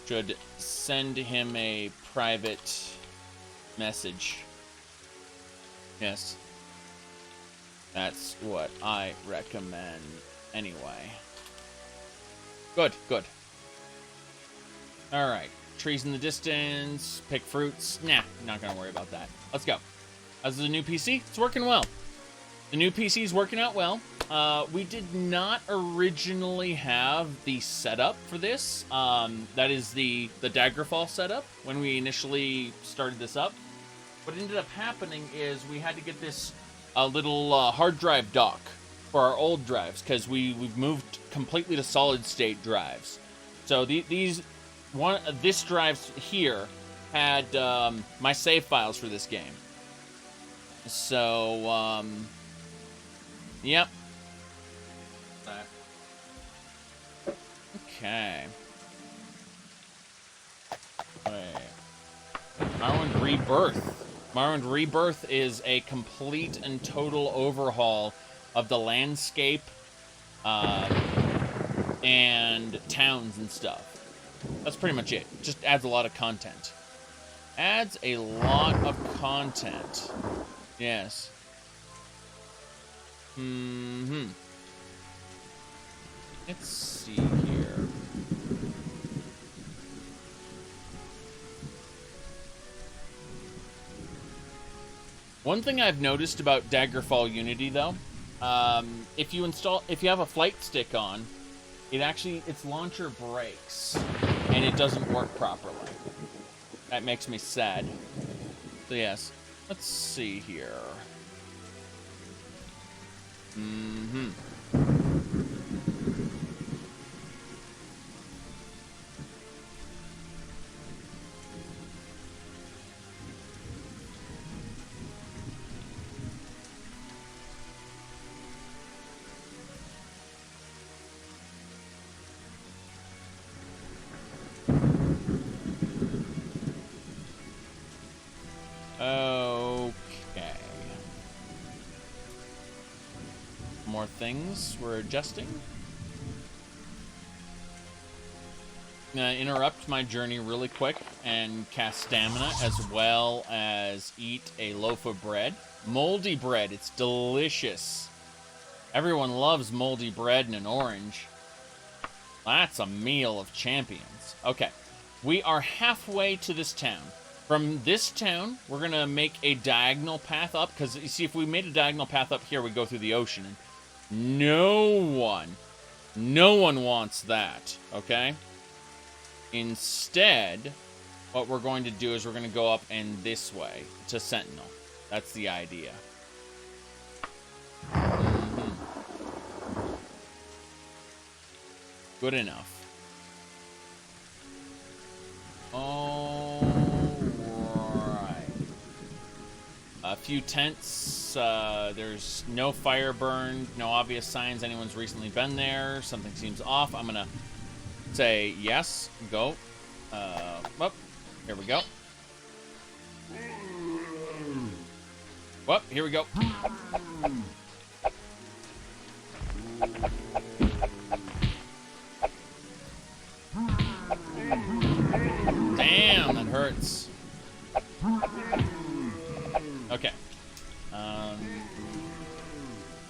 should send him a private message. Yes. That's what I recommend anyway. Good, good. Alright. Trees in the distance, pick fruits. Nah, not gonna worry about that. Let's go. How's the new PC? It's working well. The new PC is working out well. We did not originally have the setup for this. That is the Daggerfall setup when we initially started this up. What ended up happening is we had to get this little hard drive dock for our old drives because we've moved completely to solid state drives. So this drive here had my save files for this game. So yep. Okay. Morrowind Rebirth. Morrowind Rebirth is a complete and total overhaul of the landscape and towns and stuff. That's pretty much it. Just adds a lot of content. Adds a lot of content. Yes. Let's see here. One thing I've noticed about Daggerfall Unity, though, if you have a flight stick on, its launcher breaks, and it doesn't work properly. That makes me sad. So yes, let's see here. Okay. More things we're adjusting. I'm gonna interrupt my journey really quick and cast stamina as well as eat a loaf of bread. Moldy bread, it's delicious. Everyone loves moldy bread and an orange. That's a meal of champions. Okay, we are halfway to this town. From this town, we're going to make a diagonal path up, because, you see, if we made a diagonal path up here, we go through the ocean. And no one wants that, okay? Instead, what we're going to do is we're going to go up and this way to Sentinel. That's the idea. Good enough. A few tents. There's no fire burned, no obvious signs anyone's recently been there. Something seems off. I'm gonna say yes, go. Whoop, here we go. Whoop, here we go. Damn, that hurts. Okay.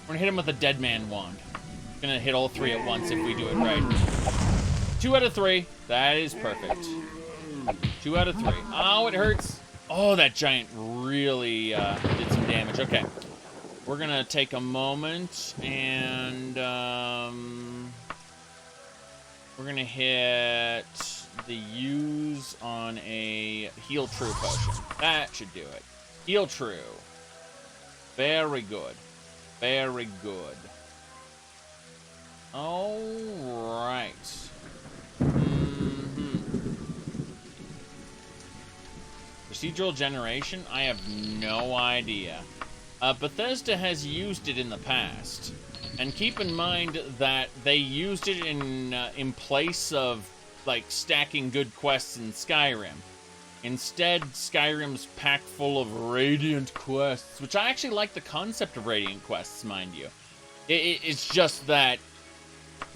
We're gonna hit him with a dead man wand. Gonna hit all three at once if we do it right. 2 out of 3. That is perfect. 2 out of 3. Oh, it hurts. Oh, that giant really did some damage. Okay. We're gonna take a moment and we're gonna hit the use on a heal true potion. That should do it. Heal true. Very good. Very good. All right. Procedural generation? I have no idea. Bethesda has used it in the past. And keep in mind that they used it in place of, like, stacking good quests in Skyrim. Instead, Skyrim's packed full of Radiant quests, which I actually like the concept of Radiant quests, mind you. It's just that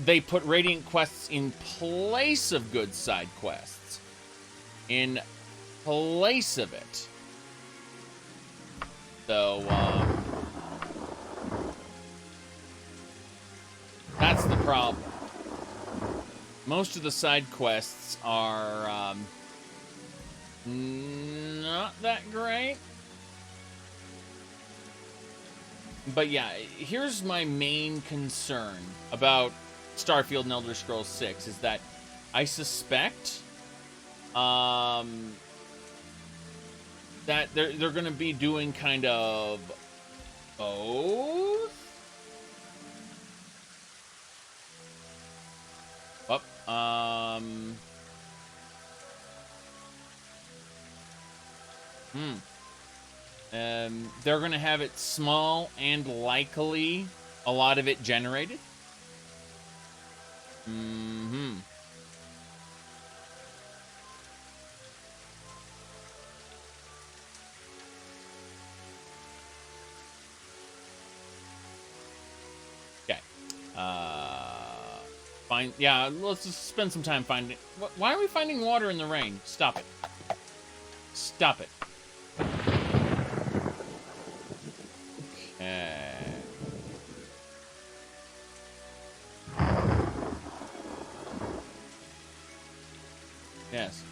they put Radiant quests in place of good side quests. in place of it. So, that's the problem. Most of the side quests are not that great. But yeah, here's my main concern about Starfield and Elder Scrolls 6 is that I suspect that they're going to be doing kind of both. They're going to have it small and likely a lot of it generated. Okay. Yeah, let's just spend some time finding... Why are we finding water in the rain? Stop it. Stop it. Okay. Yes.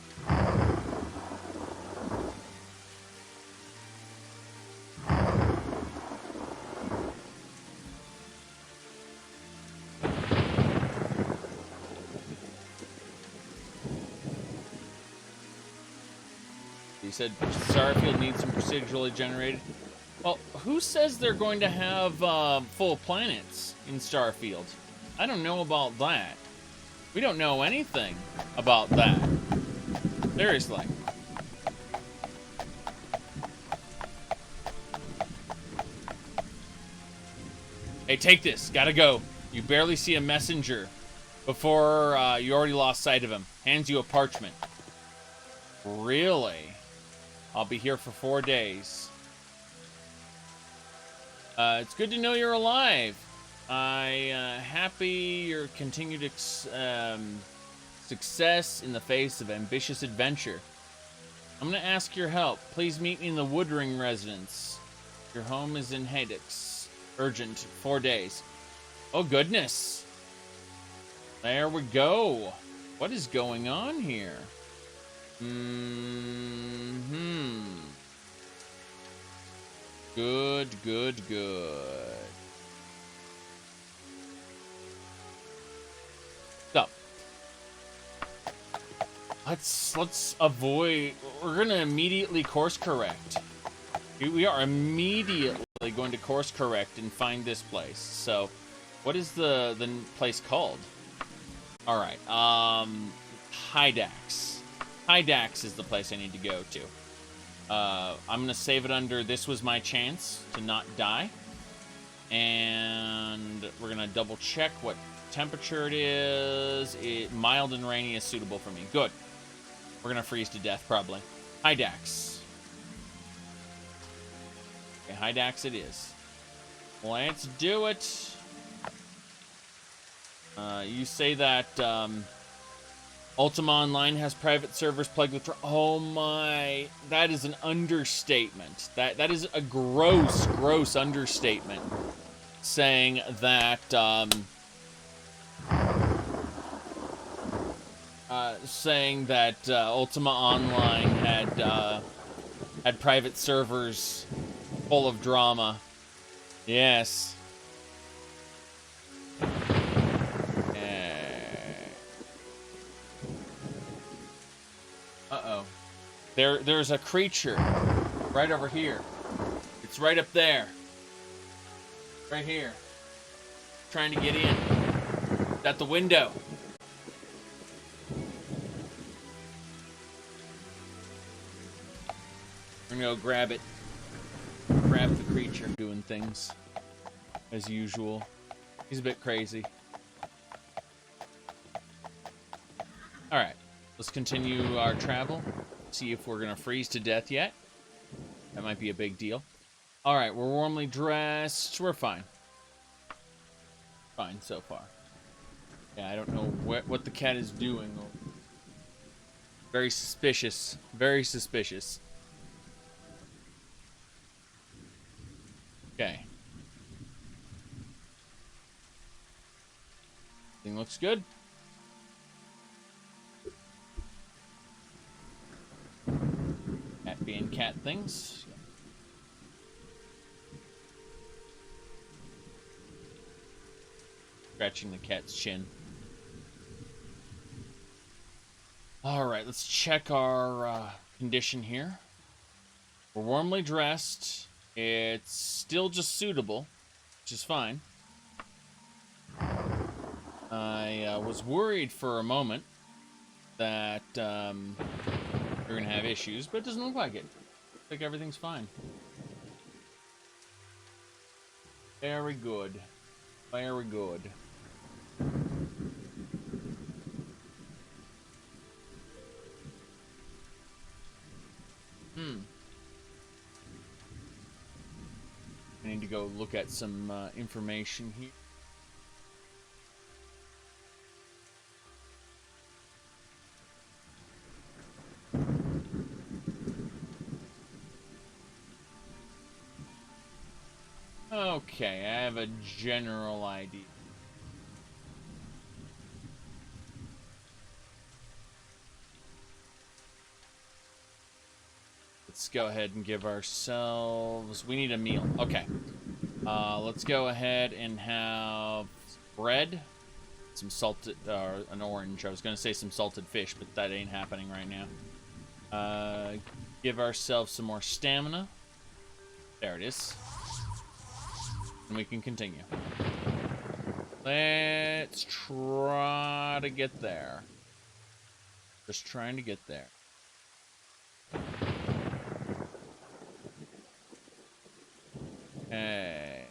He said Starfield needs some procedurally generated. Well, who says they're going to have full planets in Starfield? I don't know about that. We don't know anything about that. Seriously. Hey, take this. Gotta go. You barely see a messenger before you already lost sight of him. Hands you a parchment. Really? I'll be here for 4 days. It's good to know you're alive. Happy your continued success in the face of ambitious adventure. I'm gonna ask your help. Please meet me in the Woodring residence. Your home is in Hadix. Urgent. 4 days. Oh, goodness. There we go. What is going on here? Good, good, good. So, let's avoid. We're gonna immediately course correct. We are immediately going to course correct and find this place. So, what is the place called? All right, Hydax. Hydax is the place I need to go to. I'm going to save it under this was my chance to not die. And we're going to double check what temperature it is. Mild and rainy is suitable for me. Good. We're going to freeze to death probably. Hydax. Okay, Hydax it is. Let's do it. You say that Ultima Online has private servers plagued with... Oh my... That is an understatement. That is a gross understatement. Saying that... Ultima Online had private servers full of drama. Yes. Uh-oh. There's a creature right over here. It's right up there. Right here. Trying to get in. It's at the window. I'm gonna go grab it. Grab the creature doing things. As usual. He's a bit crazy. Alright. Let's continue our travel. See if we're gonna freeze to death yet. That might be a big deal. Alright, we're warmly dressed. We're fine. Fine so far. Yeah, I don't know what the cat is doing. Very suspicious. Very suspicious. Okay. Everything looks good. Cat being cat things. Scratching the cat's chin. Alright, let's check our condition here. We're warmly dressed. It's still just suitable, which is fine. I was worried for a moment that we're going to have issues, but it doesn't look like it. Looks like everything's fine. Very good. Very good. I need to go look at some information here. Okay, I have a general idea. Let's go ahead and give ourselves... We need a meal. Okay. Let's go ahead and have bread, some salted... an orange. I was going to say some salted fish, but that ain't happening right now. Give ourselves some more stamina. There it is. And we can continue. Let's try to get there. Just trying to get there. Okay.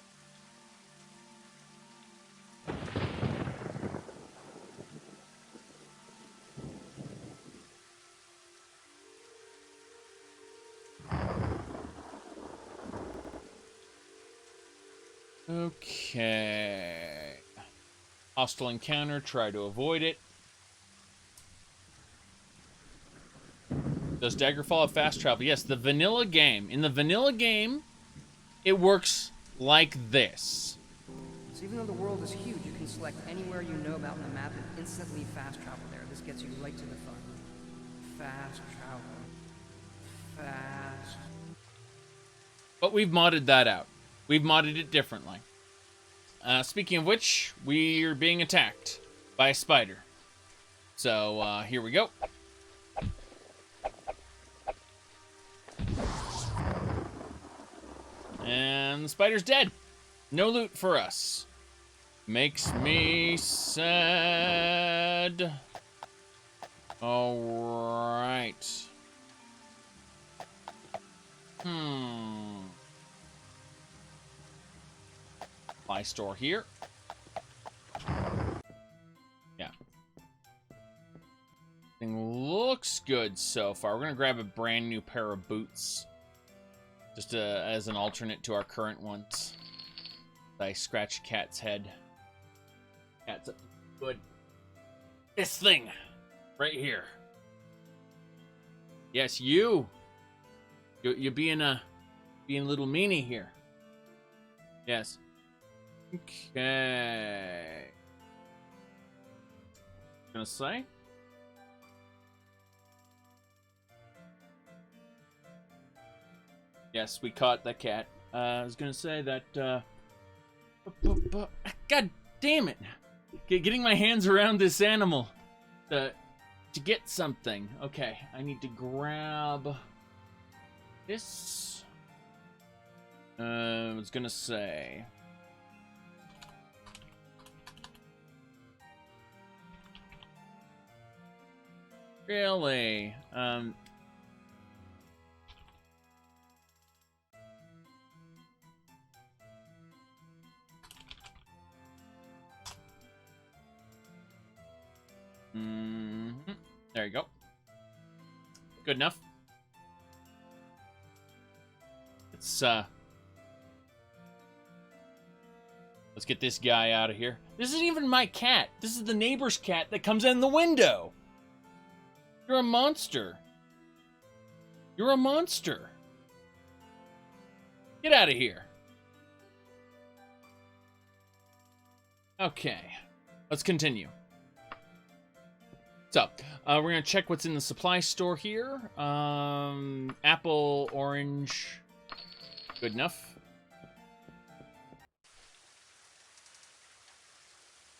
Okay. Hostile encounter, try to avoid it. Does Daggerfall have fast travel? Yes, the vanilla game. In the vanilla game, it works like this. So even though the world is huge, you can select anywhere you know about the map and instantly fast travel there. This gets you right to the fun. Fast travel. Fast. But we've modded that out. We've modded it differently. Speaking of which, we're being attacked by a spider. So, here we go. And the spider's dead. No loot for us. Makes me sad. Alright. Buy store here. Yeah. Thing looks good so far. We're gonna grab a brand new pair of boots. Just as an alternate to our current ones. I scratch cat's head. Cat's up. Good. This thing. Right here. Yes, you. You're being a little meanie here. Yes. Okay. Gonna say? Yes, we caught the cat. I was gonna say that, God damn it! Getting my hands around this animal to get something. Okay, I need to grab this. I was gonna say. Really? There you go. Good enough. Let's get this guy out of here. This isn't even my cat. This is the neighbor's cat that comes in the window. You're a monster. You're a monster. Get out of here. Okay, let's continue. So, we're going to check what's in the supply store here. Apple, orange, good enough.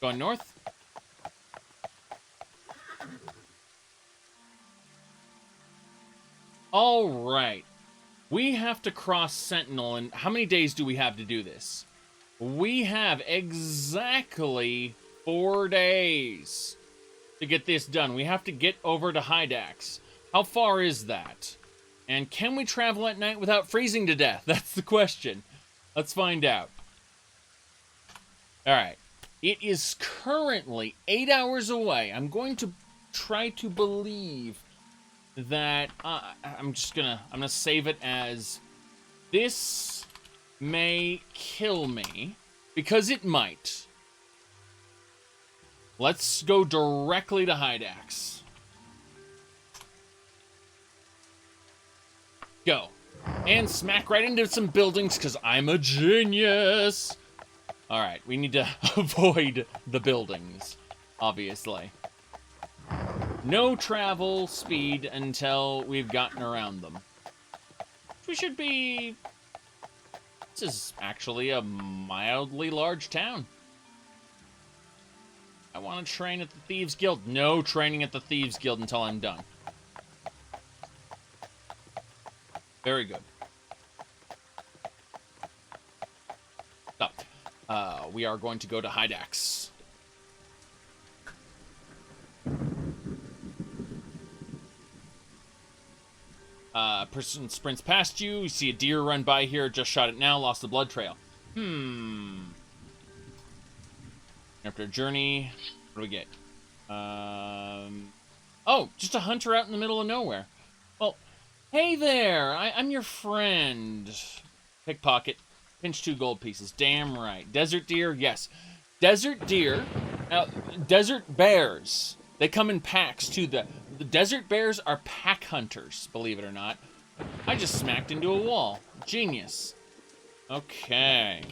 Going north. All right. We have to cross Sentinel, and how many days do we have to do this? We have exactly 4 days to get this done. We have to get over to Hydax. How far is that? And can we travel at night without freezing to death? That's the question. Let's find out. All right. It is currently 8 hours away. I'm going to try to believe that I'm gonna save it as this may kill me, because it might. Let's go directly to Hydax. Go. And smack right into some buildings, because I'm a genius. Alright, we need to avoid the buildings, obviously. No travel speed until we've gotten around them. We should be... This is actually a mildly large town. I want to train at the Thieves Guild. No training at the Thieves Guild until I'm done. Very good. So, we are going to go to Hydax. Person sprints past you. You see a deer run by here. Just shot it now. Lost the blood trail. After a journey, what do we get? Oh, just a hunter out in the middle of nowhere. Well, hey there. I'm your friend. Pickpocket. Pinch 2 gold pieces. Damn right. Desert deer. Yes. Desert deer. Desert bears. They come in packs too. The desert bears are pack hunters, believe it or not. I just smacked into a wall. Genius. Okay.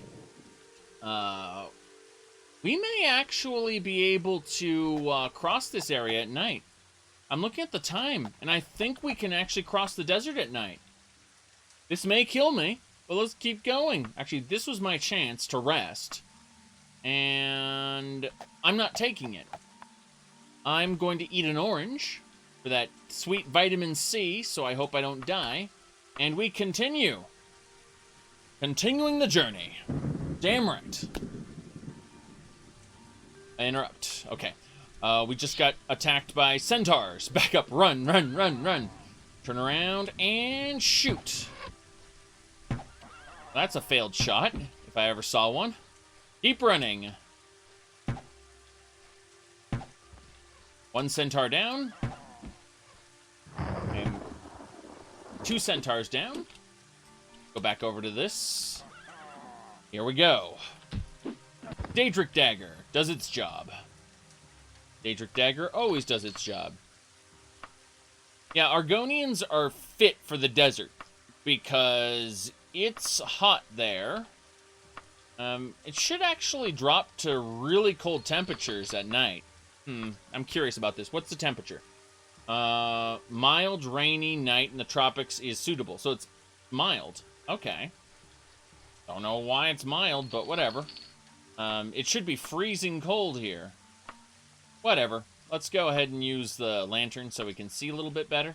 We may actually be able to cross this area at night. I'm looking at the time, and I think we can actually cross the desert at night. This may kill me, but let's keep going. Actually, this was my chance to rest, and I'm not taking it. I'm going to eat an orange for that sweet vitamin C, so I hope I don't die. And we continue. Continuing the journey. Damn right. I interrupt. Okay. We just got attacked by centaurs. Back up. Run, run, run, run. Turn around and shoot. That's a failed shot, if I ever saw one. Keep running. One centaur down. And 2 centaurs down. Go back over to this. Here we go. Daedric Dagger does its job. Daedric Dagger always does its job. Yeah, Argonians are fit for the desert because it's hot there. It should actually drop to really cold temperatures at night. I'm curious about this. What's the temperature? Mild, rainy night in the tropics is suitable. So it's mild. Okay. Don't know why it's mild, but whatever. It should be freezing cold here. Whatever. Let's go ahead and use the lantern so we can see a little bit better.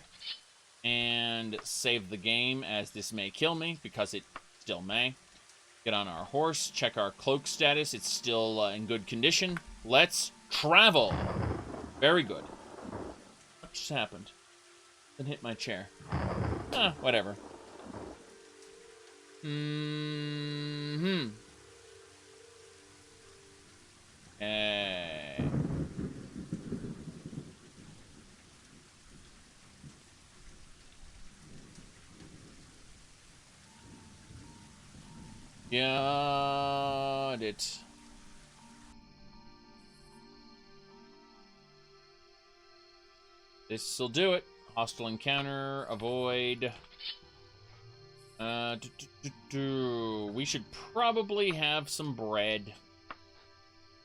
And save the game, as this may kill me, because it still may. Get on our horse, check our cloak status. It's still in good condition. Let's travel. Very good. What just happened? Then hit my chair. Whatever. Got it. This'll do it. Hostile encounter, avoid. We should probably have some bread.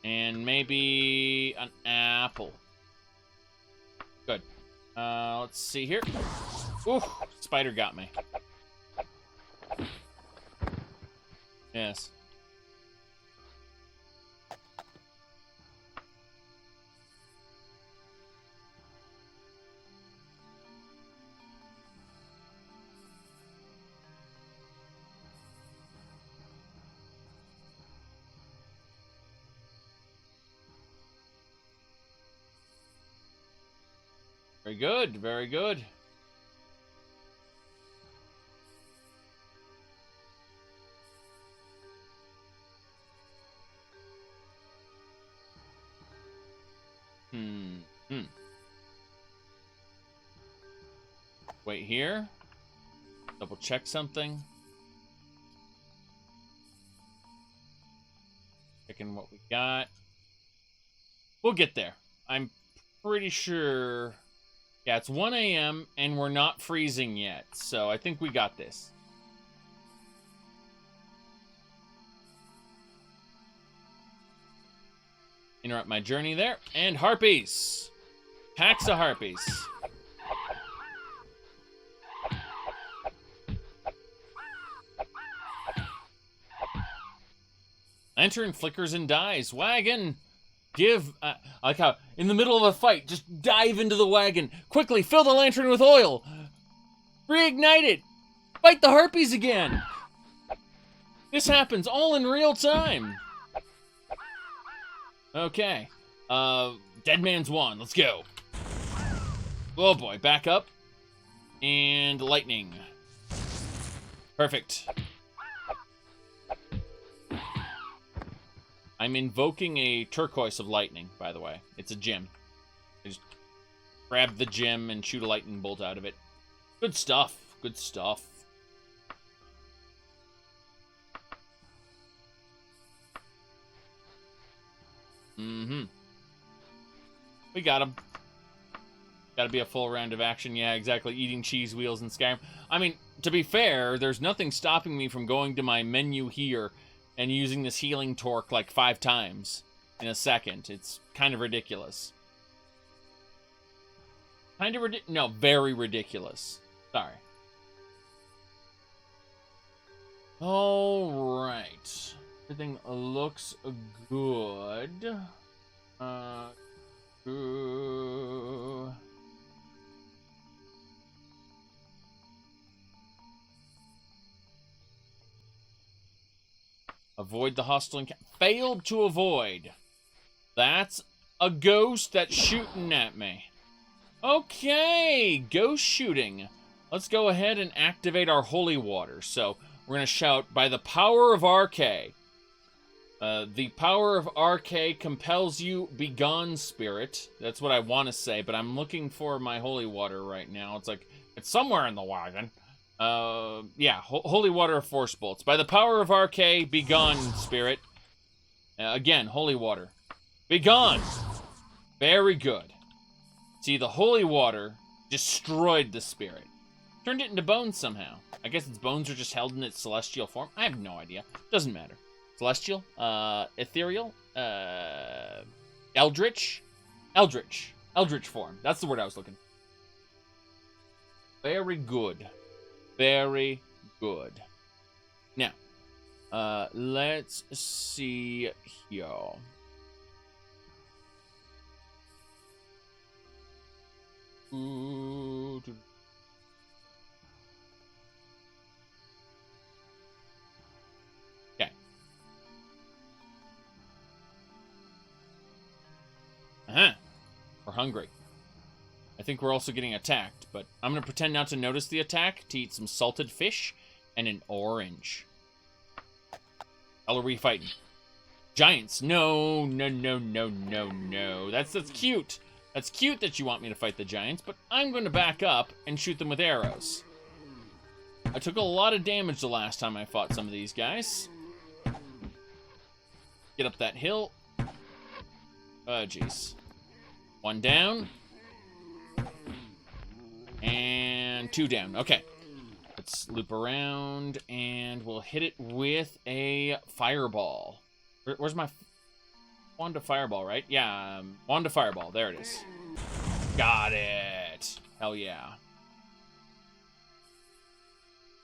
And maybe an apple. Good. Let's see here. Ooh, spider got me. Yes. Very good, very good. Wait here. Double check something. Checking what we got. We'll get there. I'm pretty sure. Yeah, it's 1 a.m. and we're not freezing yet, so I think we got this. Interrupt my journey there. And harpies. Packs of harpies. Lantern flickers and dies. Wagon. Give, I like how, in the middle of a fight, just dive into the wagon. Quickly, fill the lantern with oil. Reignite it. Fight the harpies again. This happens all in real time. Okay. Dead Man's Wand. Let's go. Oh boy, back up. And lightning. Perfect. I'm invoking a turquoise of lightning, by the way. It's a gem. I just grab the gem and shoot a lightning bolt out of it. Good stuff. Good stuff. Mm-hmm. We got him. Gotta be a full round of action. Yeah, exactly. Eating cheese wheels in Skyrim. I mean, to be fair, there's nothing stopping me from going to my menu here and using this healing torque like 5 times in a second. It's kind of ridiculous. No, very ridiculous. Sorry. All right. Everything looks good. Avoid the hostile encounter. Failed to avoid. That's a ghost that's shooting at me. Okay, ghost shooting. Let's go ahead and activate our holy water. So we're going to shout, by the power of RK. The power of RK compels you, begone, spirit. That's what I want to say, but I'm looking for my holy water right now. It's like, it's somewhere in the wagon. Yeah, holy water of force bolts. By the power of RK, begone, spirit. Again, holy water. Begone! Very good. See, the holy water destroyed the spirit. Turned it into bones somehow. I guess its bones are just held in its celestial form. I have no idea. Doesn't matter. Celestial? Ethereal? Eldritch? Eldritch form. That's the word I was looking for. Very good. Very good. Now, let's see here. Okay. We're hungry. I think we're also getting attacked, but I'm going to pretend not to notice the attack to eat some salted fish and an orange. How are we fighting? Giants. No. That's cute. That's cute that you want me to fight the giants, but I'm going to back up and shoot them with arrows. I took a lot of damage the last time I fought some of these guys. Get up that hill. Oh, jeez. One down. And 2 down. Okay. Let's loop around, and we'll hit it with a fireball. Where's my wand of fireball, right? Yeah, wand of fireball. There it is. Got it. Hell yeah.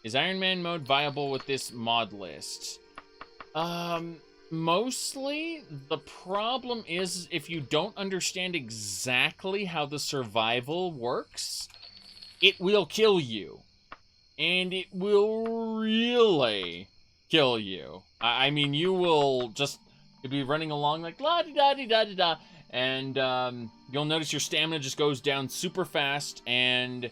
Is Iron Man mode viable with this mod list? Mostly. The problem is if you don't understand exactly how the survival works, it will kill you. And it will really kill you. I mean, you will just be running along like la-di-da-di-da-di-da, and you'll notice your stamina just goes down super fast, and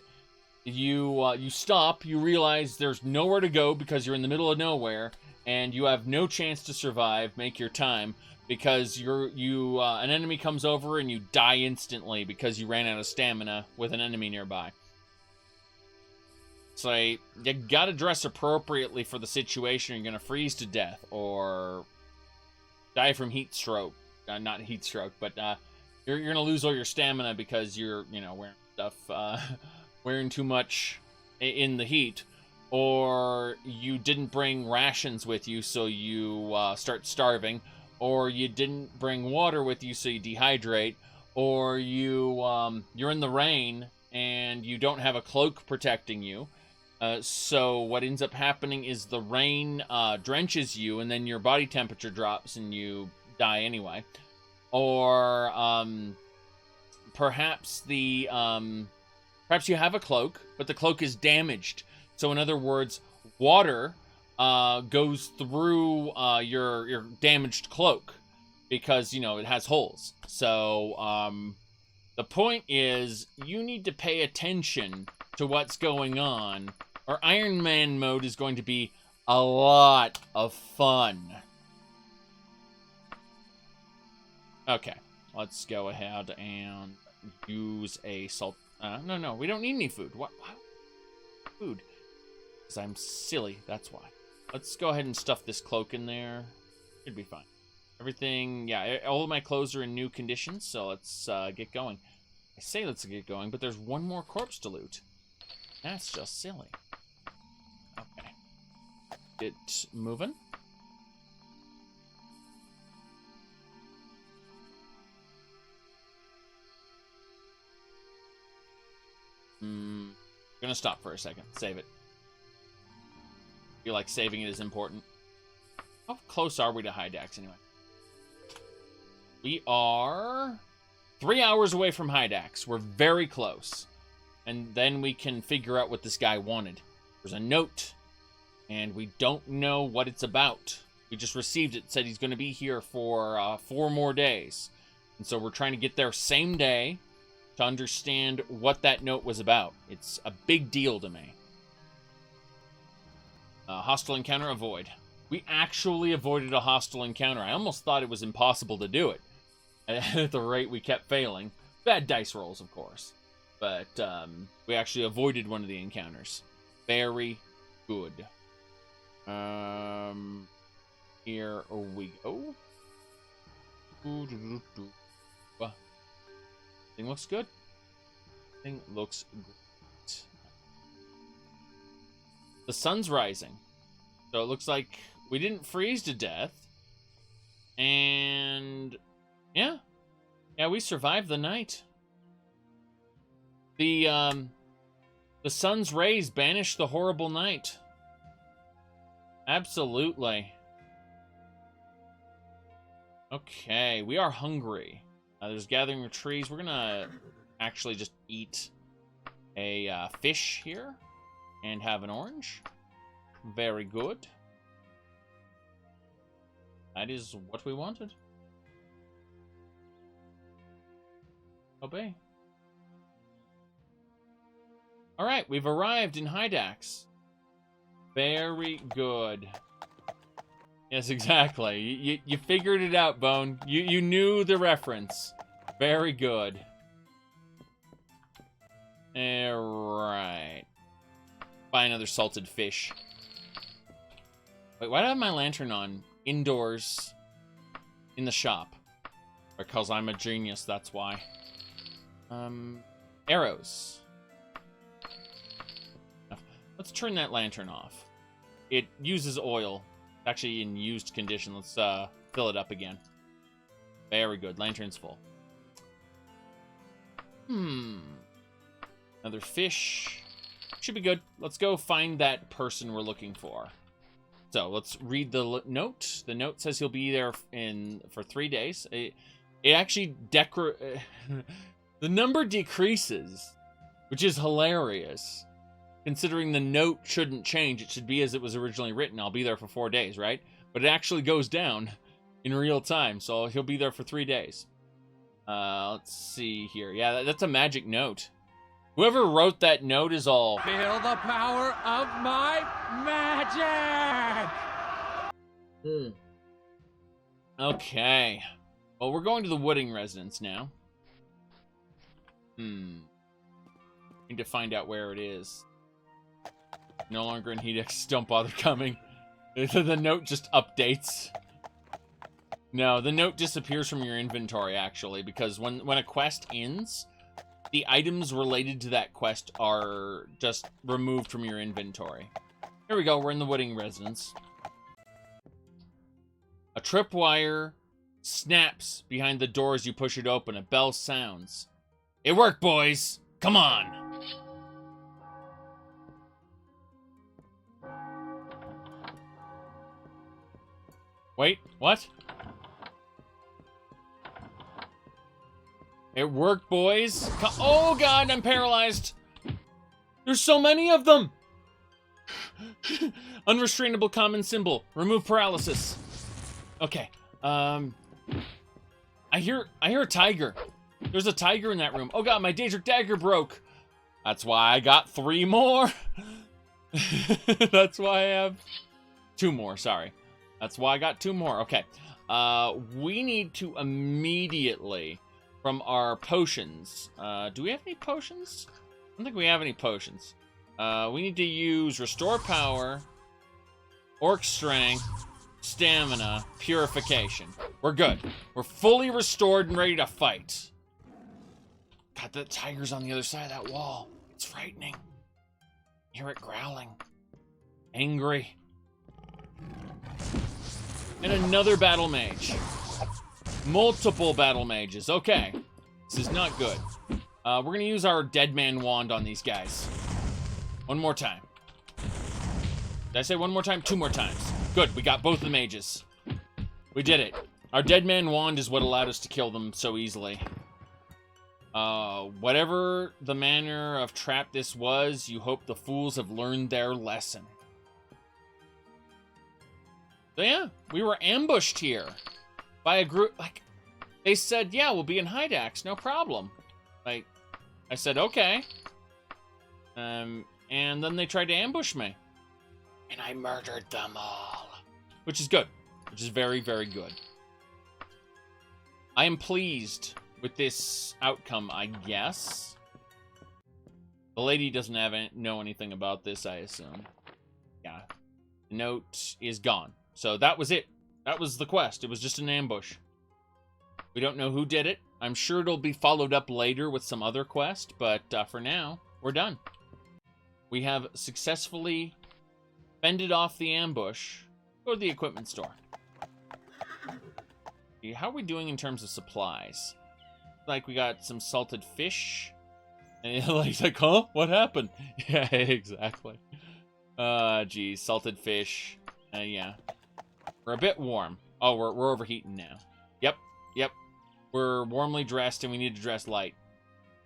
you stop, you realize there's nowhere to go because you're in the middle of nowhere, and you have no chance to survive, make your time, because an enemy comes over and you die instantly because you ran out of stamina with an enemy nearby. So you gotta dress appropriately for the situation. You're gonna freeze to death or die from heat stroke. Not heat stroke, but you're gonna lose all your stamina because you're wearing stuff, wearing too much in the heat, or you didn't bring rations with you, so you start starving, or you didn't bring water with you, so you dehydrate, or you're in the rain and you don't have a cloak protecting you. So what ends up happening is the rain drenches you, and then your body temperature drops and you die anyway. Or perhaps perhaps you have a cloak, but the cloak is damaged. So in other words, water goes through your damaged cloak because it has holes. So the point is, you need to pay attention to what's going on, or Iron Man mode is going to be a lot of fun. Okay, let's go ahead and use a salt. No, we don't need any food. What? Food? Because I'm silly, that's why. Let's go ahead and stuff this cloak in there. Should be fine. Everything, yeah, all of my clothes are in new condition, so let's get going. I say let's get going, but there's one more corpse to loot. That's just silly. Okay. Get moving. Gonna stop for a second. Save it. Feel like saving it is important. How close are we to Hydax anyway? We are 3 hours away from Hydax. We're very close. And then we can figure out what this guy wanted. There's a note, and we don't know what it's about. We just received it. It said he's going to be here for 4 more days. And so we're trying to get there same day to understand what that note was about. It's a big deal to me. Hostile encounter, avoid. We actually avoided a hostile encounter. I almost thought it was impossible to do it at the rate we kept failing. Bad dice rolls, of course. But we actually avoided one of the encounters. Very good. Here we go. Thing looks good. Thing looks great. The sun's rising. So it looks like we didn't freeze to death. And yeah, we survived the night. The sun's rays banished the horrible night. Absolutely. Okay, we are hungry. There's gathering of trees. We're gonna actually just eat a fish here and have an orange. Very good. That is what we wanted. Obey. Alright, we've arrived in Hydax. Very good. Yes, exactly. You figured it out, Bone. You knew the reference. Very good. Alright. Buy another salted fish. Wait, why do I have my lantern on indoors in the shop? Because I'm a genius, that's why. Arrows. let's turn that lantern off. It uses oil. Actually in used condition. Let's fill it up again. Very good. Lantern's full. Another fish. Should be good. Let's go find that person we're looking for. So let's read the note. The note says he'll be there for 3 days. It actually the number decreases, which is hilarious. Considering the note shouldn't change, it should be as it was originally written. I'll be there for 4 days, right? But it actually goes down in real time, so he'll be there for 3 days. Let's see here. Yeah, that's a magic note. Whoever wrote that note is all... Feel the power of my magic! Okay. Well, we're going to the Wooding residence now. Need to find out where it is. No longer in Hedex. Don't bother coming. The note just updates. No, the note disappears from your inventory, actually, because when a quest ends, the items related to that quest are just removed from your inventory. Here we go. We're in the Wooding residence. A tripwire snaps behind the door as you push it open. A bell sounds. It worked, boys. Come on. Wait, what? It worked, boys. Oh, God, I'm paralyzed. There's so many of them. Unrestrainable common symbol. Remove paralysis. Okay. I hear a tiger. There's a tiger in that room. Oh, God, my Daedric dagger broke. That's why I got 3 more. That's why I have 2 more, sorry. That's why I got 2 more. Okay. We need to immediately, from our potions... do we have any potions? I don't think we have any potions. We need to use Restore Power, Orc Strength, Stamina, Purification. We're good. We're fully restored and ready to fight. God, that tiger's on the other side of that wall. It's frightening. Hear it growling. Angry. And another battle mage. Multiple battle mages. Okay. This is not good. We're going to use our Dead Man Wand on these guys. One more time. Did I say one more time? 2 more times. Good. We got both the mages. We did it. Our Dead Man Wand is what allowed us to kill them so easily. Whatever the manner of trap this was, you hope the fools have learned their lesson. So yeah, we were ambushed here by a group. Like, they said, yeah, we'll be in Hydax, no problem. Like, I said, okay. And then they tried to ambush me. And I murdered them all. Which is good. Which is very, very good. I am pleased with this outcome, I guess. The lady doesn't know anything about this, I assume. Yeah. The note is gone. So that was it. That was the quest. It was just an ambush. We don't know who did it. I'm sure it'll be followed up later with some other quest, but for now, we're done. We have successfully fended off the ambush. Go to the equipment store. How are we doing in terms of supplies? Like, we got some salted fish. And he's like, huh? What happened? Yeah, exactly. Geez, salted fish. Yeah. We're a bit warm. Oh, we're overheating now. Yep. We're warmly dressed, and we need to dress light.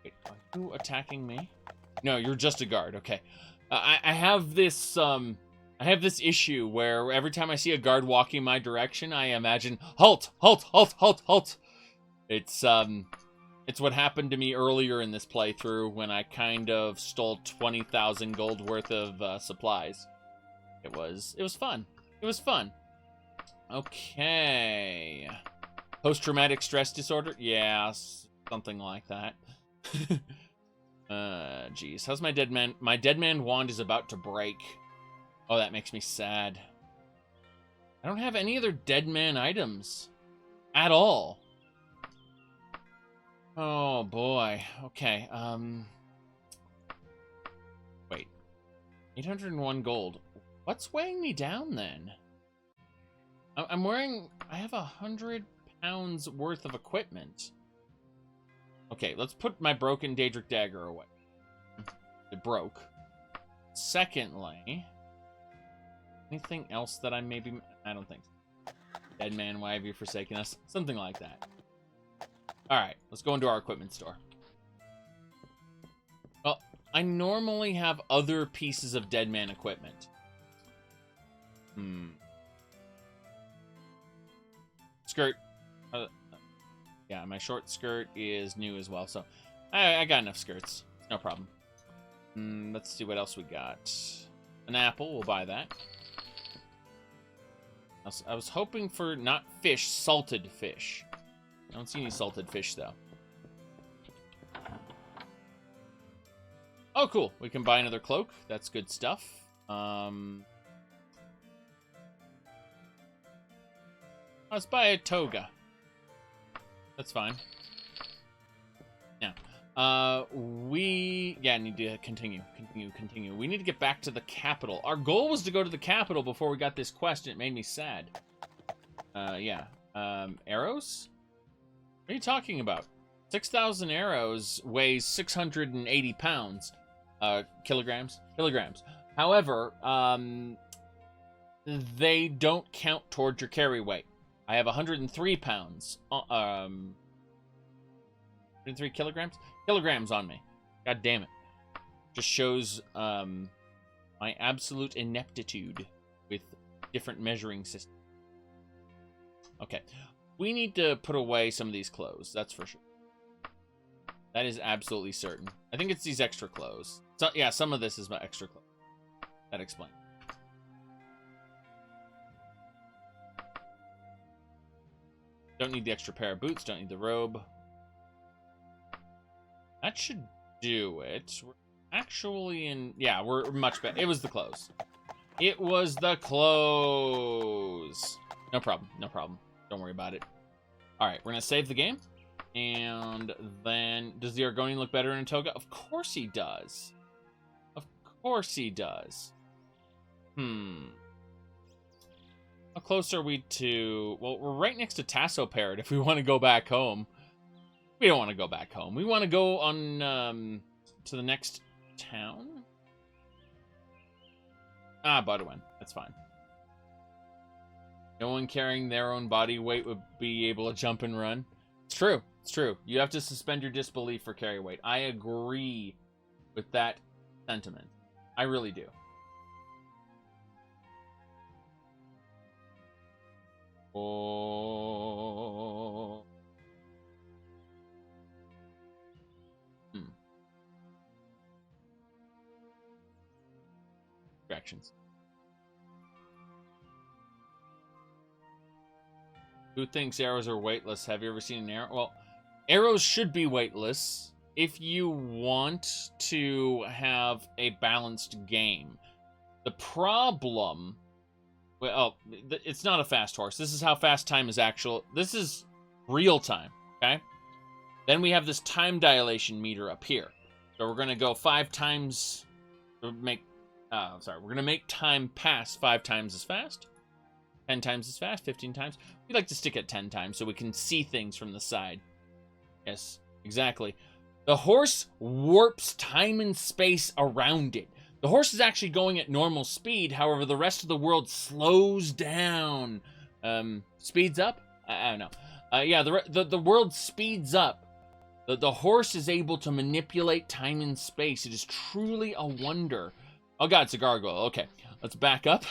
Wait, are you attacking me? No, you're just a guard. Okay. I have this issue where every time I see a guard walking my direction, I imagine, halt, halt, halt, halt, halt. It's what happened to me earlier in this playthrough when I kind of stole 20,000 gold worth of supplies. It was fun. It was fun. Okay. Post-traumatic stress disorder? Yeah, something like that. Geez. How's my dead man? My dead man wand is about to break. Oh, that makes me sad. I don't have any other dead man items. At all. Oh, boy. Okay, wait. 801 gold. What's weighing me down then? I'm wearing... I have 100 pounds worth of equipment. Okay, let's put my broken Daedric dagger away. It broke. Secondly... Anything else that I maybe... I don't think so. Dead man, why have you forsaken us? Something like that. Alright, let's go into our equipment store. Well, I normally have other pieces of dead man equipment. Skirt. Yeah, my short skirt is new as well, so I got enough skirts. No problem. Let's see what else we got. An apple, we'll buy that. I was hoping for not fish, salted fish. I don't see any salted fish, though. Oh, cool. We can buy another cloak. That's good stuff. Let's buy a toga. That's fine. Now, we need to continue. We need to get back to the capital. Our goal was to go to the capital before we got this quest, and it made me sad. Yeah. Arrows? What are you talking about? 6,000 arrows weighs 680 pounds. Kilograms? Kilograms. However, they don't count towards your carry weight. I have 103 pounds. 103 kilograms? Kilograms on me. God damn it. Just shows my absolute ineptitude with different measuring systems. Okay. We need to put away some of these clothes. That's for sure. That is absolutely certain. I think it's these extra clothes. So, yeah, some of this is my extra clothes. That explains. Don't need the extra pair of boots. Don't need the robe. That should do it. We're actually in... Yeah, we're much better. It was the clothes. It was the clothes. No problem. No problem. Don't worry about it. Alright, we're going to save the game. And then... Does the Argonian look better in a toga? Of course he does. Of course he does. How close are we to... Well, we're right next to Tassoparrot if we want to go back home. We don't want to go back home. We want to go on to the next town. Bodwin. That's fine. No one carrying their own body weight would be able to jump and run. It's true. It's true. You have to suspend your disbelief for carry weight. I agree with that sentiment. I really do. Oh. Distractions. Who thinks arrows are weightless? Have you ever seen an arrow? Well, arrows should be weightless if you want to have a balanced game. The problem... Well, it's not a fast horse. This is how fast time is actual. This is real time, okay? Then we have this time dilation meter up here. So we're going to go 5 times... We're going to make time pass 5 times as fast. 10 times as fast, 15 times. We like to stick at 10 times so we can see things from the side. Yes, exactly. The horse warps time and space around it. The horse is actually going at normal speed, however, the rest of the world slows down. Speeds up? I don't know. Yeah, the world speeds up. The horse is able to manipulate time and space. It is truly a wonder. Oh god, it's a gargoyle. Okay, let's back up,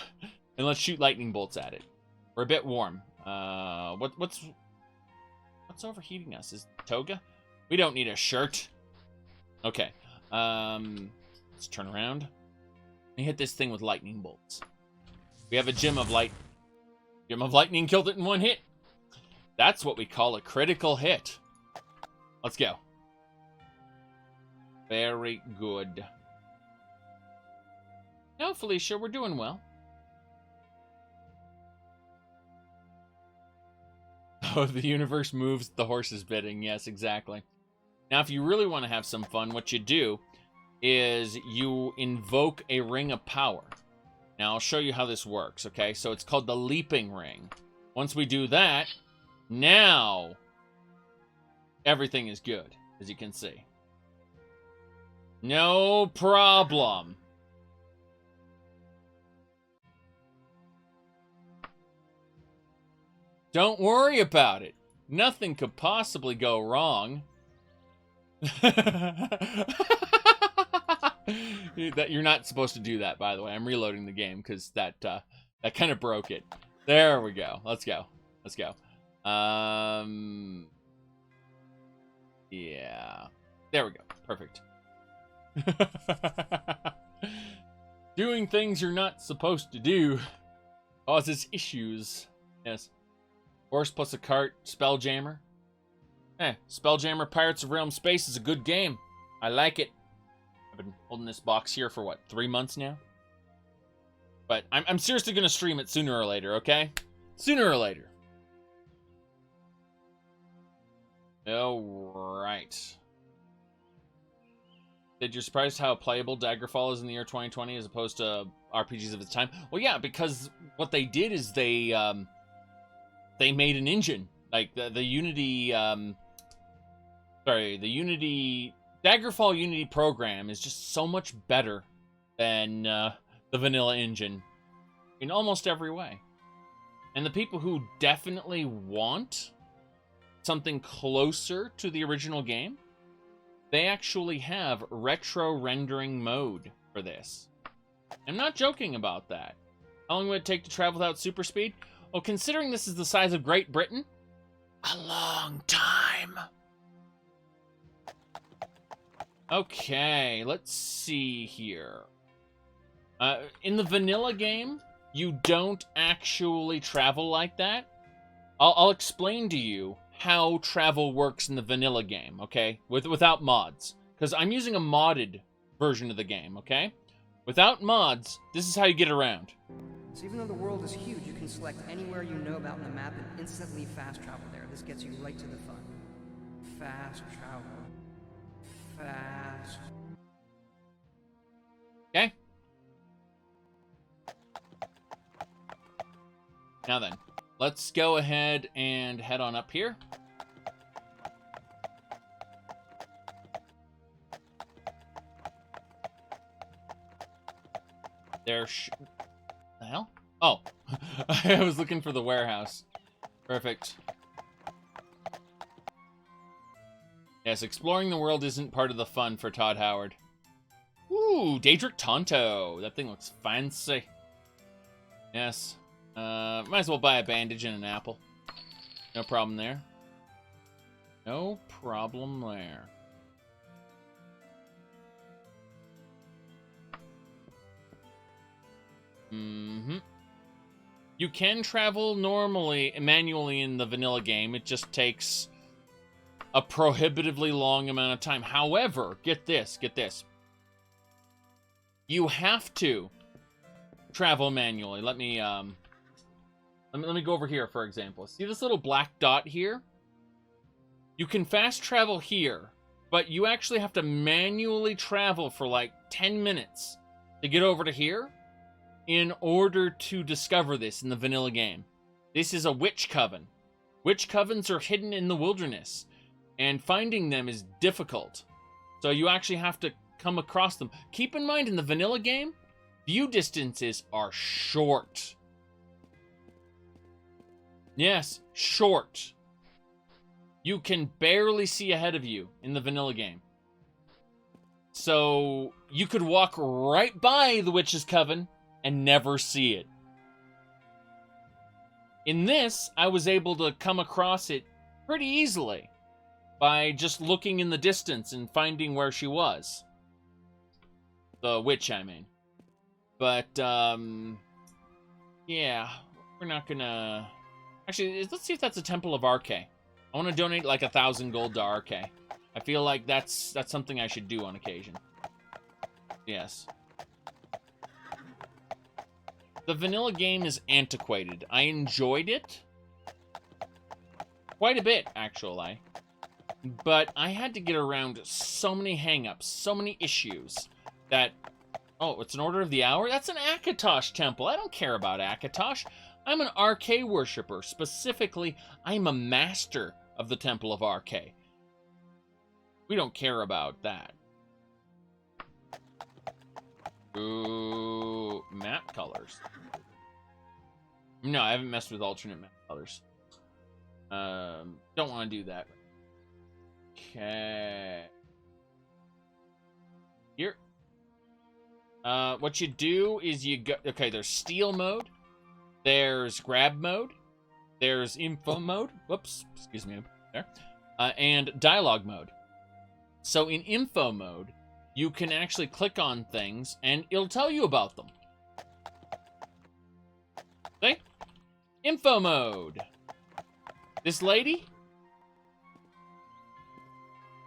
and let's shoot lightning bolts at it. We're a bit warm. What's overheating us? Is it toga? We don't need a shirt. Okay. Let's turn around. And hit this thing with lightning bolts. We have a gem of lightning killed it in 1 hit. That's what we call a critical hit. Let's go. Very good. No, Felicia, we're doing well. Oh, the universe moves the horse's bidding. Yes, exactly. Now, if you really want to have some fun, what you do is you invoke a ring of power. Now, I'll show you how this works, okay? So it's called the Leaping Ring. Once we do that, now everything is good, as you can see. No problem. Don't worry about it. Nothing could possibly go wrong. That you're not supposed to do that, by the way. I'm reloading the game because that kind of broke it. There we go. Let's go. Let's go. Yeah. There we go. Perfect. Doing things you're not supposed to do causes issues. Yes. Horse plus a cart, Spelljammer. Spelljammer Pirates of Realm Space is a good game. I like it. I've been holding this box here for, what, 3 months now? But I'm seriously going to stream it sooner or later, okay? Sooner or later. Alright. Did you surprised how playable Daggerfall is in the year 2020 as opposed to RPGs of its time? Well, yeah, because what they did is they made an engine. Like, the Unity... the Unity... Daggerfall Unity program is just so much better than the vanilla engine in almost every way. And the people who definitely want something closer to the original game, they actually have retro rendering mode for this. I'm not joking about that. How long would it take to travel without super speed? Well, considering this is the size of Great Britain, a long time. Okay, let's see here. In the vanilla game, you don't actually travel like that. I'll explain to you how travel works in the vanilla game, okay? Without mods. Because I'm using a modded version of the game, okay? Without mods, this is how you get around. So even though the world is huge, you can select anywhere you know about in the map and instantly fast travel there. This gets you right to the fun. Fast travel. Fast. Okay. Now then, let's go ahead and head on up here. The hell? Oh, I was looking for the warehouse. Perfect. Yes, exploring the world isn't part of the fun for Todd Howard. Ooh, Daedric Tonto. That thing looks fancy. Yes. Might as well buy a bandage and an apple. No problem there. No problem there. Mm-hmm. You can travel normally, manually in the vanilla game. It just takes a prohibitively long amount of time. However, get this. You have to travel manually. Let me go over here, for example. See this little black dot here? You can fast travel here, but you actually have to manually travel for like 10 minutes to get over to here in order to discover this in the vanilla game. This is a witch coven. Witch covens are hidden in the wilderness, and finding them is difficult. So you actually have to come across them. Keep in mind, in the vanilla game, view distances are short. Yes, short. You can barely see ahead of you in the vanilla game. So you could walk right by the witch's coven and never see it. In this, I was able to come across it pretty easily by just looking in the distance and finding where she was. The witch, I mean. But, yeah, we're not gonna... Actually, let's see if that's a Temple of RK. I want to donate like 1,000 gold to RK. I feel like that's something I should do on occasion. Yes. The vanilla game is antiquated. I enjoyed it quite a bit, actually. but I had to get around so many hang-ups, so many issues that... Oh, it's an Order of the Hour? That's an Akatosh temple. I don't care about Akatosh. I'm an RK worshiper. Specifically, I'm a master of the Temple of RK. We don't care about that. Ooh, map colors. No, I haven't messed with alternate map colors. Don't want to do that. Okay. Here. What you do is you go... Okay, there's steal mode. There's grab mode. There's info mode. Whoops. Excuse me. There. And dialogue mode. So in info mode, you can actually click on things and it'll tell you about them. See? Info mode. This lady?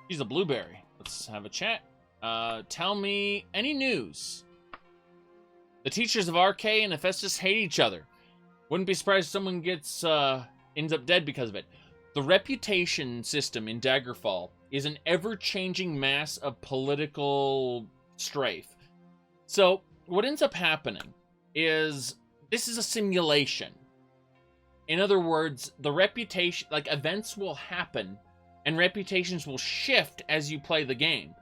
She's a blueberry. Let's have a chat. Tell me any news. The teachers of RK and Hephaestus hate each other. Wouldn't be surprised if someone ends up dead because of it. The reputation system in Daggerfall is an ever-changing mass of political strife. So, what ends up happening is this is a simulation. In other words, the reputation, like events will happen and reputations will shift as you play the game.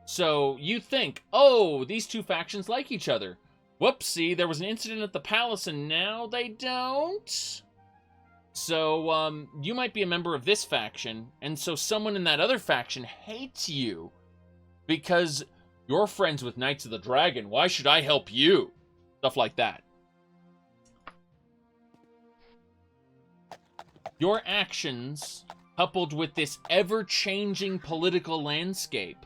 So you think, oh, these two factions like each other. Whoopsie, there was an incident at the palace and now they don't? So, you might be a member of this faction, and so someone in that other faction hates you because you're friends with Knights of the Dragon. Why should I help you? Stuff like that. Your actions, coupled with this ever-changing political landscape,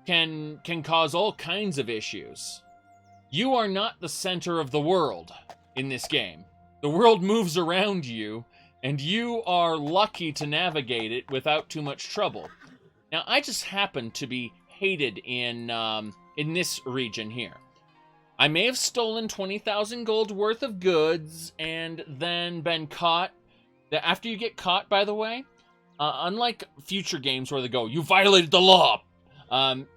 can cause all kinds of issues. You are not the center of the world in this game. The world moves around you, and you are lucky to navigate it without too much trouble. Now, I just happen to be hated in this region here. I may have stolen 20,000 gold worth of goods and then been caught. After you get caught, by the way, unlike future games where they go, you violated the law.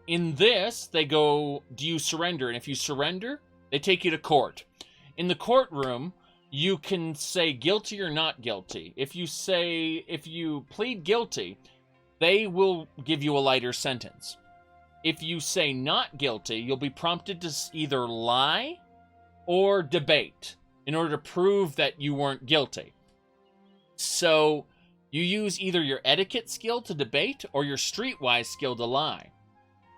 In this, they go, do you surrender? And if you surrender, they take you to court. In the courtroom, you can say guilty or not guilty. If you plead guilty, they will give you a lighter sentence. If you say not guilty, you'll be prompted to either lie or debate in order to prove that you weren't guilty. So you use either your etiquette skill to debate or your streetwise skill to lie.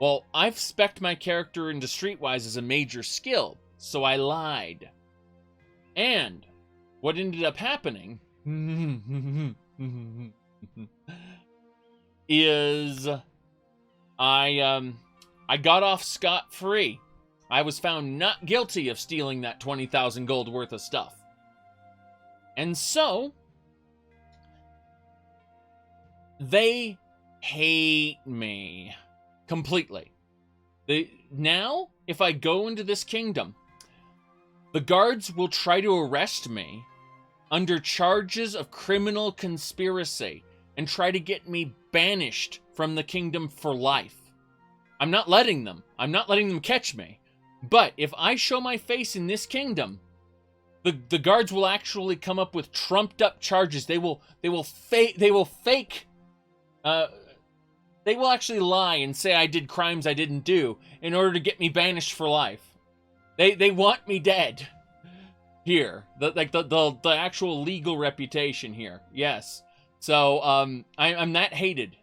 Well, I've spec'd my character into streetwise as a major skill, so I lied. And what ended up happening is I got off scot-free. I was found not guilty of stealing that 20,000 gold worth of stuff. And so they hate me completely. Now, if I go into this kingdom, the guards will try to arrest me under charges of criminal conspiracy and try to get me banished from the kingdom for life. I'm not letting them. I'm not letting them catch me. But if I show my face in this kingdom, the guards will actually come up with trumped up charges. They will actually lie and say I did crimes I didn't do in order to get me banished for life. They want me dead. Here. The actual legal reputation here. Yes. So, I'm that hated.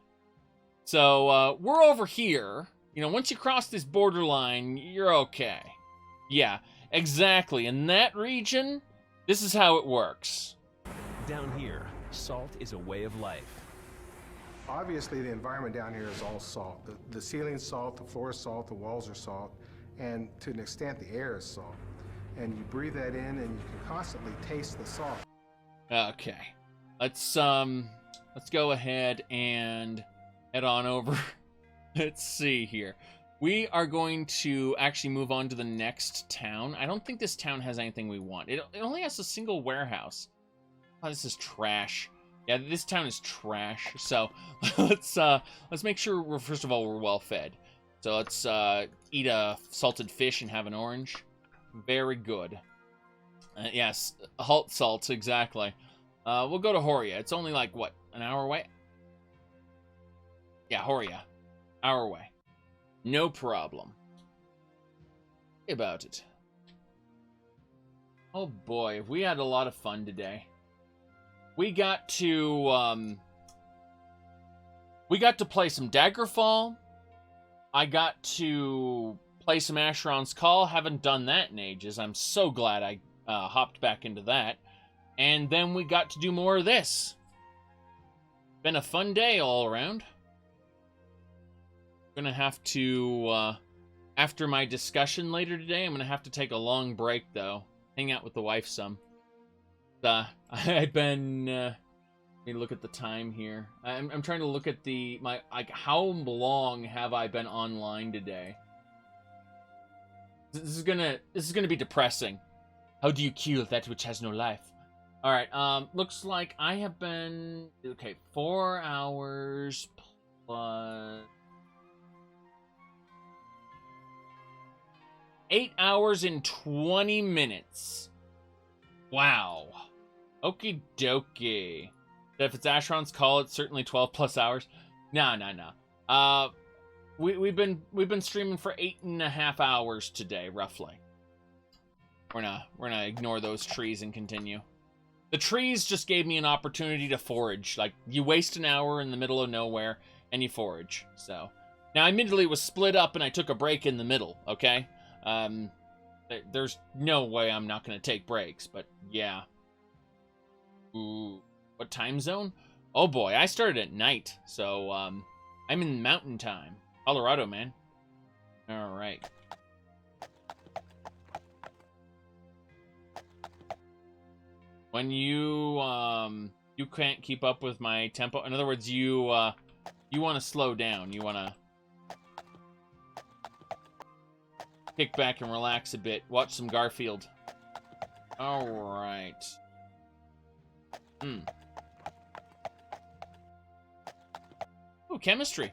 So, we're over here. You know, once you cross this borderline, you're okay. Yeah, exactly. In that region, this is how it works. Down here, salt is a way of life. Obviously, the environment down here is all salt. The ceiling's salt, the floor is salt, the walls are salt, and to an extent, the air is salt. And you breathe that in, and you can constantly taste the salt. Okay, let's go ahead and head on over. Let's see here. We are going to actually move on to the next town. I don't think this town has anything we want. It only has a single warehouse. Oh, this is trash. Yeah, this town is trash. So let's make sure first of all we're well fed. So let's eat a salted fish and have an orange. Very good. Yes, halt salts, exactly. We'll go to Horia. It's only like, what, an hour away? Yeah, Horia. Hour away. No problem. About it. Oh boy, we had a lot of fun today. We got to play some Daggerfall. I got to play some Asheron's Call. Haven't done that in ages. I'm so glad I hopped back into that. And then we got to do more of this. Been a fun day all around. Gonna have to, after my discussion later today, I'm gonna have to take a long break, though. Hang out with the wife some. I've been, let me look at the time here. I'm trying to look at how long have I been online today? This is gonna be depressing. How do you kill that which has no life? Alright, looks like I have been, okay, 4 hours plus 8 hours and 20 minutes. Wow. Okie dokie. If it's Asheron's Call, it's certainly 12 plus hours. No. We've been streaming for 8.5 hours today, roughly. We're gonna ignore those trees and continue. The trees just gave me an opportunity to forage. Like, you waste an hour in the middle of nowhere and you forage. So now, admittedly, it was split up and I took a break in the middle. Okay. There's no way I'm not gonna take breaks, but yeah. Ooh, what time zone? Oh boy, I started at night, so I'm in mountain time. Colorado, man. All right. When you can't keep up with my tempo. In other words, you want to slow down. You want to kick back and relax a bit. Watch some Garfield. All right. Ooh, chemistry.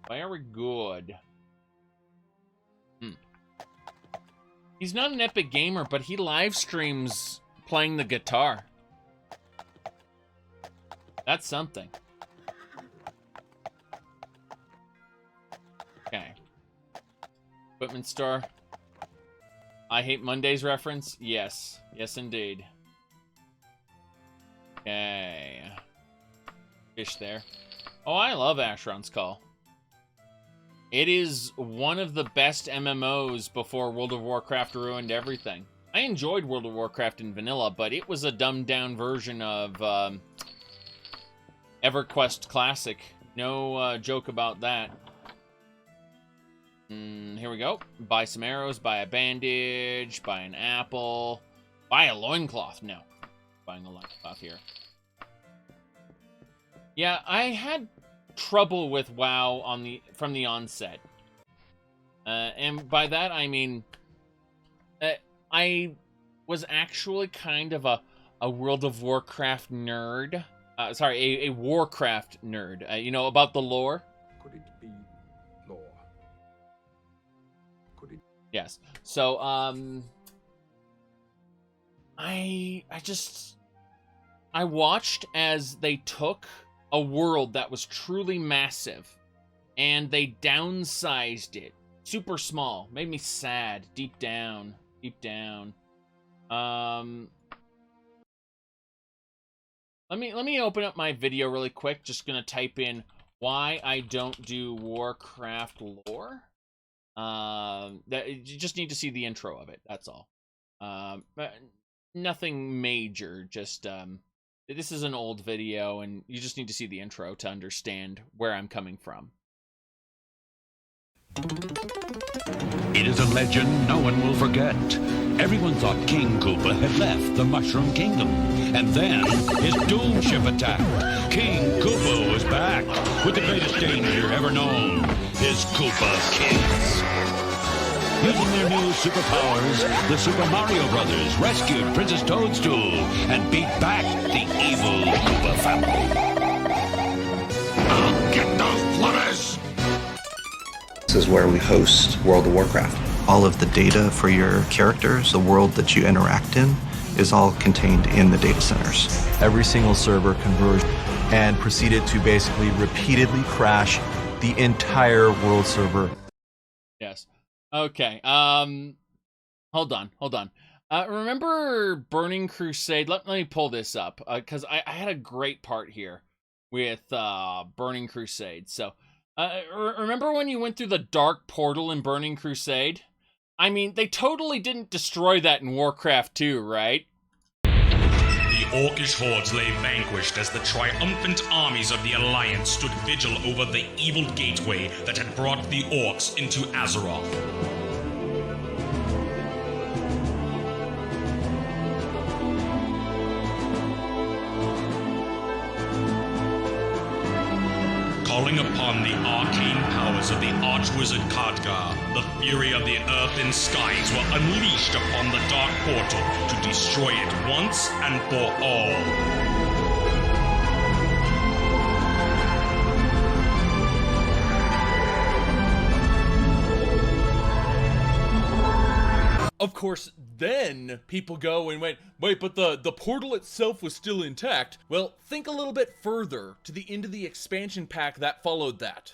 Very good. He's not an epic gamer, but he live streams playing the guitar. That's something. Okay. Equipment store. I Hate Mondays reference? Yes. Yes, indeed. Okay. Fish there. Oh, I love Asheron's Call. It is one of the best MMOs before World of Warcraft ruined everything. I enjoyed World of Warcraft in vanilla, but it was a dumbed-down version of EverQuest Classic. No joke about that. Here we go. Buy some arrows, buy a bandage, buy an apple, buy a loincloth. No. Buying a loincloth here. Yeah, I had trouble with WoW from the onset. And by that, I mean... I was actually kind of a World of Warcraft nerd. Sorry, a Warcraft nerd. You know, about the lore. Could it be lore? Could it? Yes. So, I watched as they took a world that was truly massive and they downsized it. Super small. Made me sad deep down. Deep down. Let me open up my video really quick. Just gonna type in why I don't do Warcraft lore. You just need to see the intro of it. That's all. Nothing major. Just this is an old video, and you just need to see the intro to understand where I'm coming from. It is a legend no one will forget. Everyone thought King Koopa had left the Mushroom Kingdom. And then his doom ship attacked. King Koopa was back with the greatest danger ever known. His Koopa kids. Using their new superpowers, the Super Mario Brothers rescued Princess Toadstool and beat back the evil Koopa family. I'll get those flutters! This is where we host World of Warcraft. All of the data for your characters, the world that you interact in, is all contained in the data centers. Every single server converged and proceeded to basically repeatedly crash the entire world server. Yes. Okay. Hold on. Remember Burning Crusade? Let me pull this up, because I had a great part here with Burning Crusade. So, remember when you went through the dark portal in Burning Crusade? I mean, they totally didn't destroy that in Warcraft 2, right? The Orcish hordes lay vanquished as the triumphant armies of the Alliance stood vigil over the evil gateway that had brought the Orcs into Azeroth. Calling upon the arcane powers of the Archwizard Khadgar, the fury of the earth and skies were unleashed upon the Dark Portal to destroy it once and for all. Of course, then people go and went, wait, but the portal itself was still intact. Well, think a little bit further to the end of the expansion pack that followed that.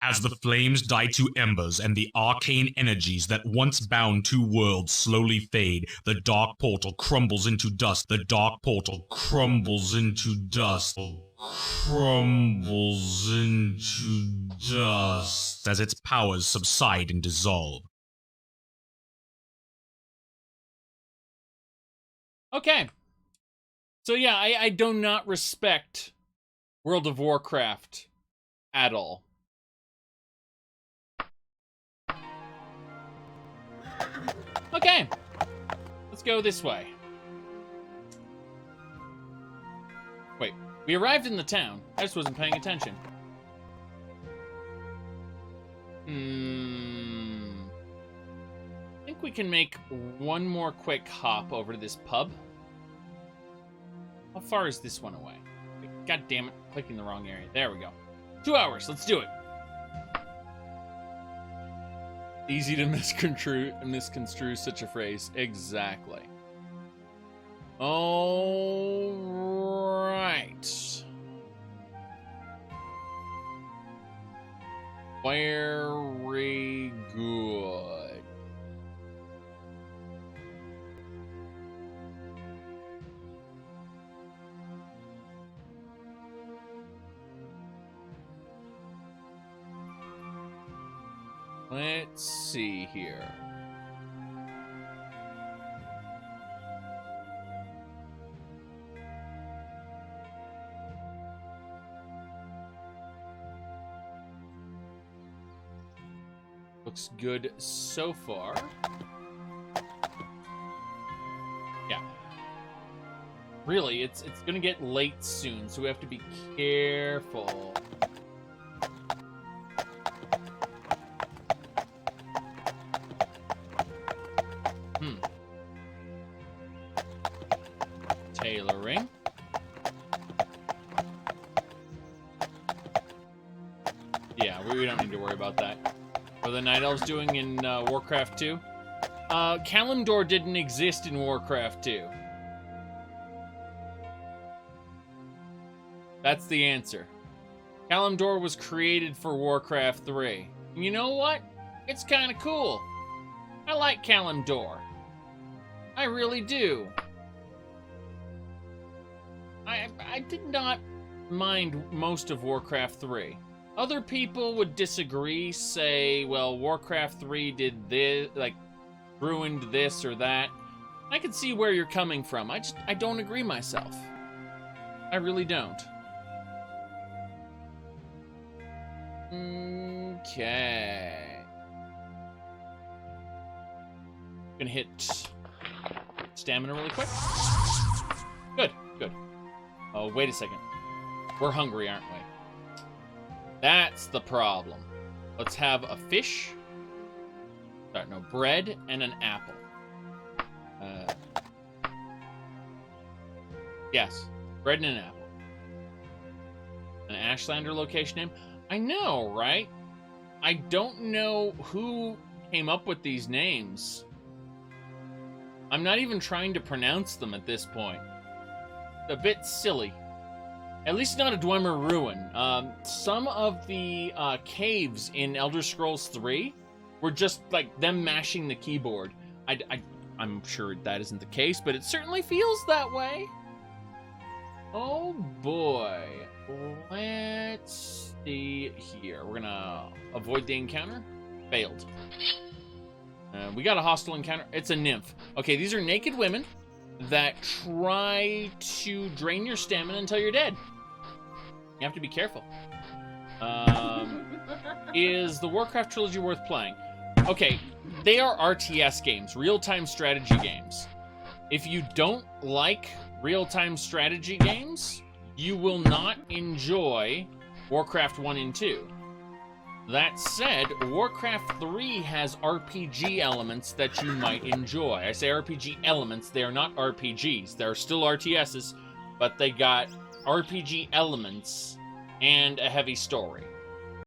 As the flames die to embers and the arcane energies that once bound two worlds slowly fade, the dark portal crumbles into dust. The dark portal crumbles into dust. Crumbles into dust as its powers subside and dissolve. Okay. So yeah, I do not respect World of Warcraft at all. Okay, let's go this way. Wait, we arrived in the town. I just wasn't paying attention. I think we can make one more quick hop over to this pub. How far is this one away? God damn it, clicking the wrong area. There we go. 2 hours, let's do it. Easy to misconstrue such a phrase. Exactly. All right. Very good. Let's see here. Looks good so far. Yeah. Really, it's gonna get late soon, so we have to be careful. Tailoring. Yeah, we don't need to worry about that. What are the Night Elves doing in Warcraft 2? Kalimdor didn't exist in Warcraft 2. That's the answer. Kalimdor was created for Warcraft 3. And you know what? It's kind of cool. I like Kalimdor. I really do. I did not mind most of Warcraft 3. Other people would disagree, say, well, Warcraft 3 did this, like, ruined this or that. I can see where you're coming from. I don't agree myself. I really don't. Okay. Gonna hit stamina really quick. Good, good. Oh, wait a second. We're hungry, aren't we? That's the problem. Let's have a fish. Sorry, no, bread and an apple. Yes, bread and an apple. An Ashlander location name? I know, right? I don't know who came up with these names. I'm not even trying to pronounce them at this point. A bit silly. At least not a Dwemer Ruin. Some of the caves in Elder Scrolls 3 were just like them mashing the keyboard. I'm sure that isn't the case, but it certainly feels that way. Oh boy. Let's see here. We're gonna avoid the encounter. Failed. We got a hostile encounter. It's a nymph. Okay, these are naked women that try to drain your stamina until you're dead. You have to be careful. Is the Warcraft trilogy worth playing? Okay, they are RTS games, real-time strategy games. If you don't like real-time strategy games, you will not enjoy Warcraft 1 and 2. That said, Warcraft 3 has RPG elements that you might enjoy. I say RPG elements, they are not RPGs. They're still RTSs, but they got RPG elements and a heavy story.